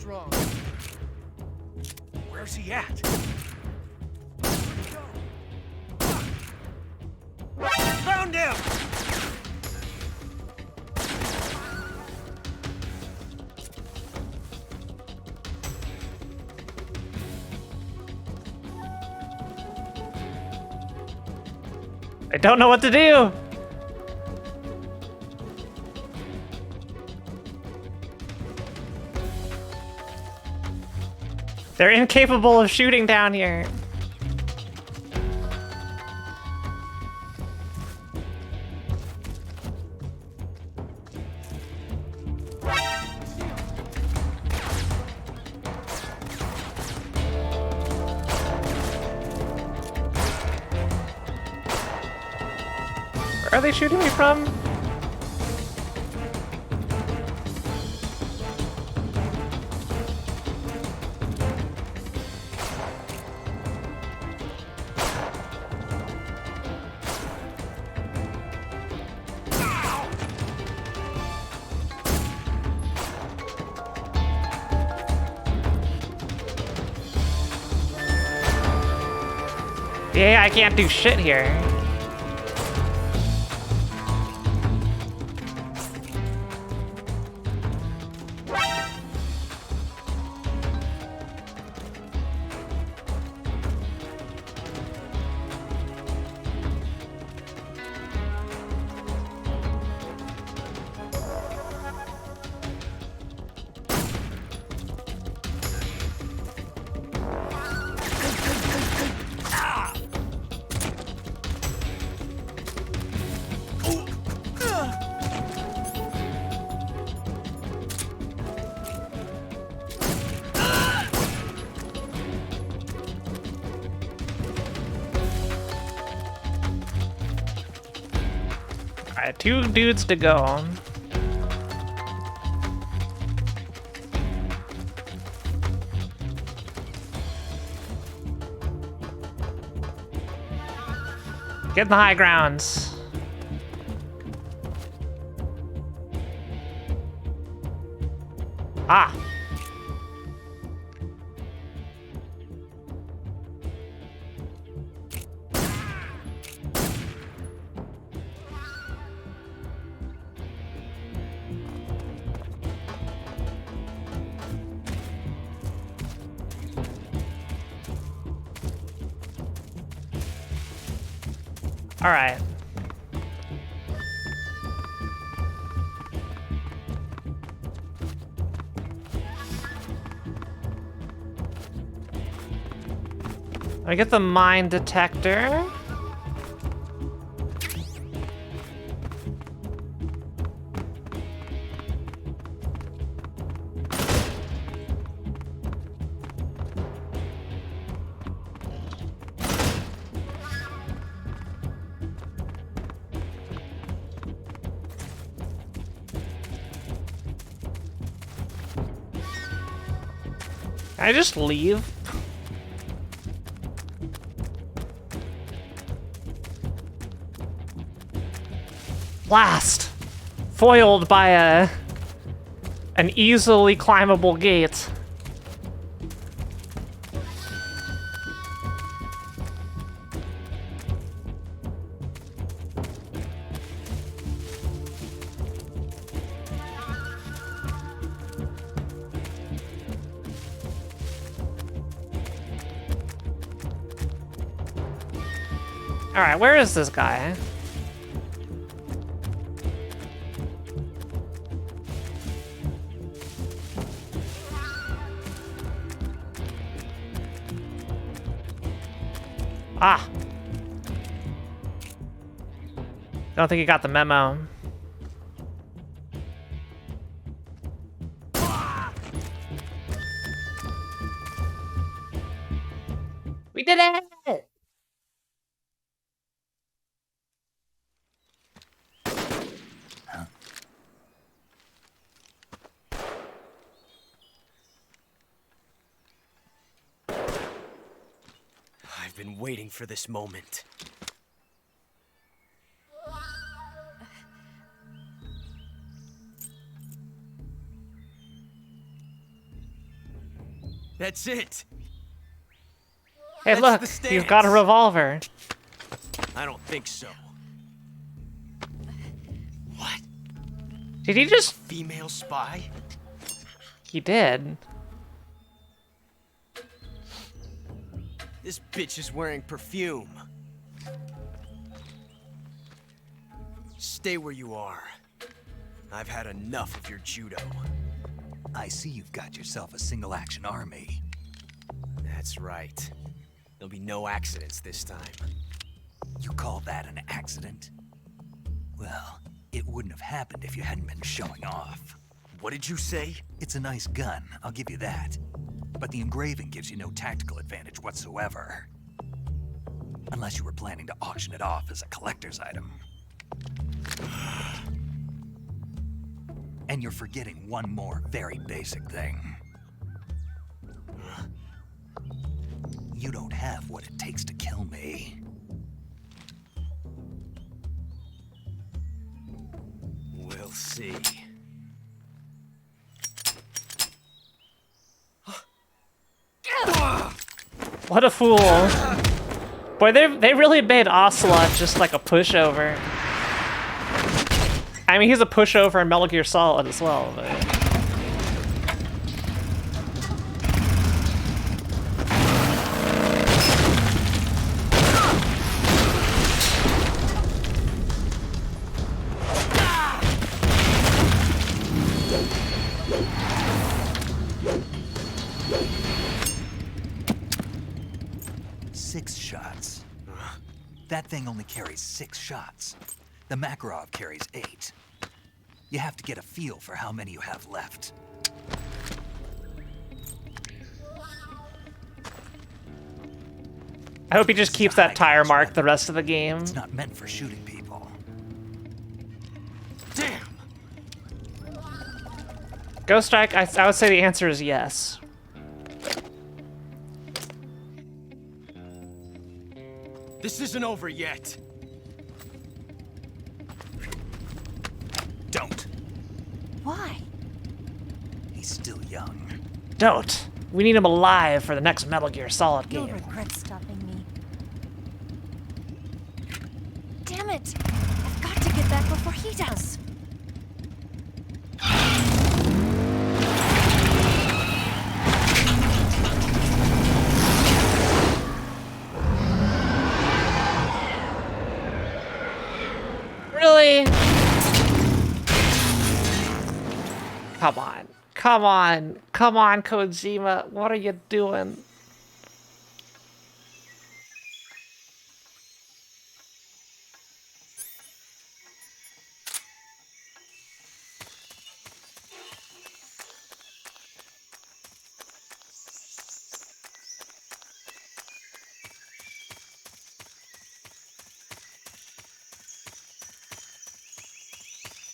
Wrong. Where's he at? Found him! I don't know what to do! They're incapable of shooting down here. Where are they shooting me from? Yeah, I can't do shit here. Alright, 2 dudes to go. Get in the high grounds. Ah! All right. I get the mine detector. Can I just leave? Blast! Foiled by an easily climbable gate. Alright, where is this guy? Ah! Don't think he got the memo. We did it! I've been waiting for this moment. That's it. Hey, That's look, the stance. you've got a revolver. I don't think so. What? Did he just... Female spy? He did. This bitch is wearing perfume. Stay where you are. I've had enough of your judo. I see you've got yourself a single-action army. That's right. There'll be no accidents this time. You call that an accident? Well, it wouldn't have happened if you hadn't been showing off. What did you say? It's a nice gun, I'll give you that. But the engraving gives you no tactical advantage whatsoever. Unless you were planning to auction it off as a collector's item. And you're forgetting one more very basic thing. You don't have what it takes to kill me. We'll see. What a fool. Boy, they really made Ocelot just like a pushover. I mean, he's a pushover in Metal Gear Solid as well, but... Six shots. That thing only carries 6 shots. The Makarov carries 8. You have to get a feel for how many you have left. I hope he just keeps that tire mark the rest of the game. It's not meant for shooting people. Damn! Ghost Strike, I would say the answer is yes. This isn't over yet. Don't. Why? He's still young. Don't. We need him alive for the next Metal Gear Solid game. You'll regret stopping me. Damn it! I've got to get back before he does. Really? Come on. Come on. Come on, Kojima. What are you doing?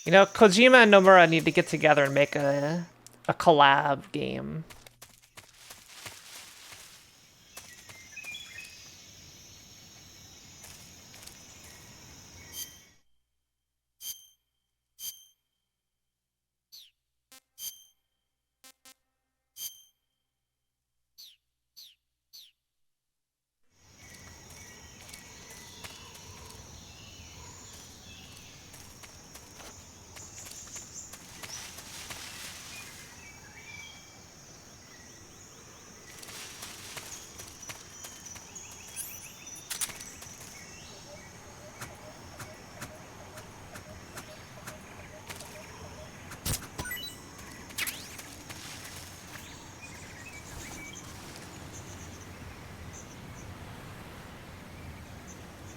You know, Kojima and Nomura need to get together and make a collab game.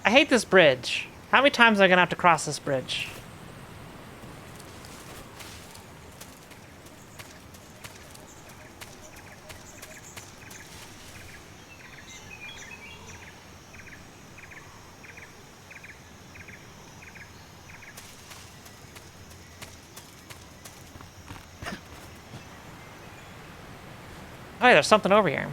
I hate this bridge. How many times am I gonna have to cross this bridge? Oh, yeah, there's something over here.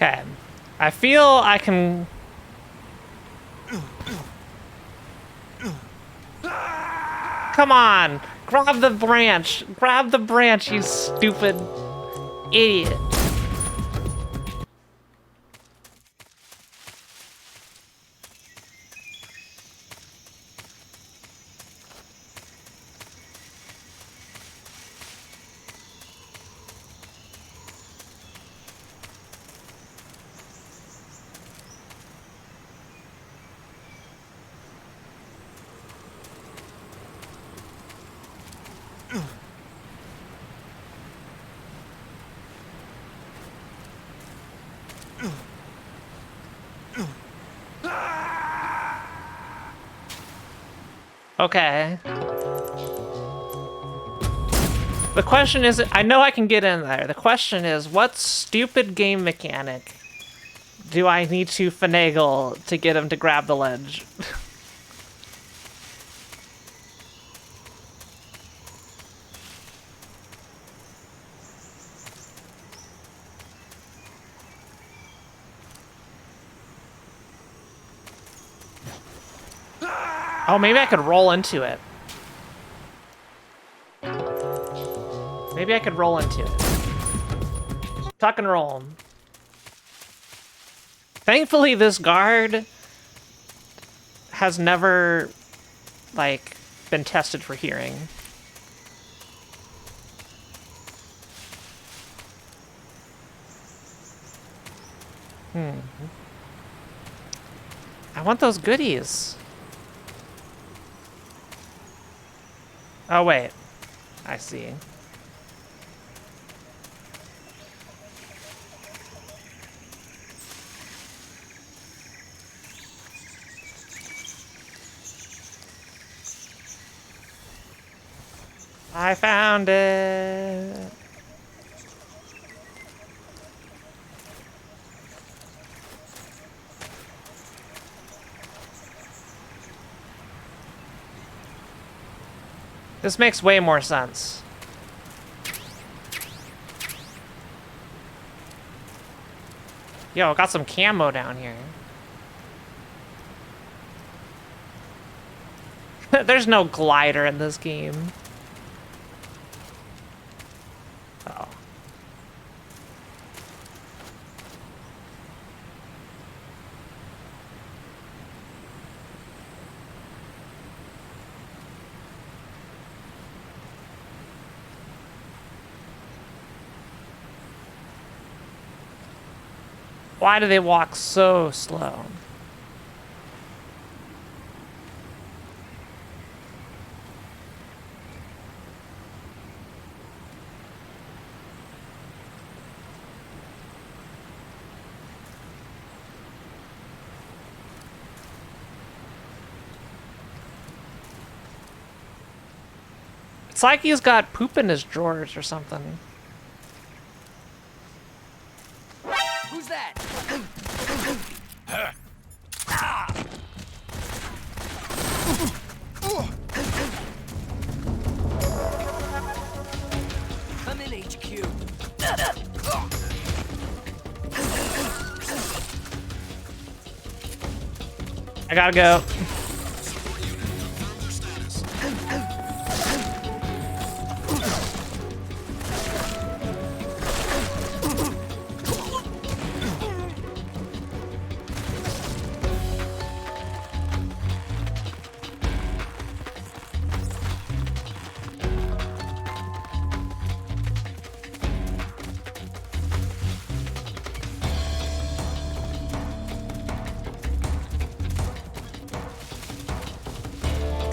Okay. I feel I can... Come on! Grab the branch! Grab the branch, you stupid idiot! Okay. The question is, I know I can get in there. The question is, what stupid game mechanic do I need to finagle to get him to grab the ledge? Oh, maybe I could roll into it. Maybe I could roll into it. Tuck and roll. Thankfully, this guard has never, like, been tested for hearing. I want those goodies. Oh, wait. I see. I found it. This makes way more sense. Yo, got some camo down here. There's no glider in this game. Oh. Why do they walk so slow? It's like he's got poop in his drawers or something. Who's that? I'm in HQ. I gotta go.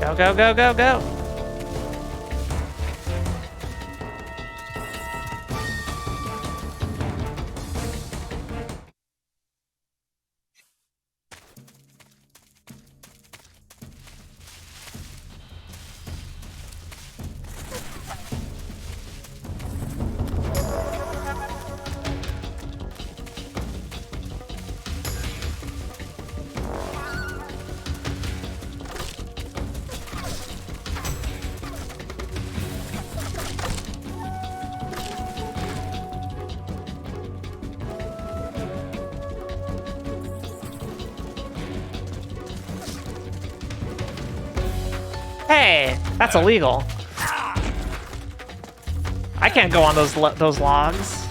Go, go, go, go, go. Hey, that's illegal. I can't go on those logs.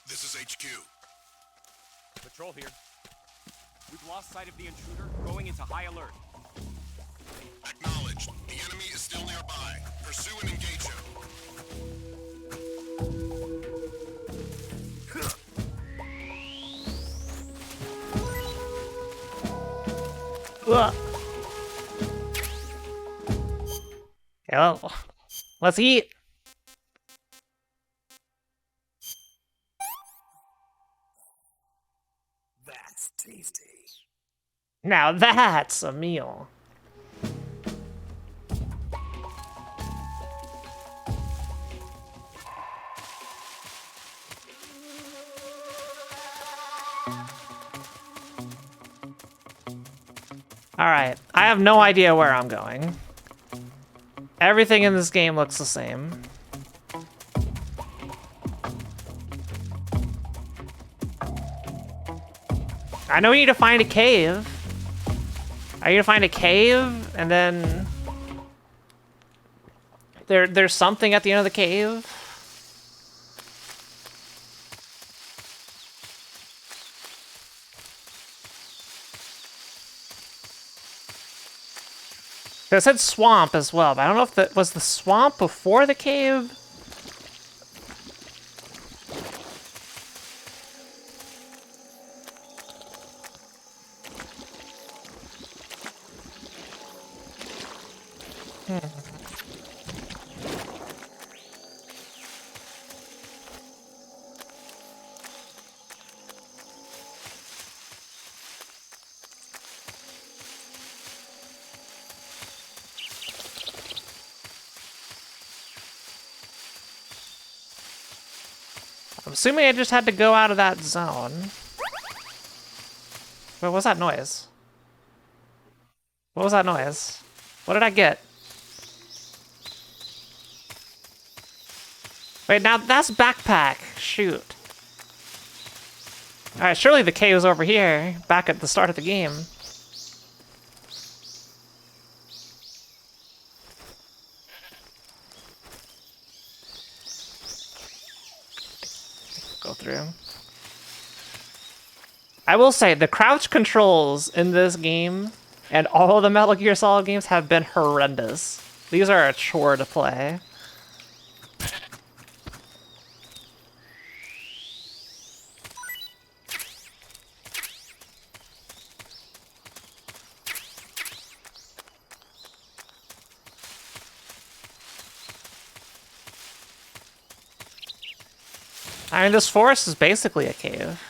This is HQ. Patrol here. We've lost sight of the intruder, going into high alert. Acknowledged. The enemy is still nearby. Pursue and engage him. Well, let's eat. That's tasty. Now that's a meal. Alright, I have no idea where I'm going. Everything in this game looks the same. I know you need to find a cave. I need to find a cave, and then there's something at the end of the cave. It said swamp as well, but I don't know if that was the swamp before the cave. I'm assuming I just had to go out of that zone. What was that noise? What was that noise? What did I get? Wait, now that's backpack. Shoot. Alright, surely the cave's over here, back at the start of the game. Go through. I will say, the crouch controls in this game and all the Metal Gear Solid games have been horrendous. These are a chore to play. I mean, this forest is basically a cave.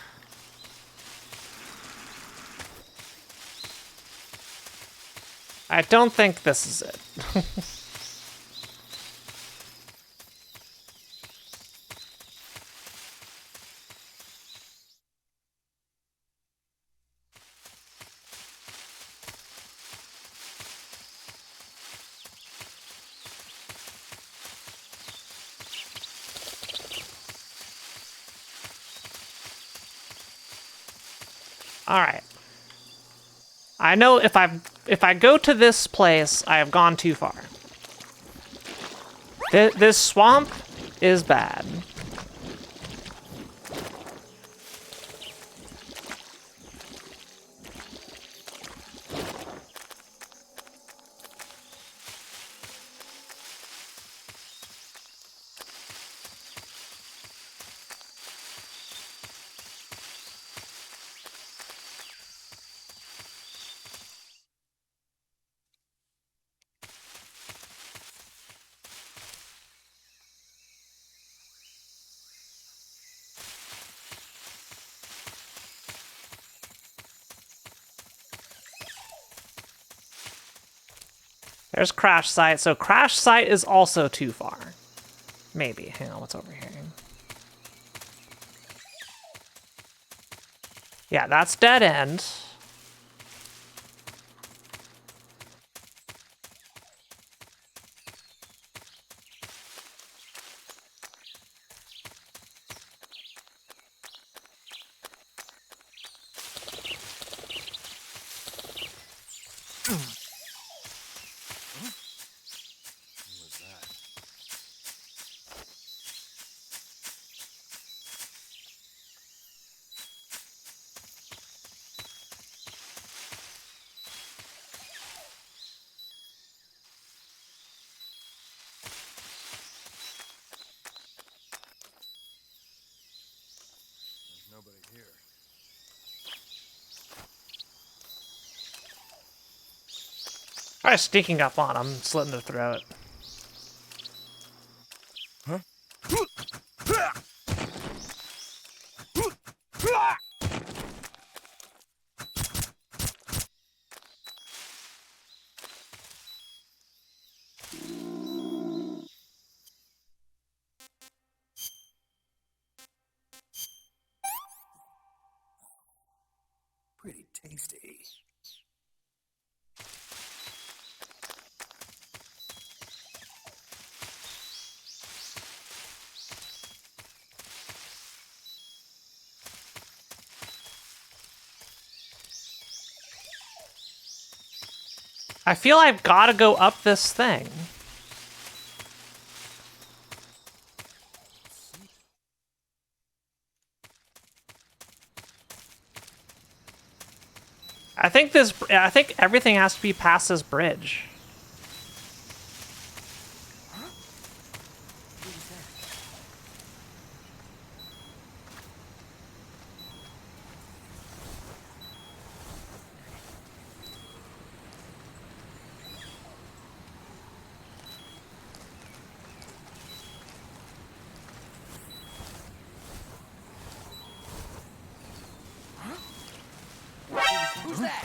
I don't think this is it. All right. I know if I go to this place, I have gone too far. This swamp is bad. There's crash site, so crash site is also too far. Maybe. Hang on, what's over here? Yeah, that's dead end. nobody here. Try sneaking up on him, slitting the throat. Huh? Pretty tasty. I feel I've got to go up this thing. I think everything has to be past this bridge. Who's that?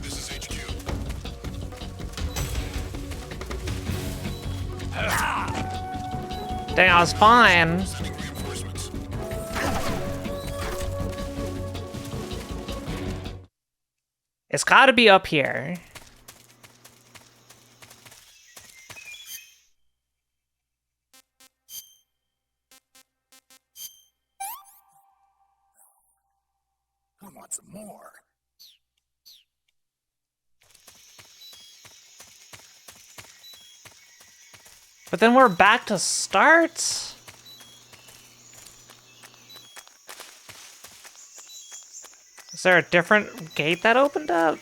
This is HQ. Dang, I was fine. It's got to be up here. I want some more. But then we're back to start. Is there a different gate that opened up?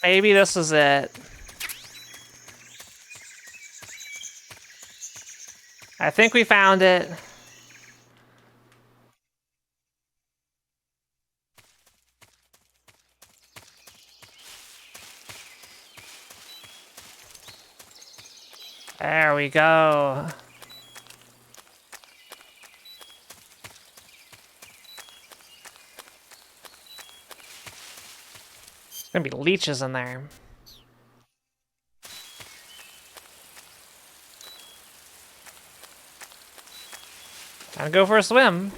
Maybe this is it. I think we found it. There we go. There's gonna be leeches in there. Time to go for a swim.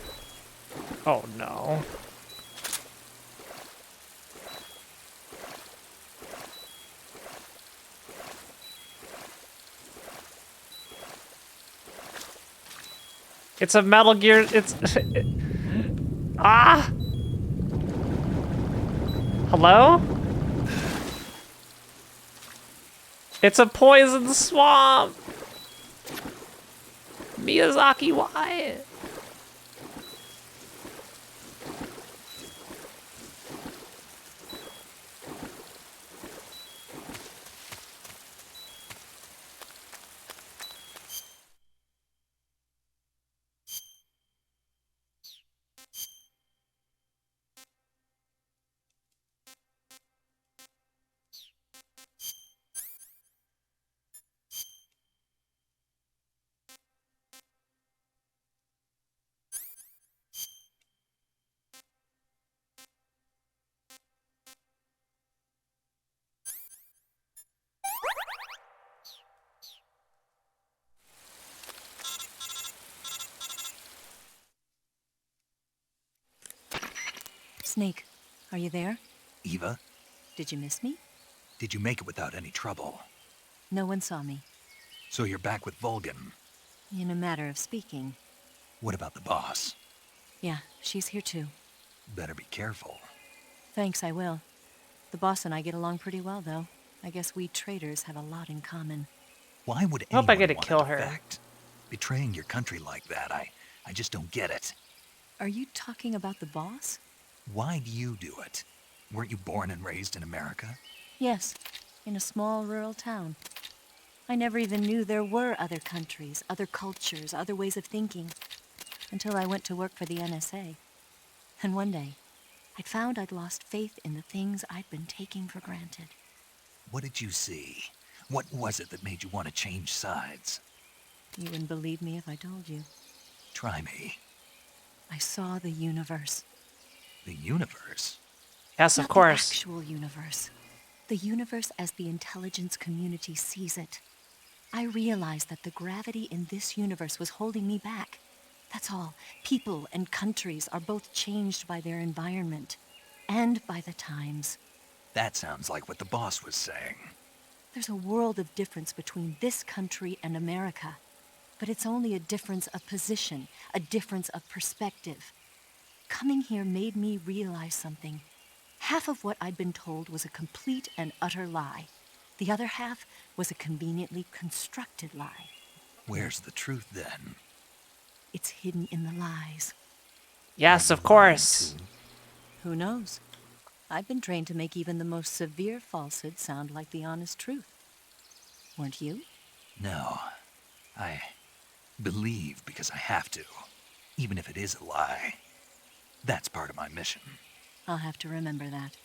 Oh no. It's a Metal Gear. It's. Ah! Hello? It's a poison swamp! Miyazaki, why? Snake, are you there? Eva, Did you miss me? did you make it without any trouble? No one saw me. So you're back with Vulcan. In a matter of speaking. What about the boss? Yeah, she's here too. Better be careful. Thanks, I will. The boss and I get along pretty well, though. I guess we traders have a lot in common. Why would I hope I anyone get to want kill to her. defect? Betraying your country like that, I just don't get it. Are you talking about the boss? Why do you do it? Weren't you born and raised in America? Yes, in a small rural town. I never even knew there were other countries, other cultures, other ways of thinking, until I went to work for the NSA. And one day, I found I'd lost faith in the things I'd been taking for granted. What did you see? What was it that made you want to change sides? You wouldn't believe me if I told you. Try me. I saw the universe. The universe? Yes, of Not course. The actual universe. The universe as the intelligence community sees it. I realized that the gravity in this universe was holding me back. That's all. People and countries are both changed by their environment and by the times. That sounds like what the boss was saying. There's a world of difference between this country and America. But it's only a difference of position, a difference of perspective. Coming here made me realize something. Half of what I'd been told was a complete and utter lie. The other half was a conveniently constructed lie. Where's the truth then? It's hidden in the lies. Yes, of course. Who knows? I've been trained to make even the most severe falsehood sound like the honest truth. Weren't you? No. I believe because I have to, even if it is a lie. That's part of my mission. I'll have to remember that.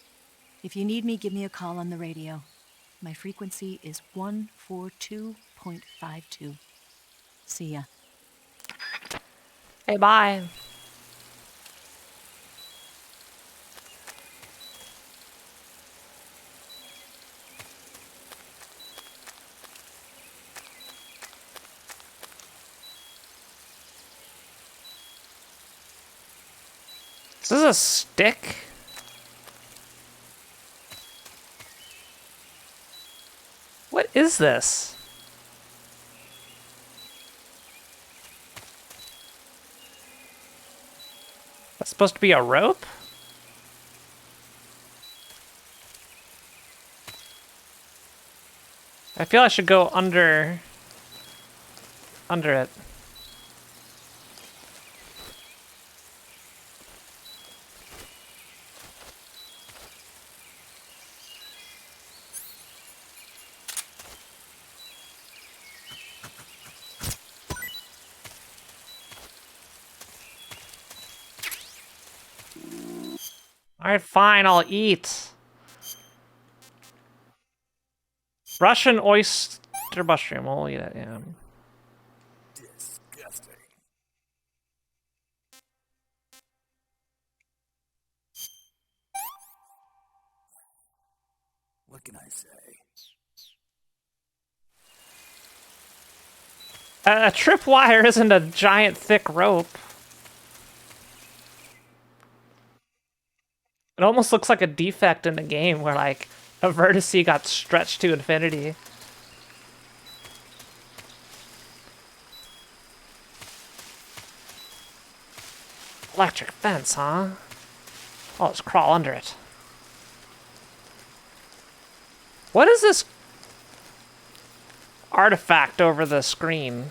If you need me, give me a call on the radio. My frequency is 142.52. See ya. Hey, bye. Is this a stick? What is this? That's supposed to be a rope? I feel I should go under it. Alright, fine, I'll eat. Russian oyster mushroom, we'll eat it, yeah. Disgusting. What can I say? A tripwire isn't a giant thick rope. It almost looks like a defect in the game where, like, a vertice got stretched to infinity. Electric fence, huh? I'll just crawl under it. What is this artifact over the screen?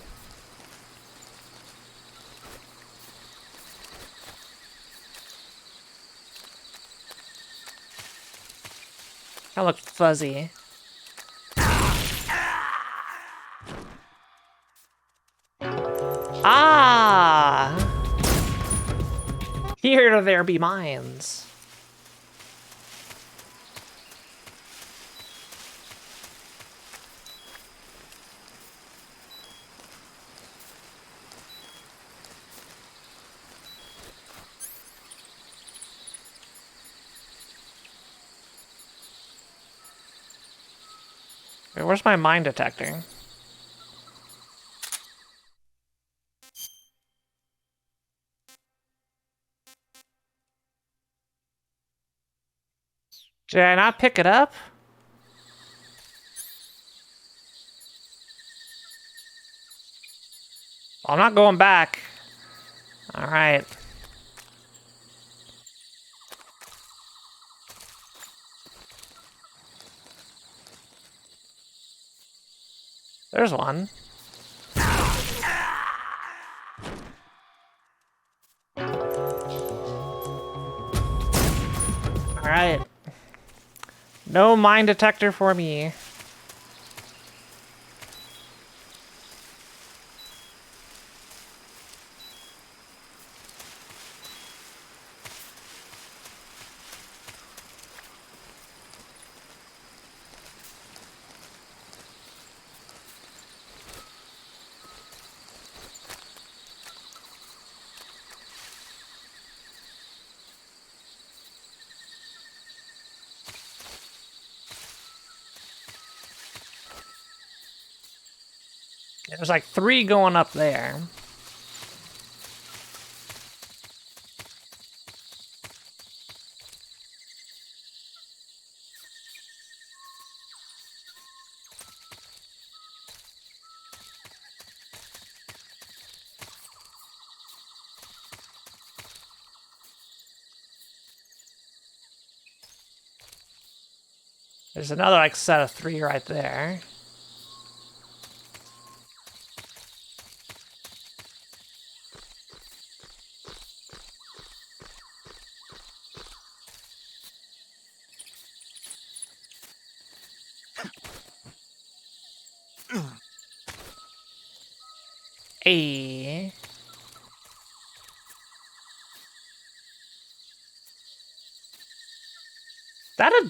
That looks fuzzy. Ah! Here there be mines. Wait, where's my mine detector? Did I not pick it up? I'm not going back. All right. There's one. Alright. No mine detector for me. There's like 3 going up there. There's another like set of 3 right there. Hey. That a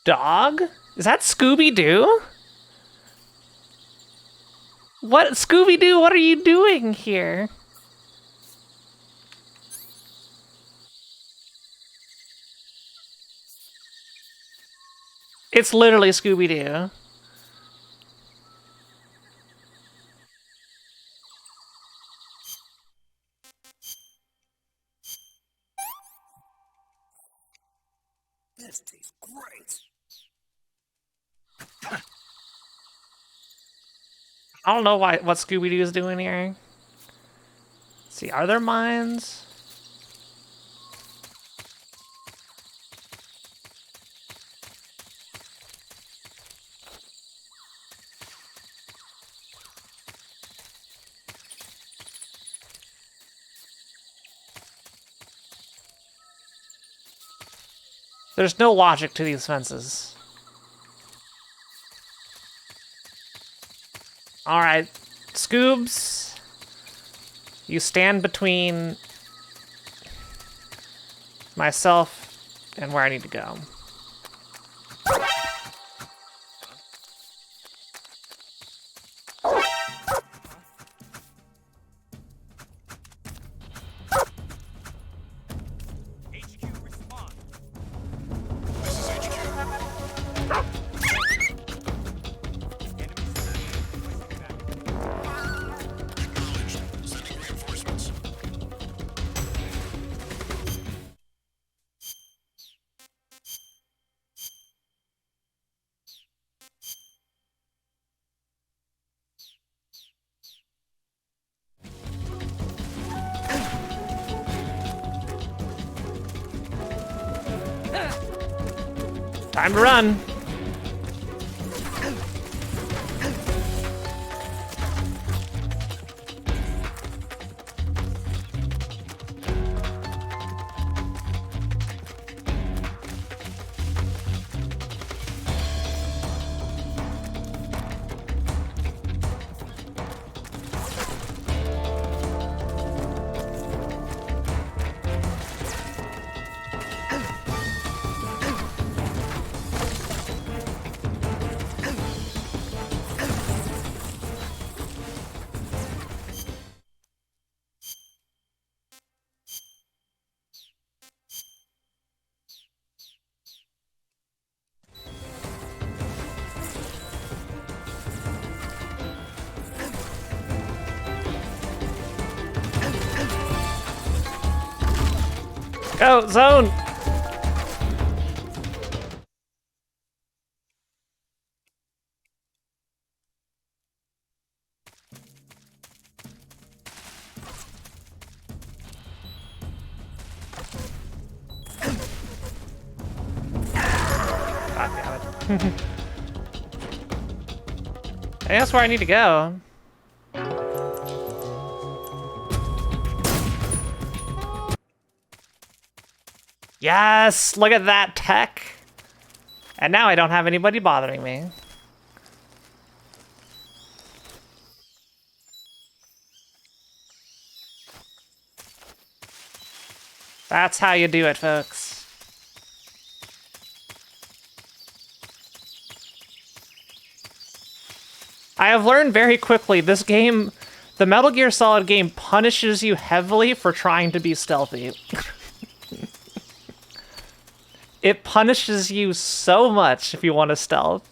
dog? Is that Scooby-Doo? What, Scooby-Doo, what are you doing here? It's literally Scooby-Doo. This tastes great. I don't know what Scooby-Doo is doing here. Let's see, are there mines? There's no logic to these fences. Alright, Scoobs. You stand between myself and where I need to go. Time to run. Go, zone! God damn it. think that's where I need to go. Yes! Look at that tech! And now I don't have anybody bothering me. That's how you do it, folks. I have learned very quickly, this game, the Metal Gear Solid game, punishes you heavily for trying to be stealthy. It punishes you so much if you want to stealth.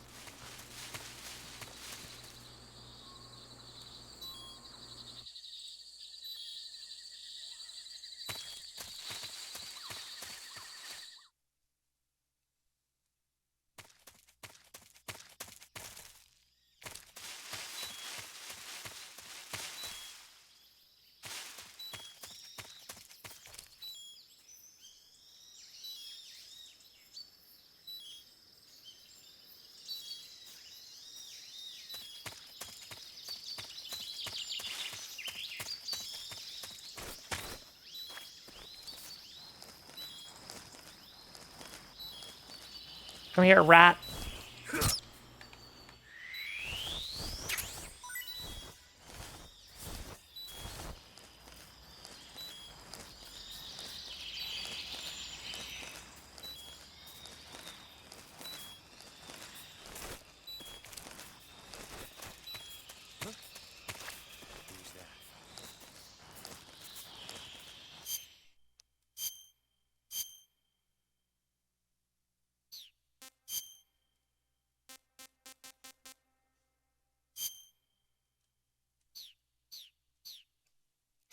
Come here, rat.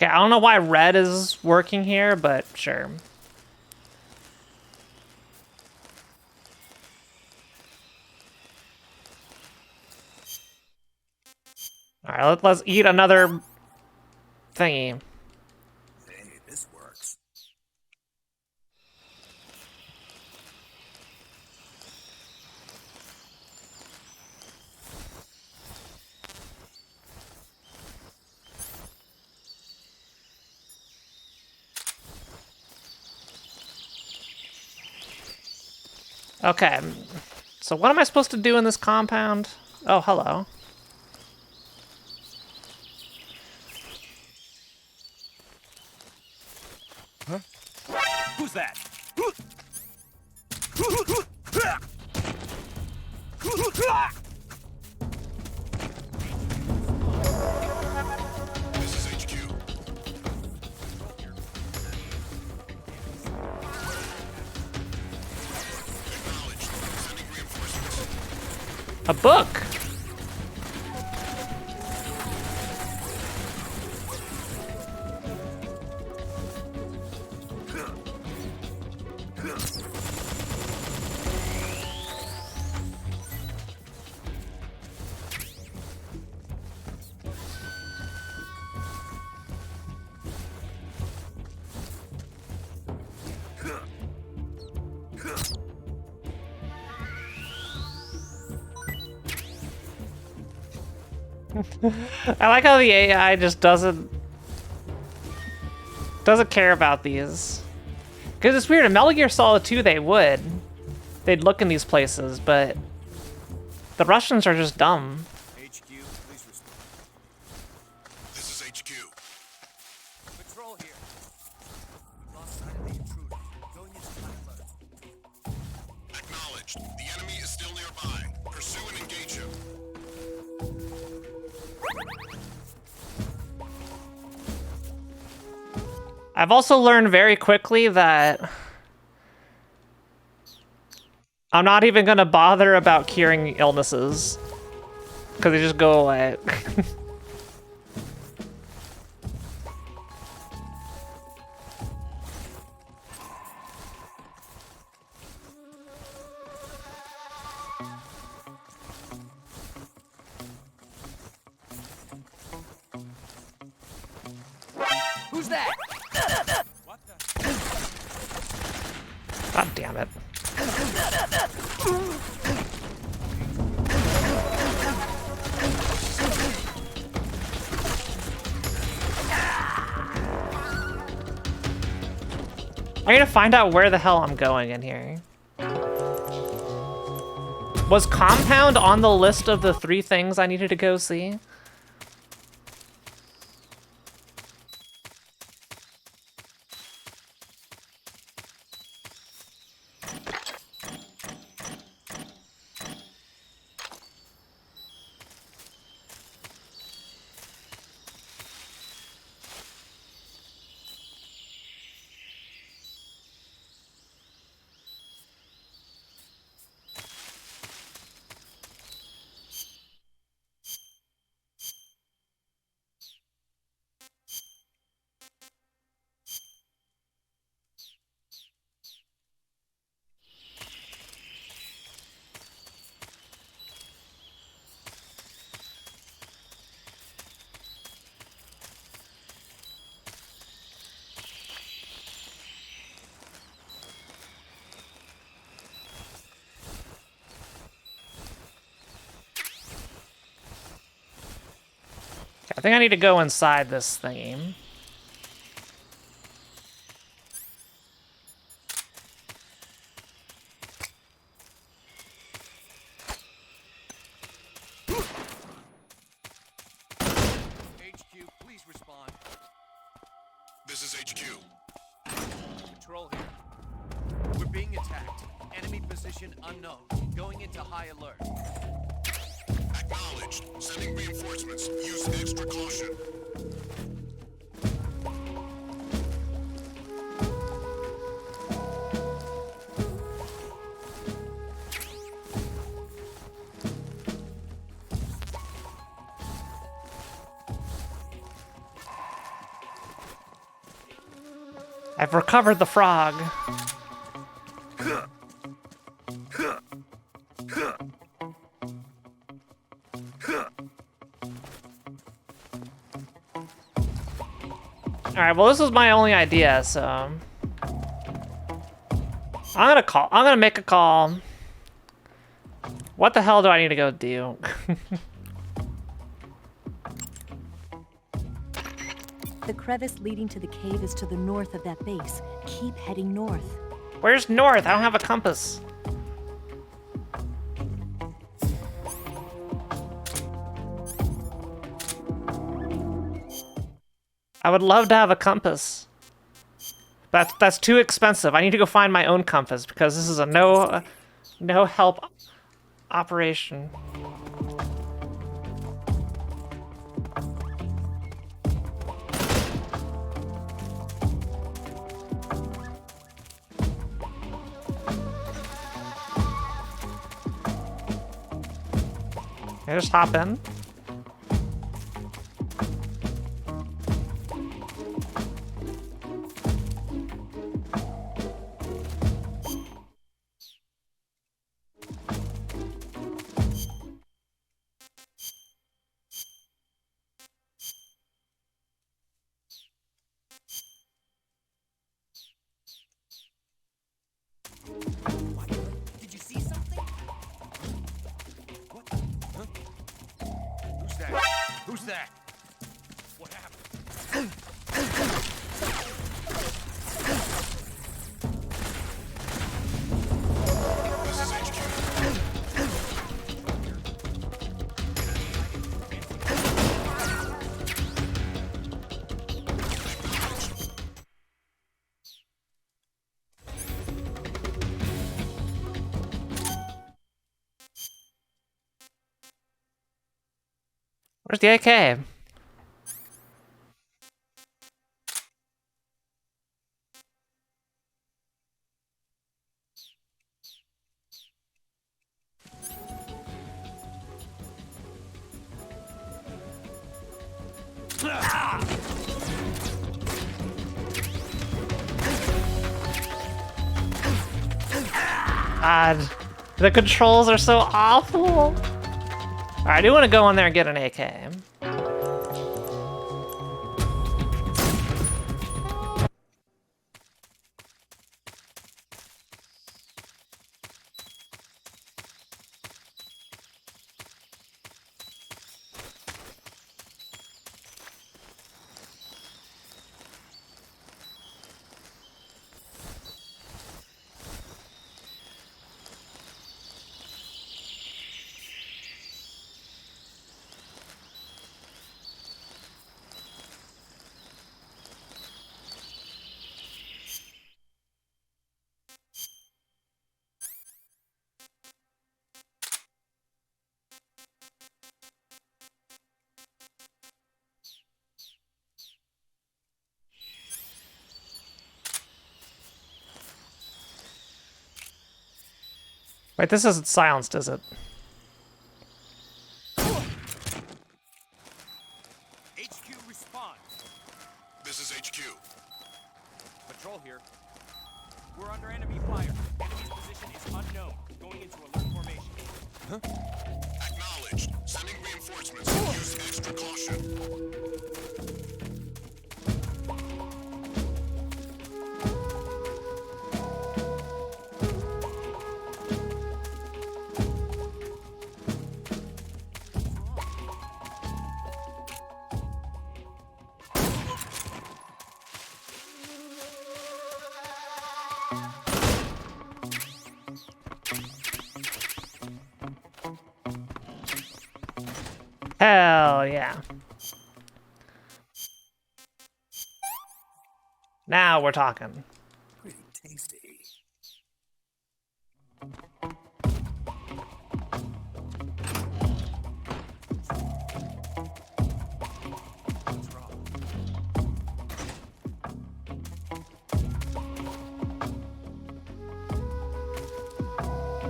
Okay, I don't know why red is working here, but sure. Alright, let's eat another thingy. Hey, this works. Okay, so what am I supposed to do in this compound? Oh, hello. Huh? Who's that? This is HQ. Acknowledged. Sending reinforcements. A book! I like how the AI just doesn't care about these. Because it's weird, in Metal Gear Solid 2 they would. They'd look in these places, but the Russians are just dumb. HQ, please respond. This is HQ. Patrol here. We lost sight of the intruder. Going into black alert. Acknowledged. The enemy is still nearby. Pursue and engage him. I've also learned very quickly that I'm not even gonna bother about curing illnesses, because they just go away. Who's that? God damn it. I need to find out where the hell I'm going in here. Was Compound on the list of the 3 things I needed to go see? I think I need to go inside this thingy. HQ, please respond. This is HQ. Patrol here. We're being attacked. Enemy position unknown. Going into high alert. Acknowledged. Sending reinforcements. Use extra caution. I've recovered the frog. Alright, well this is my only idea, so I'm gonna make a call. What the hell do I need to go do? The crevice leading to the cave is to the north of that base. Keep heading north. Where's north? I don't have a compass. I would love to have a compass. That's too expensive. I need to go find my own compass because this is a no help operation. Can I just hop in? Did you see something? What? Huh? Who's that? Who's that? What happened? This is HQ. Where's the AK? God, the controls are so awful. Alright, I do want to go in there and get an AK. Wait, this isn't silenced, is it? HQ respond. This is HQ. Patrol here. We're under enemy fire. Enemy's position is unknown. Going into alert formation. Huh? Acknowledged. Sending reinforcements. Use extra caution. Hell yeah. Now we're talking. Pretty tasty.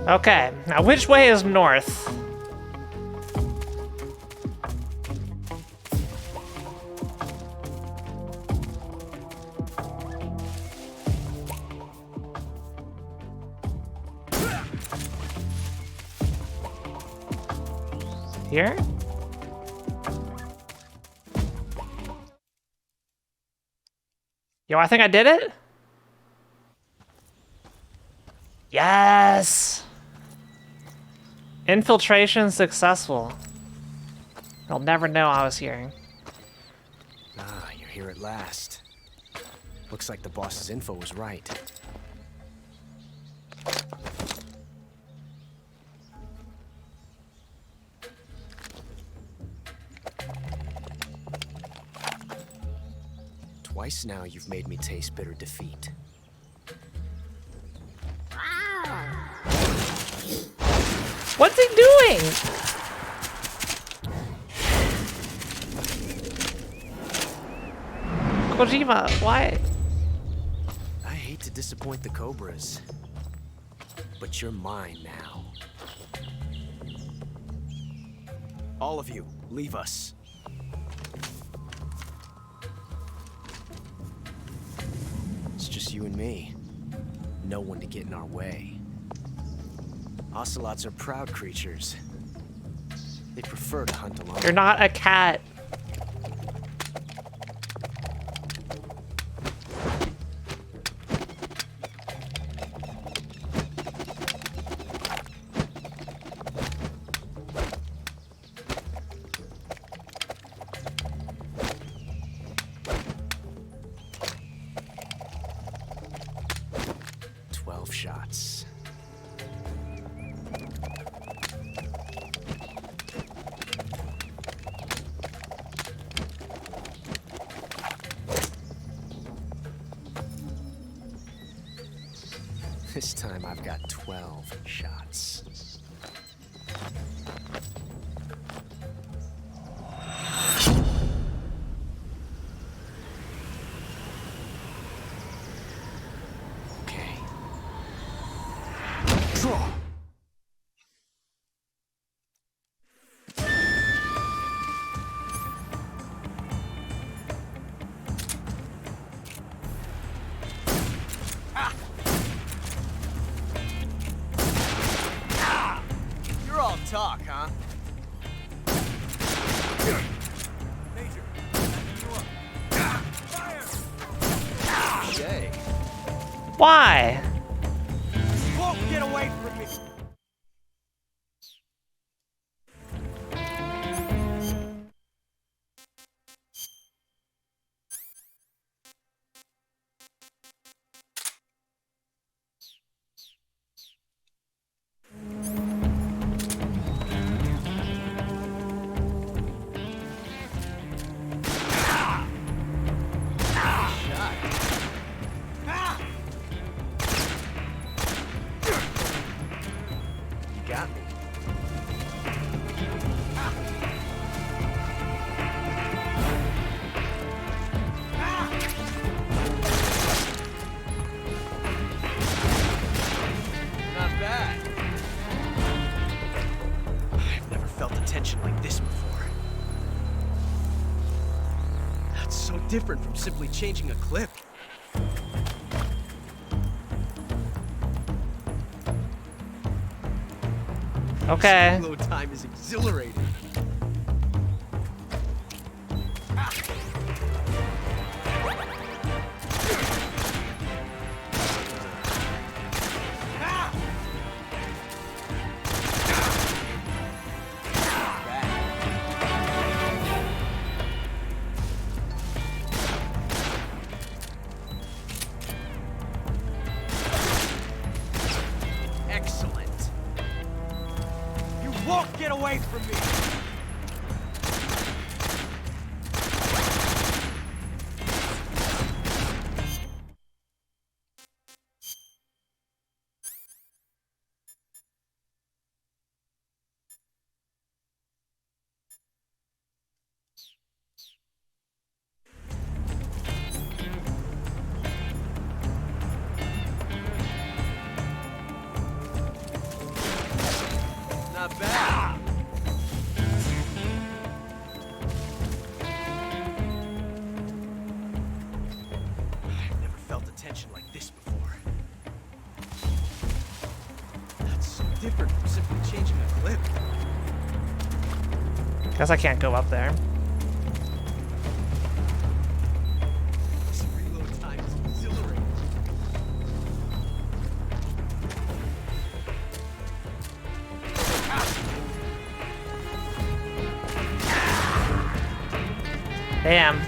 Okay, now which way is north? Here? Yo, I think I did it? Yes! Infiltration successful. They'll never know I was here. Ah, you're here at last. Looks like the boss's info was right. Twice now you've made me taste bitter defeat. What's he doing? Kojima, why? I hate to disappoint the Cobras, but you're mine now. All of you, leave us. It's just you and me. No one to get in our way. Ocelots are proud creatures. They prefer to hunt alone. You're not a cat. Shots. This time I've got 12 shots. Talk, huh? Major, fire! Jay. Why? Won't get away from me. different from simply changing a clip. Okay. This reload time is exhilarating. Excellent. You won't get away from me. Not bad. I've never felt a tension like this before. That's so different from simply changing a clip. Guess I can't go up there. This reload time is exhilarating. Damn.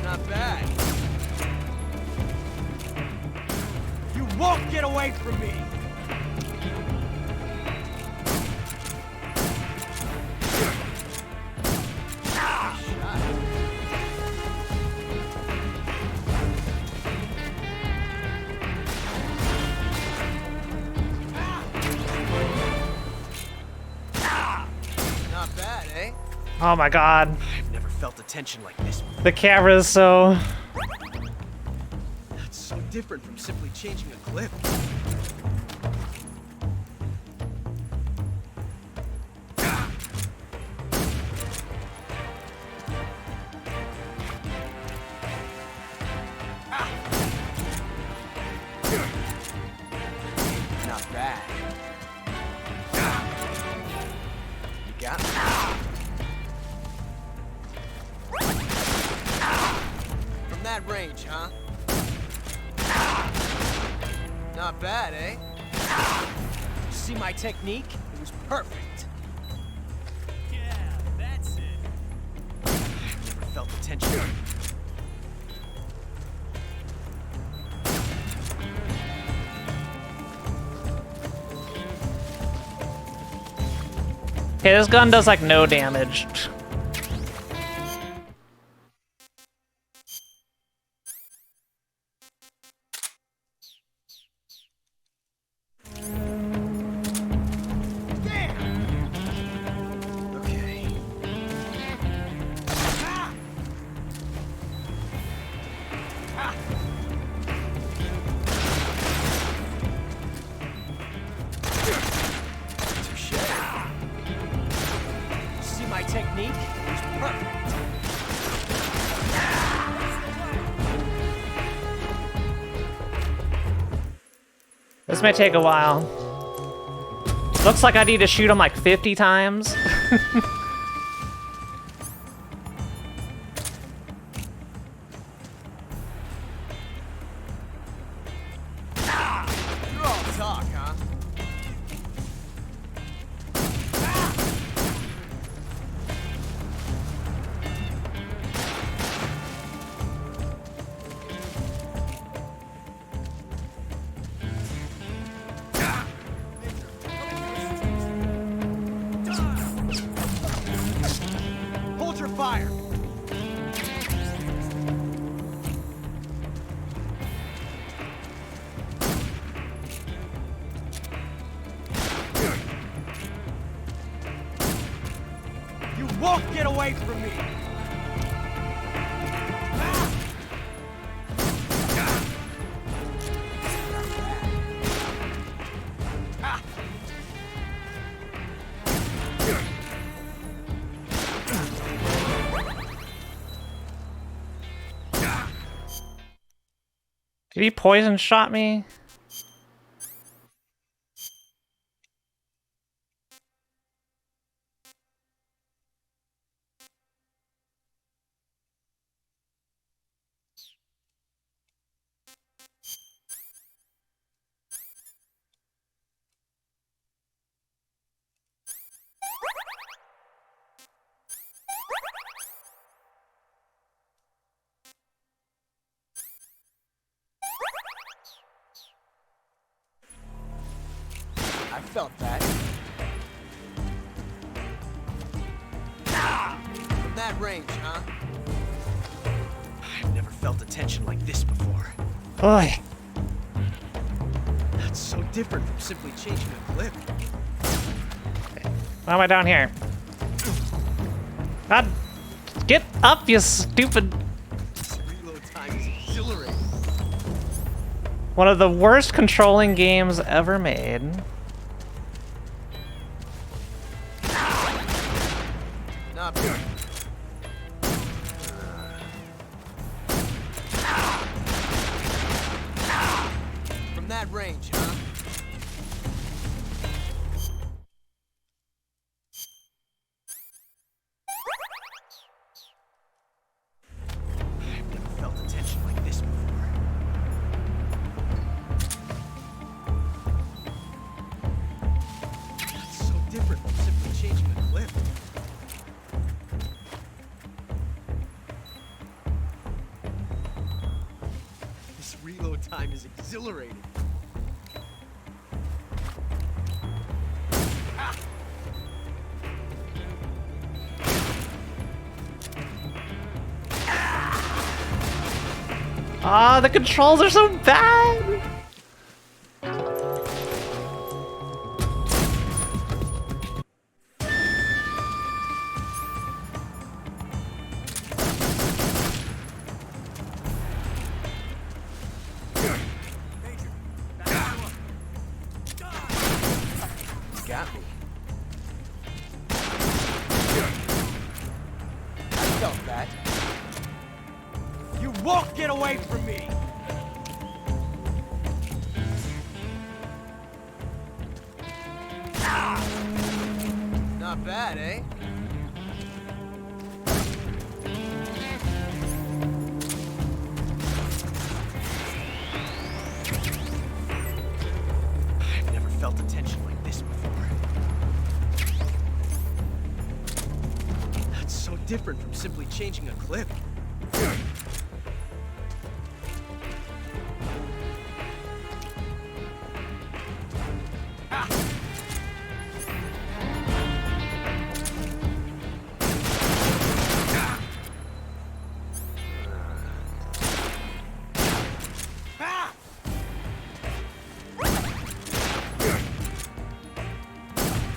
Not bad. You won't get away from me. Not bad, eh? Oh my god. I've never felt a tension like this before. The camera is so... That's so different from simply changing a clip. Not bad. You got me. From that range, huh? Not bad, eh? You see my technique? It was perfect. Yeah, that's it. I've never felt the tension. Okay, this gun does like no damage. Okay. Touche. See my technique? It was perfect. This may take a while. Looks like I need to shoot him like 50 times. You're all talk, huh? away from me! Did he poison shot me? I felt that. From that range, huh? I've never felt a tension like this before. Boy. That's so different from simply changing a clip. Why am I down here? God, get up, you stupid. This reload time is exhilarating. One of the worst controlling games ever made. Not bad. From that range, huh? I've never felt a tension like this before. That's so different from simply changing a clip. This reload time is exhilarating. Ah, the controls are so bad. Got me. I felt that. You won't get away from me! Not bad, eh? I've never felt a tension like this before. That's so different from simply changing a clip.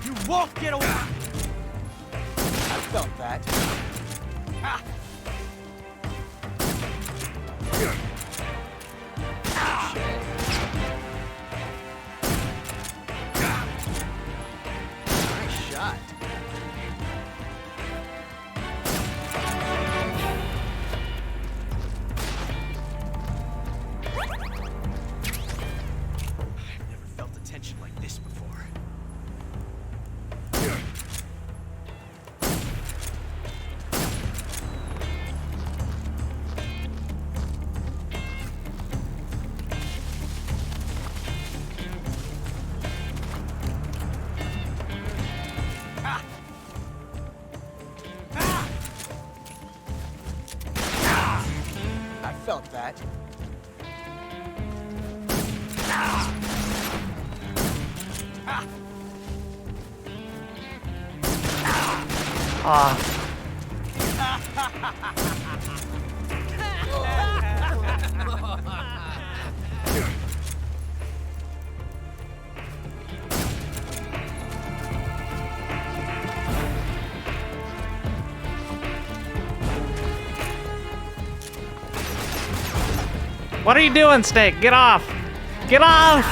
You won't get away! I felt that. Nice shot. I've never felt a tension like this before. I felt that. Ah. What are you doing, Snake? Get off! Get off!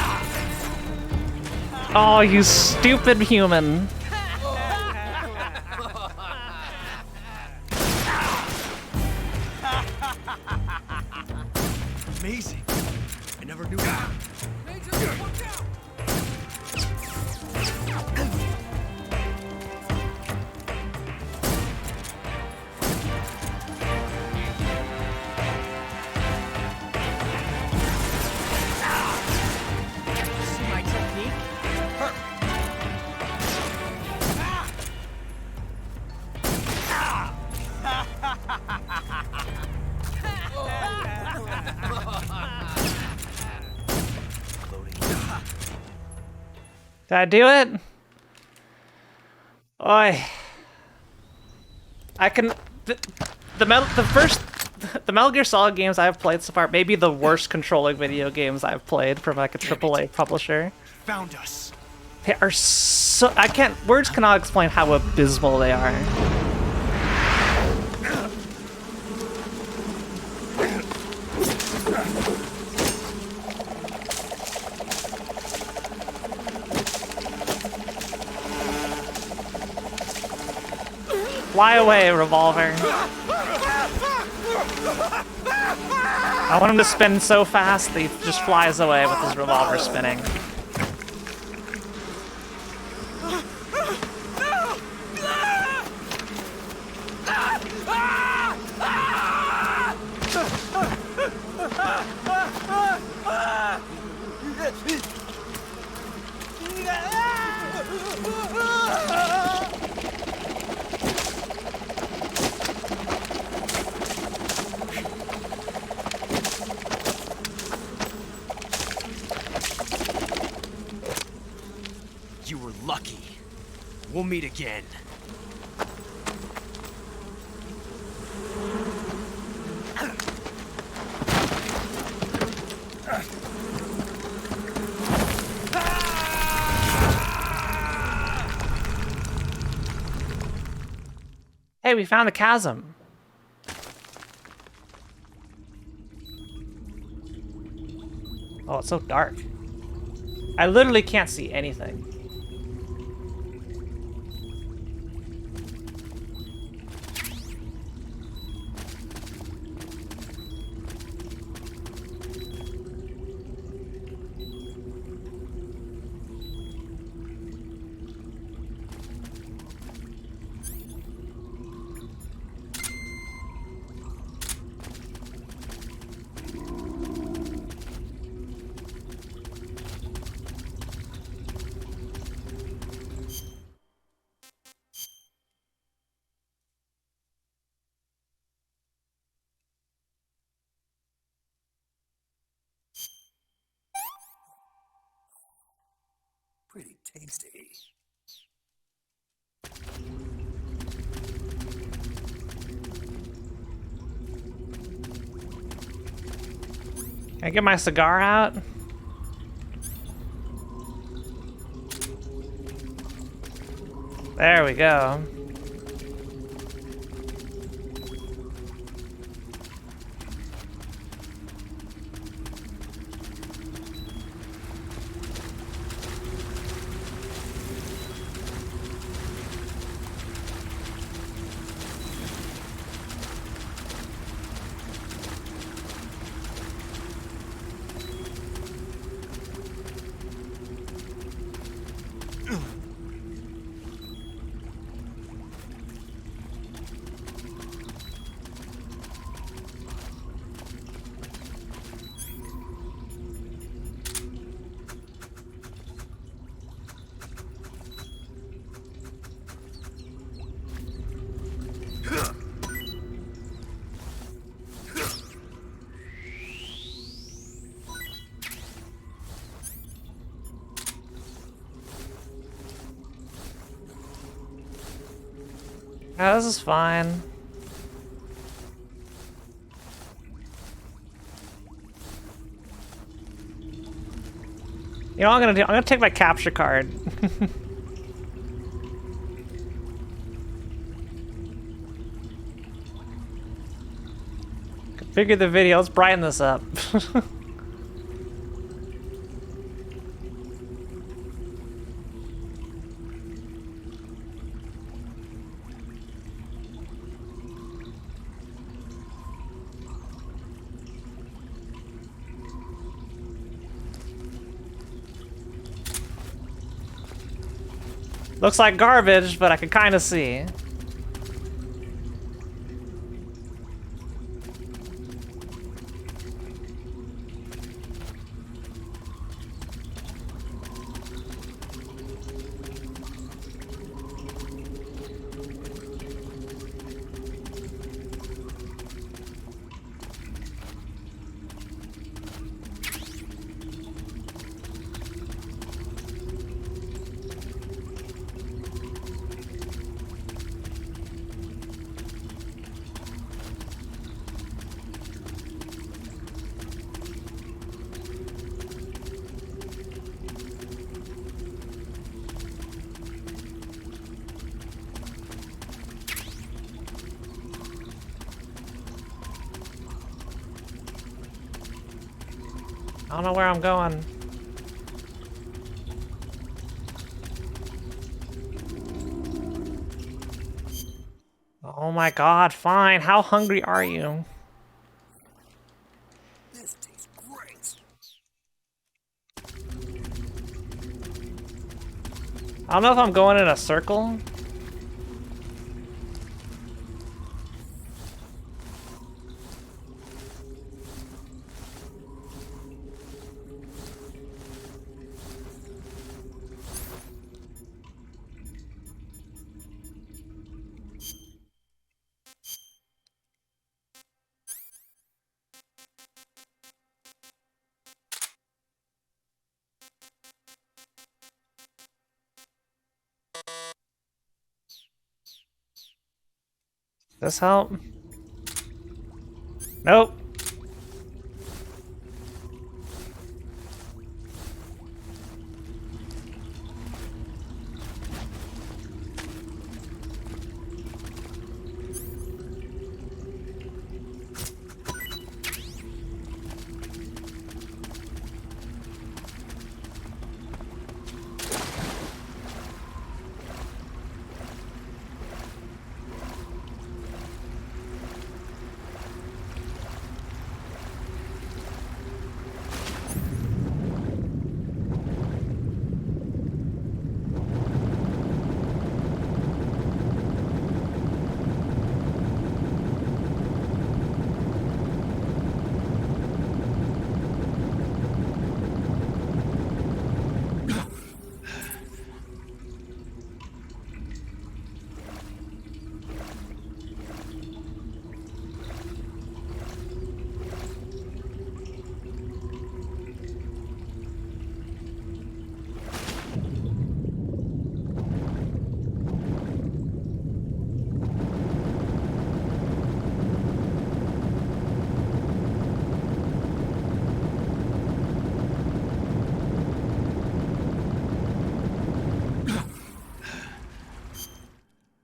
Oh, you stupid human. Amazing. I never knew that. See my technique? Did I do it? Oi. I can... The Metal Gear Solid games I've played so far may be the worst controlling video games I've played from like a AAA publisher. Found us. They are so... Words cannot explain how abysmal they are. Fly away, Revolver. I want him to spin so fast that he just flies away with his revolver spinning. You were lucky. We'll meet again. Hey, we found the chasm. Oh, it's so dark. I literally can't see anything. Pretty tasty. Can I get my cigar out? There we go. Oh, this is fine. You know what I'm gonna do? I'm gonna take my capture card. Figure the video. Let's brighten this up. Looks like garbage, but I can kind of see. I don't know where I'm going. Oh my god, fine. How hungry are you? This tastes great. I don't know if I'm going in a circle. This help? Nope.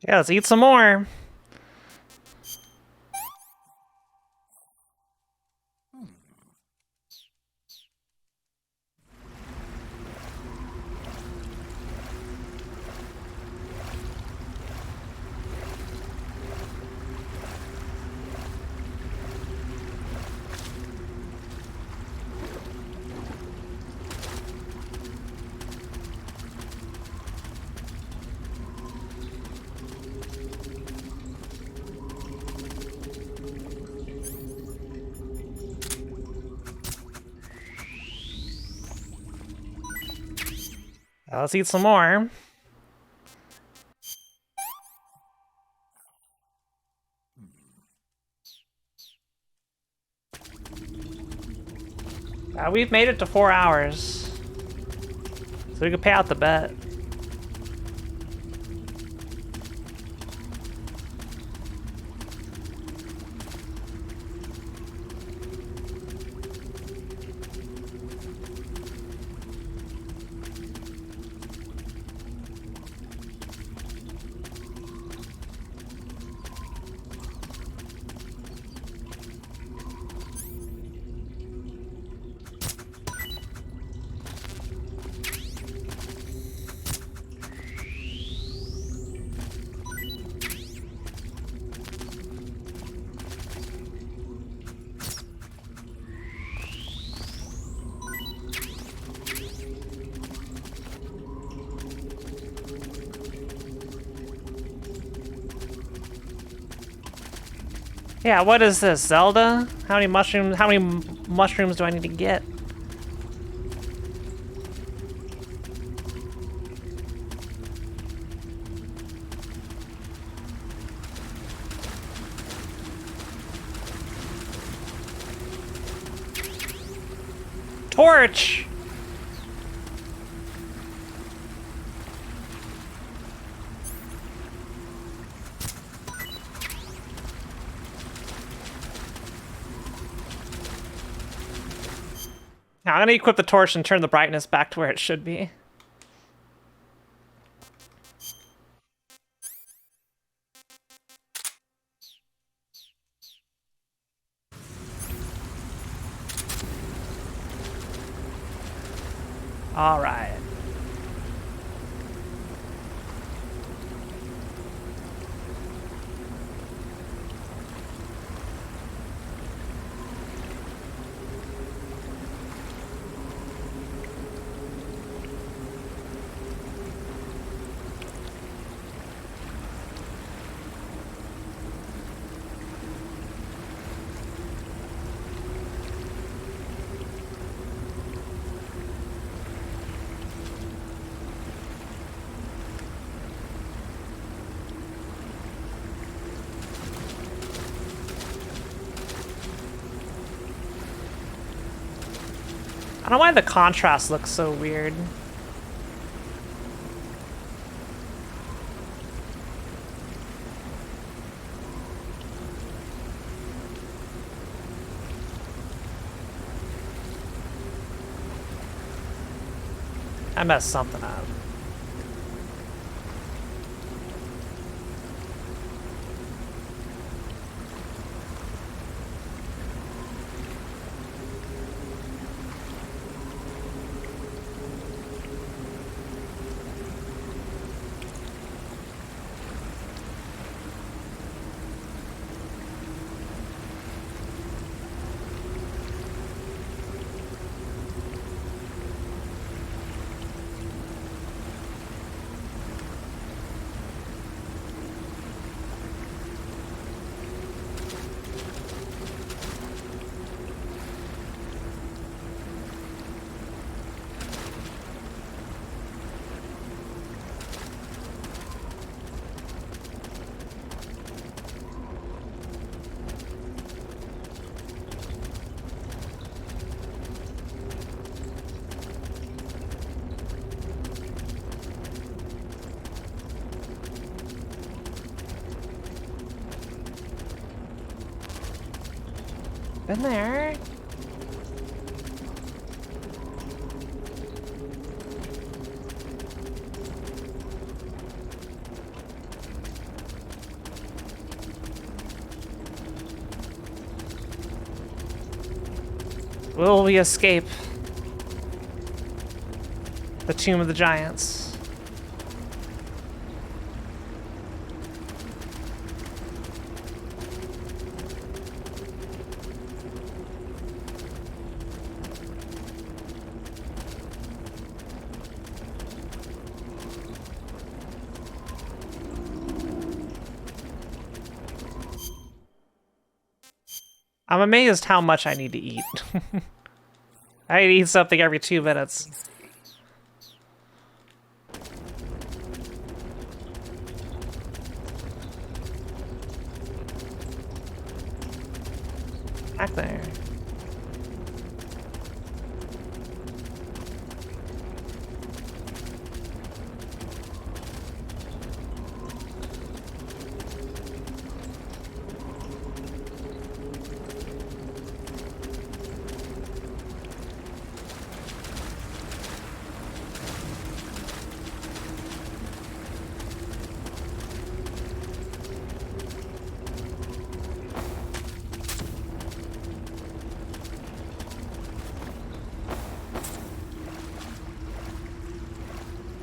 Yeah, let's eat some more. Let's eat some more. We've made it to 4 hours. So we can pay out the bet. Yeah, what is this, Zelda? How many mushrooms do I need to get? Torch! Now I'm gonna equip the torch and turn the brightness back to where it should be. All right. I don't know why the contrast looks so weird. I messed something up. Been there. Will we escape the Tomb of the Giants? I'm amazed how much I need to eat. I eat something every 2 minutes. Back there.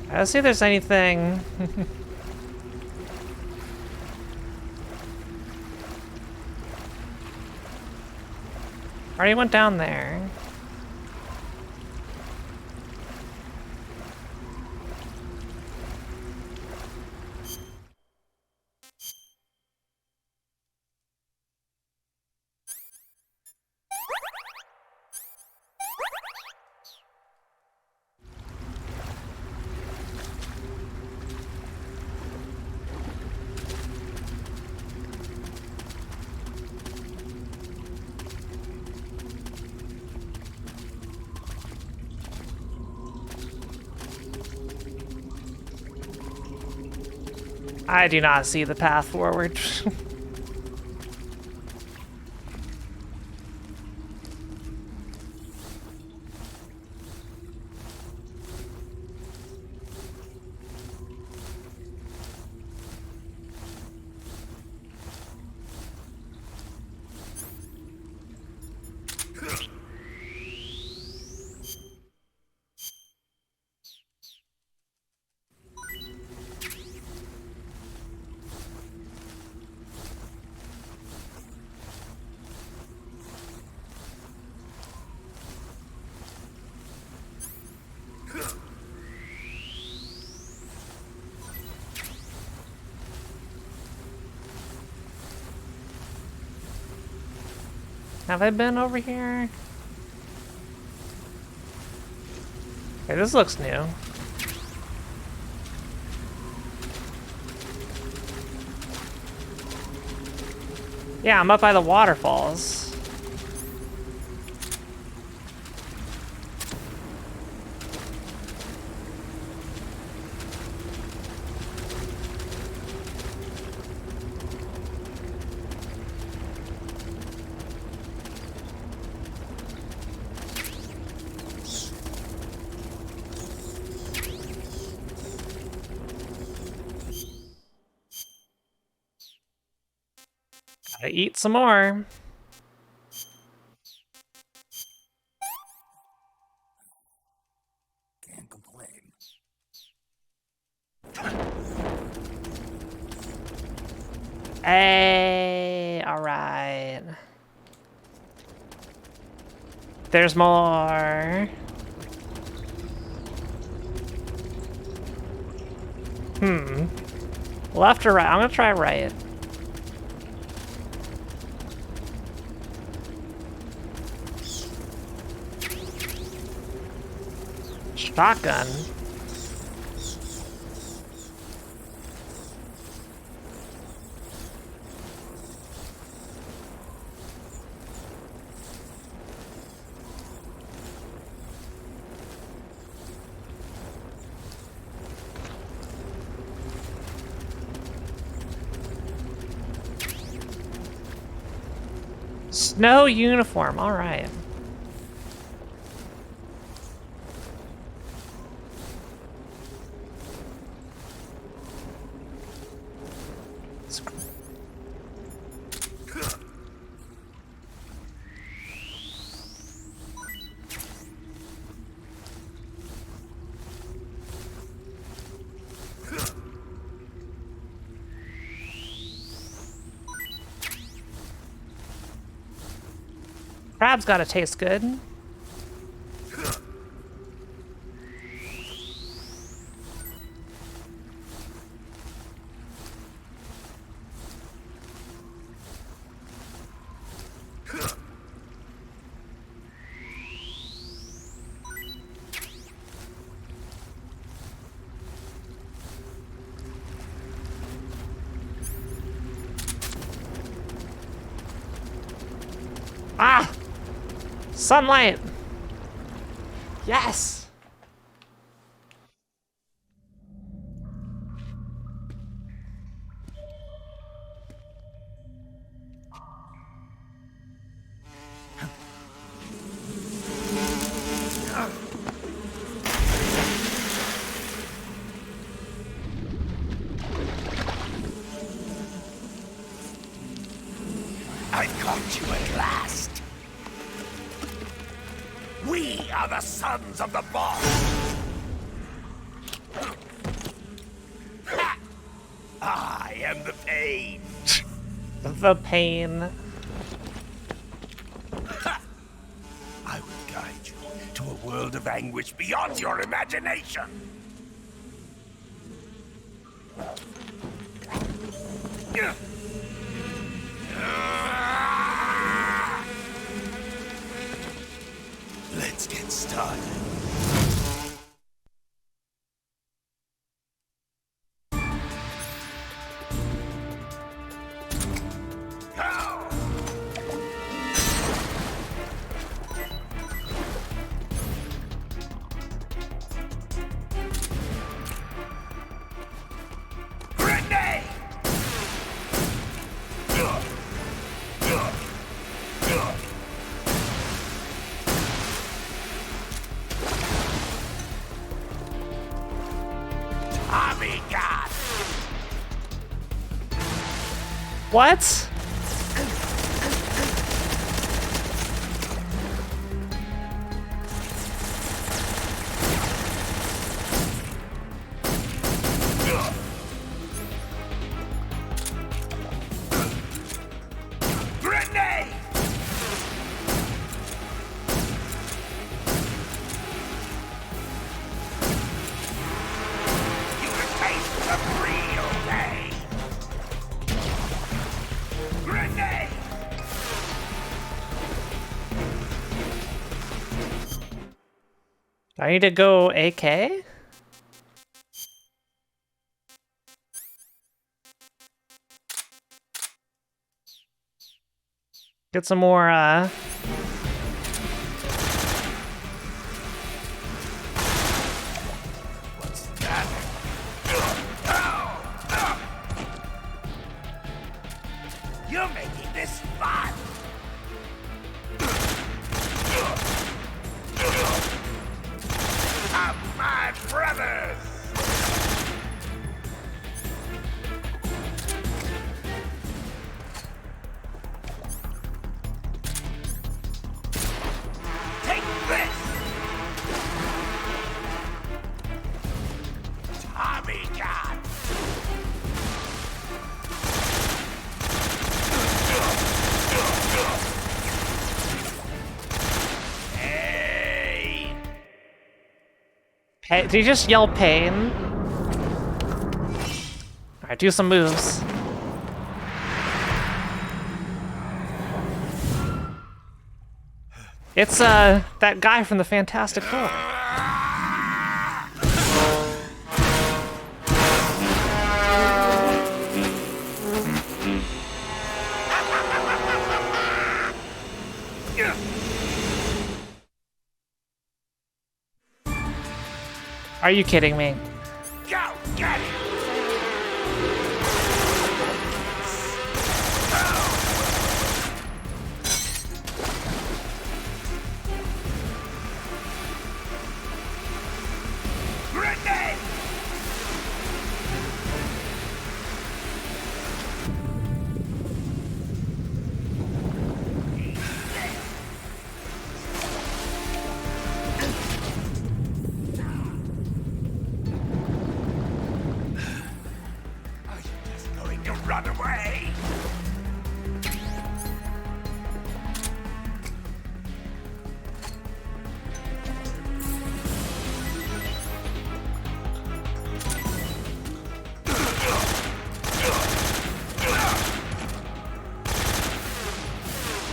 Let's see if there's anything. Already went down there. I do not see the path forward. Have I been over here? Okay, this looks new. Yeah, I'm up by the waterfalls. Gotta eat some more. Can't complain. Hey, all right. There's more. Left or right? I'm gonna try right. Shotgun. Snow uniform, all right. Crab's gotta taste good. Ah! Sunlight! Yes! I caught you at last. We are the sons of the boss. I am the pain. The pain. I will guide you to a world of anguish beyond your imagination. Let's get started. Grenade! What? Grenade! You will taste the real pain! Grenade! Do I need to go AK? Get some more, What's that? You're making this fun! Come, my brothers! Take this! Tommy gun! Hey! Hey, did you just yell pain? Alright, do some moves. It's, that guy from the Fantastic Four. Are you kidding me? Go get it! Grenade! Are you just going to run away?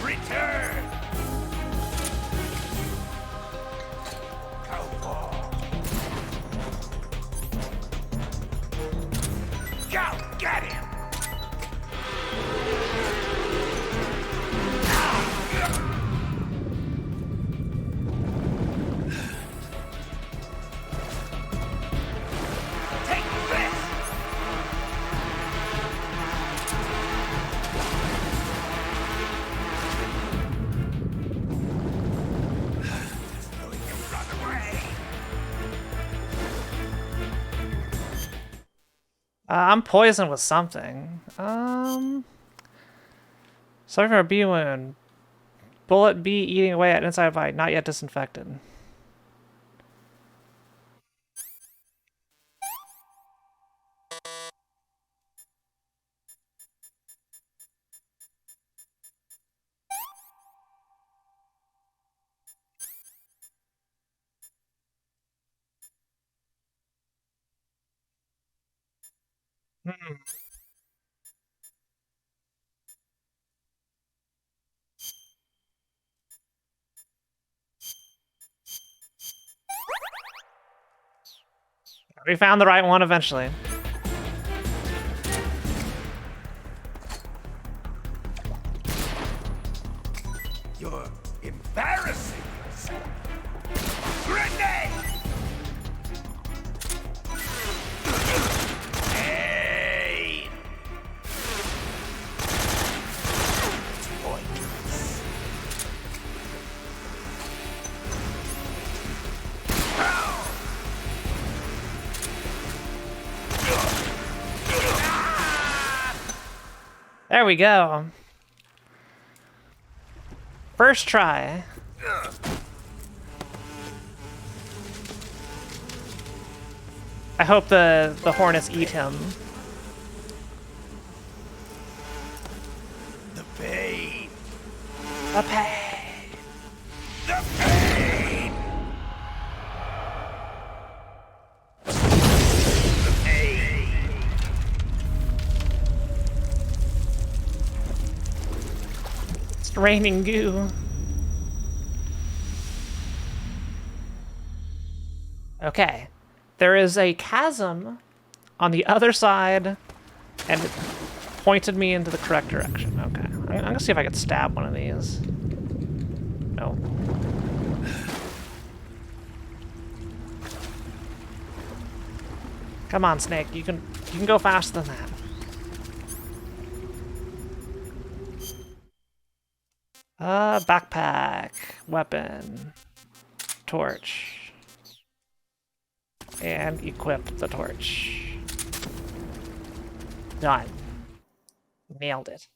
Return! Go get him! Take this! Just going to run away. I'm poisoned with something. Sorry for a bee wound. Bullet bee eating away at inside bite, not yet disinfected. We found the right one eventually. You're embarrassing yourself. Grenade! Hey! Pointless. Ow! There we go. First try. I hope the hornets eat him. The pain. The pain. The pain. The pain. It's raining goo. Okay. There is a chasm on the other side, and it pointed me into the correct direction. Okay. I'm gonna see if I can stab one of these. No. Come on, Snake. You can go faster than that. Backpack, weapon, torch. And equip the torch. Done. Nailed it.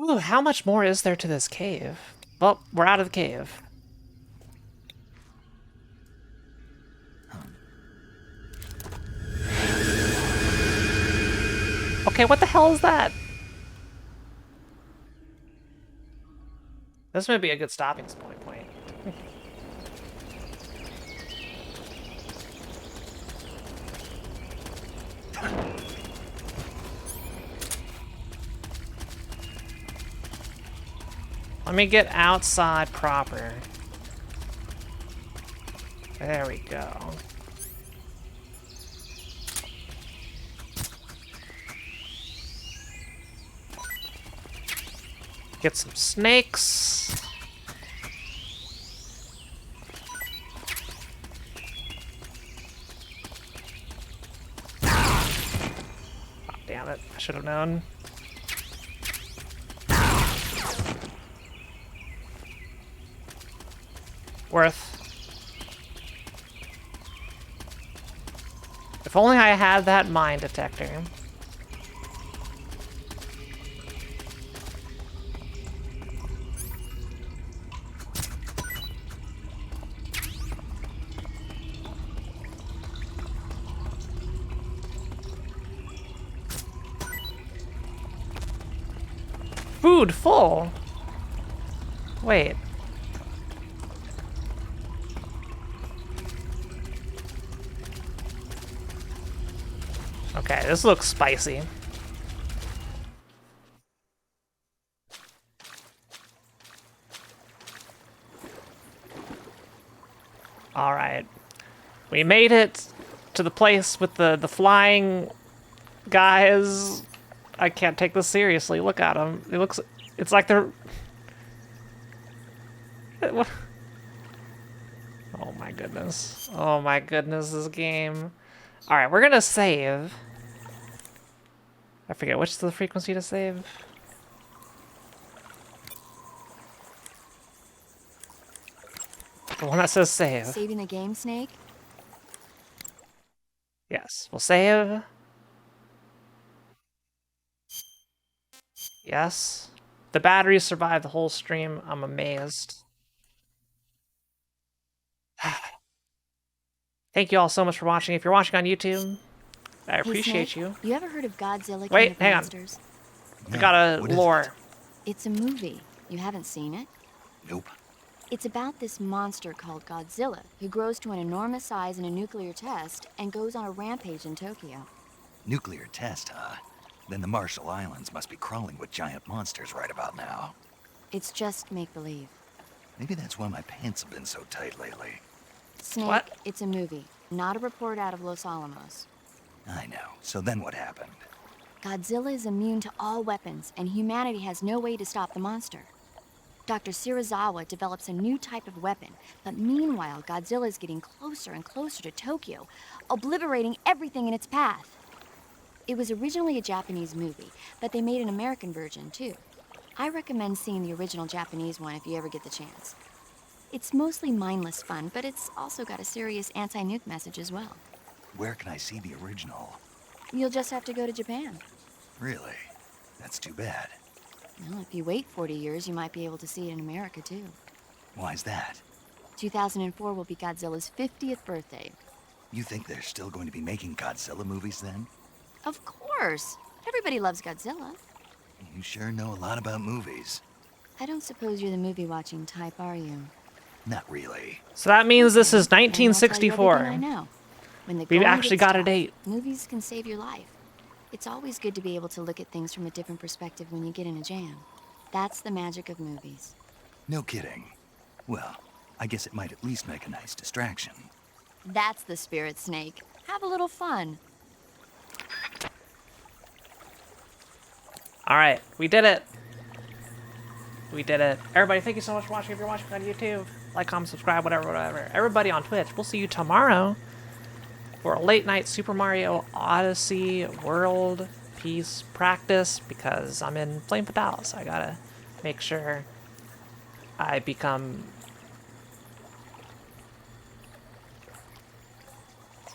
Ooh, how much more is there to this cave? Well, we're out of the cave. Okay, what the hell is that? This might be a good stopping point. Let me get outside proper. There we go. Get some snakes. Oh, damn it. I should have known. Worth. If only I had that mine detector. Food full. Wait. Okay, this looks spicy. All right. We made it to the place with the flying guys. I can't take this seriously. Look at them. It's like they're... Oh my goodness. Oh my goodness, this game. All right, we're gonna save. I forget, what's the frequency to save? The one that says save. Saving the game, Snake? Yes, we'll save. Yes. The batteries survived the whole stream. I'm amazed. Thank you all so much for watching. If you're watching on YouTube, I appreciate you. You ever heard of Godzilla? Wait, hang on. I got a lore. It's a movie. You haven't seen it? Nope. It's about this monster called Godzilla, who grows to an enormous size in a nuclear test and goes on a rampage in Tokyo. Nuclear test, huh? Then the Marshall Islands must be crawling with giant monsters right about now. It's just make-believe. Maybe that's why my pants have been so tight lately. Snake, what? It's a movie, not a report out of Los Alamos. I know. So then what happened? Godzilla is immune to all weapons, and humanity has no way to stop the monster. Dr. Shirazawa develops a new type of weapon, but meanwhile, Godzilla is getting closer and closer to Tokyo, obliterating everything in its path. It was originally a Japanese movie, but they made an American version too. I recommend seeing the original Japanese one if you ever get the chance. It's mostly mindless fun, but it's also got a serious anti-nuke message as well. Where can I see the original? You'll just have to go to Japan. Really? That's too bad. Well, if you wait 40 years, you might be able to see it in America too. Why's that? 2004 will be Godzilla's 50th birthday. You think they're still going to be making Godzilla movies then? Of course. Everybody loves Godzilla. You sure know a lot about movies. I don't suppose you're the movie-watching type, are you? Not really. So that means this is And I'll tell you 1964. everything I know. When the We've going actually gets got a tough, date. Movies can save your life. It's always good to be able to look at things from a different perspective when you get in a jam. That's the magic of movies. No kidding. Well, I guess it might at least make a nice distraction. That's the spirit, Snake. Have a little fun. Alright, we did it. We did it. Everybody, thank you so much for watching. If you're watching on YouTube, like, comment, subscribe, whatever. Everybody on Twitch, we'll see you tomorrow for a late night Super Mario Odyssey World Peace practice, because I'm in Flame Fatale, so I gotta make sure I become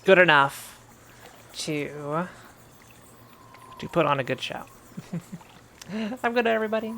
good enough to put on a good show. I'm good, everybody.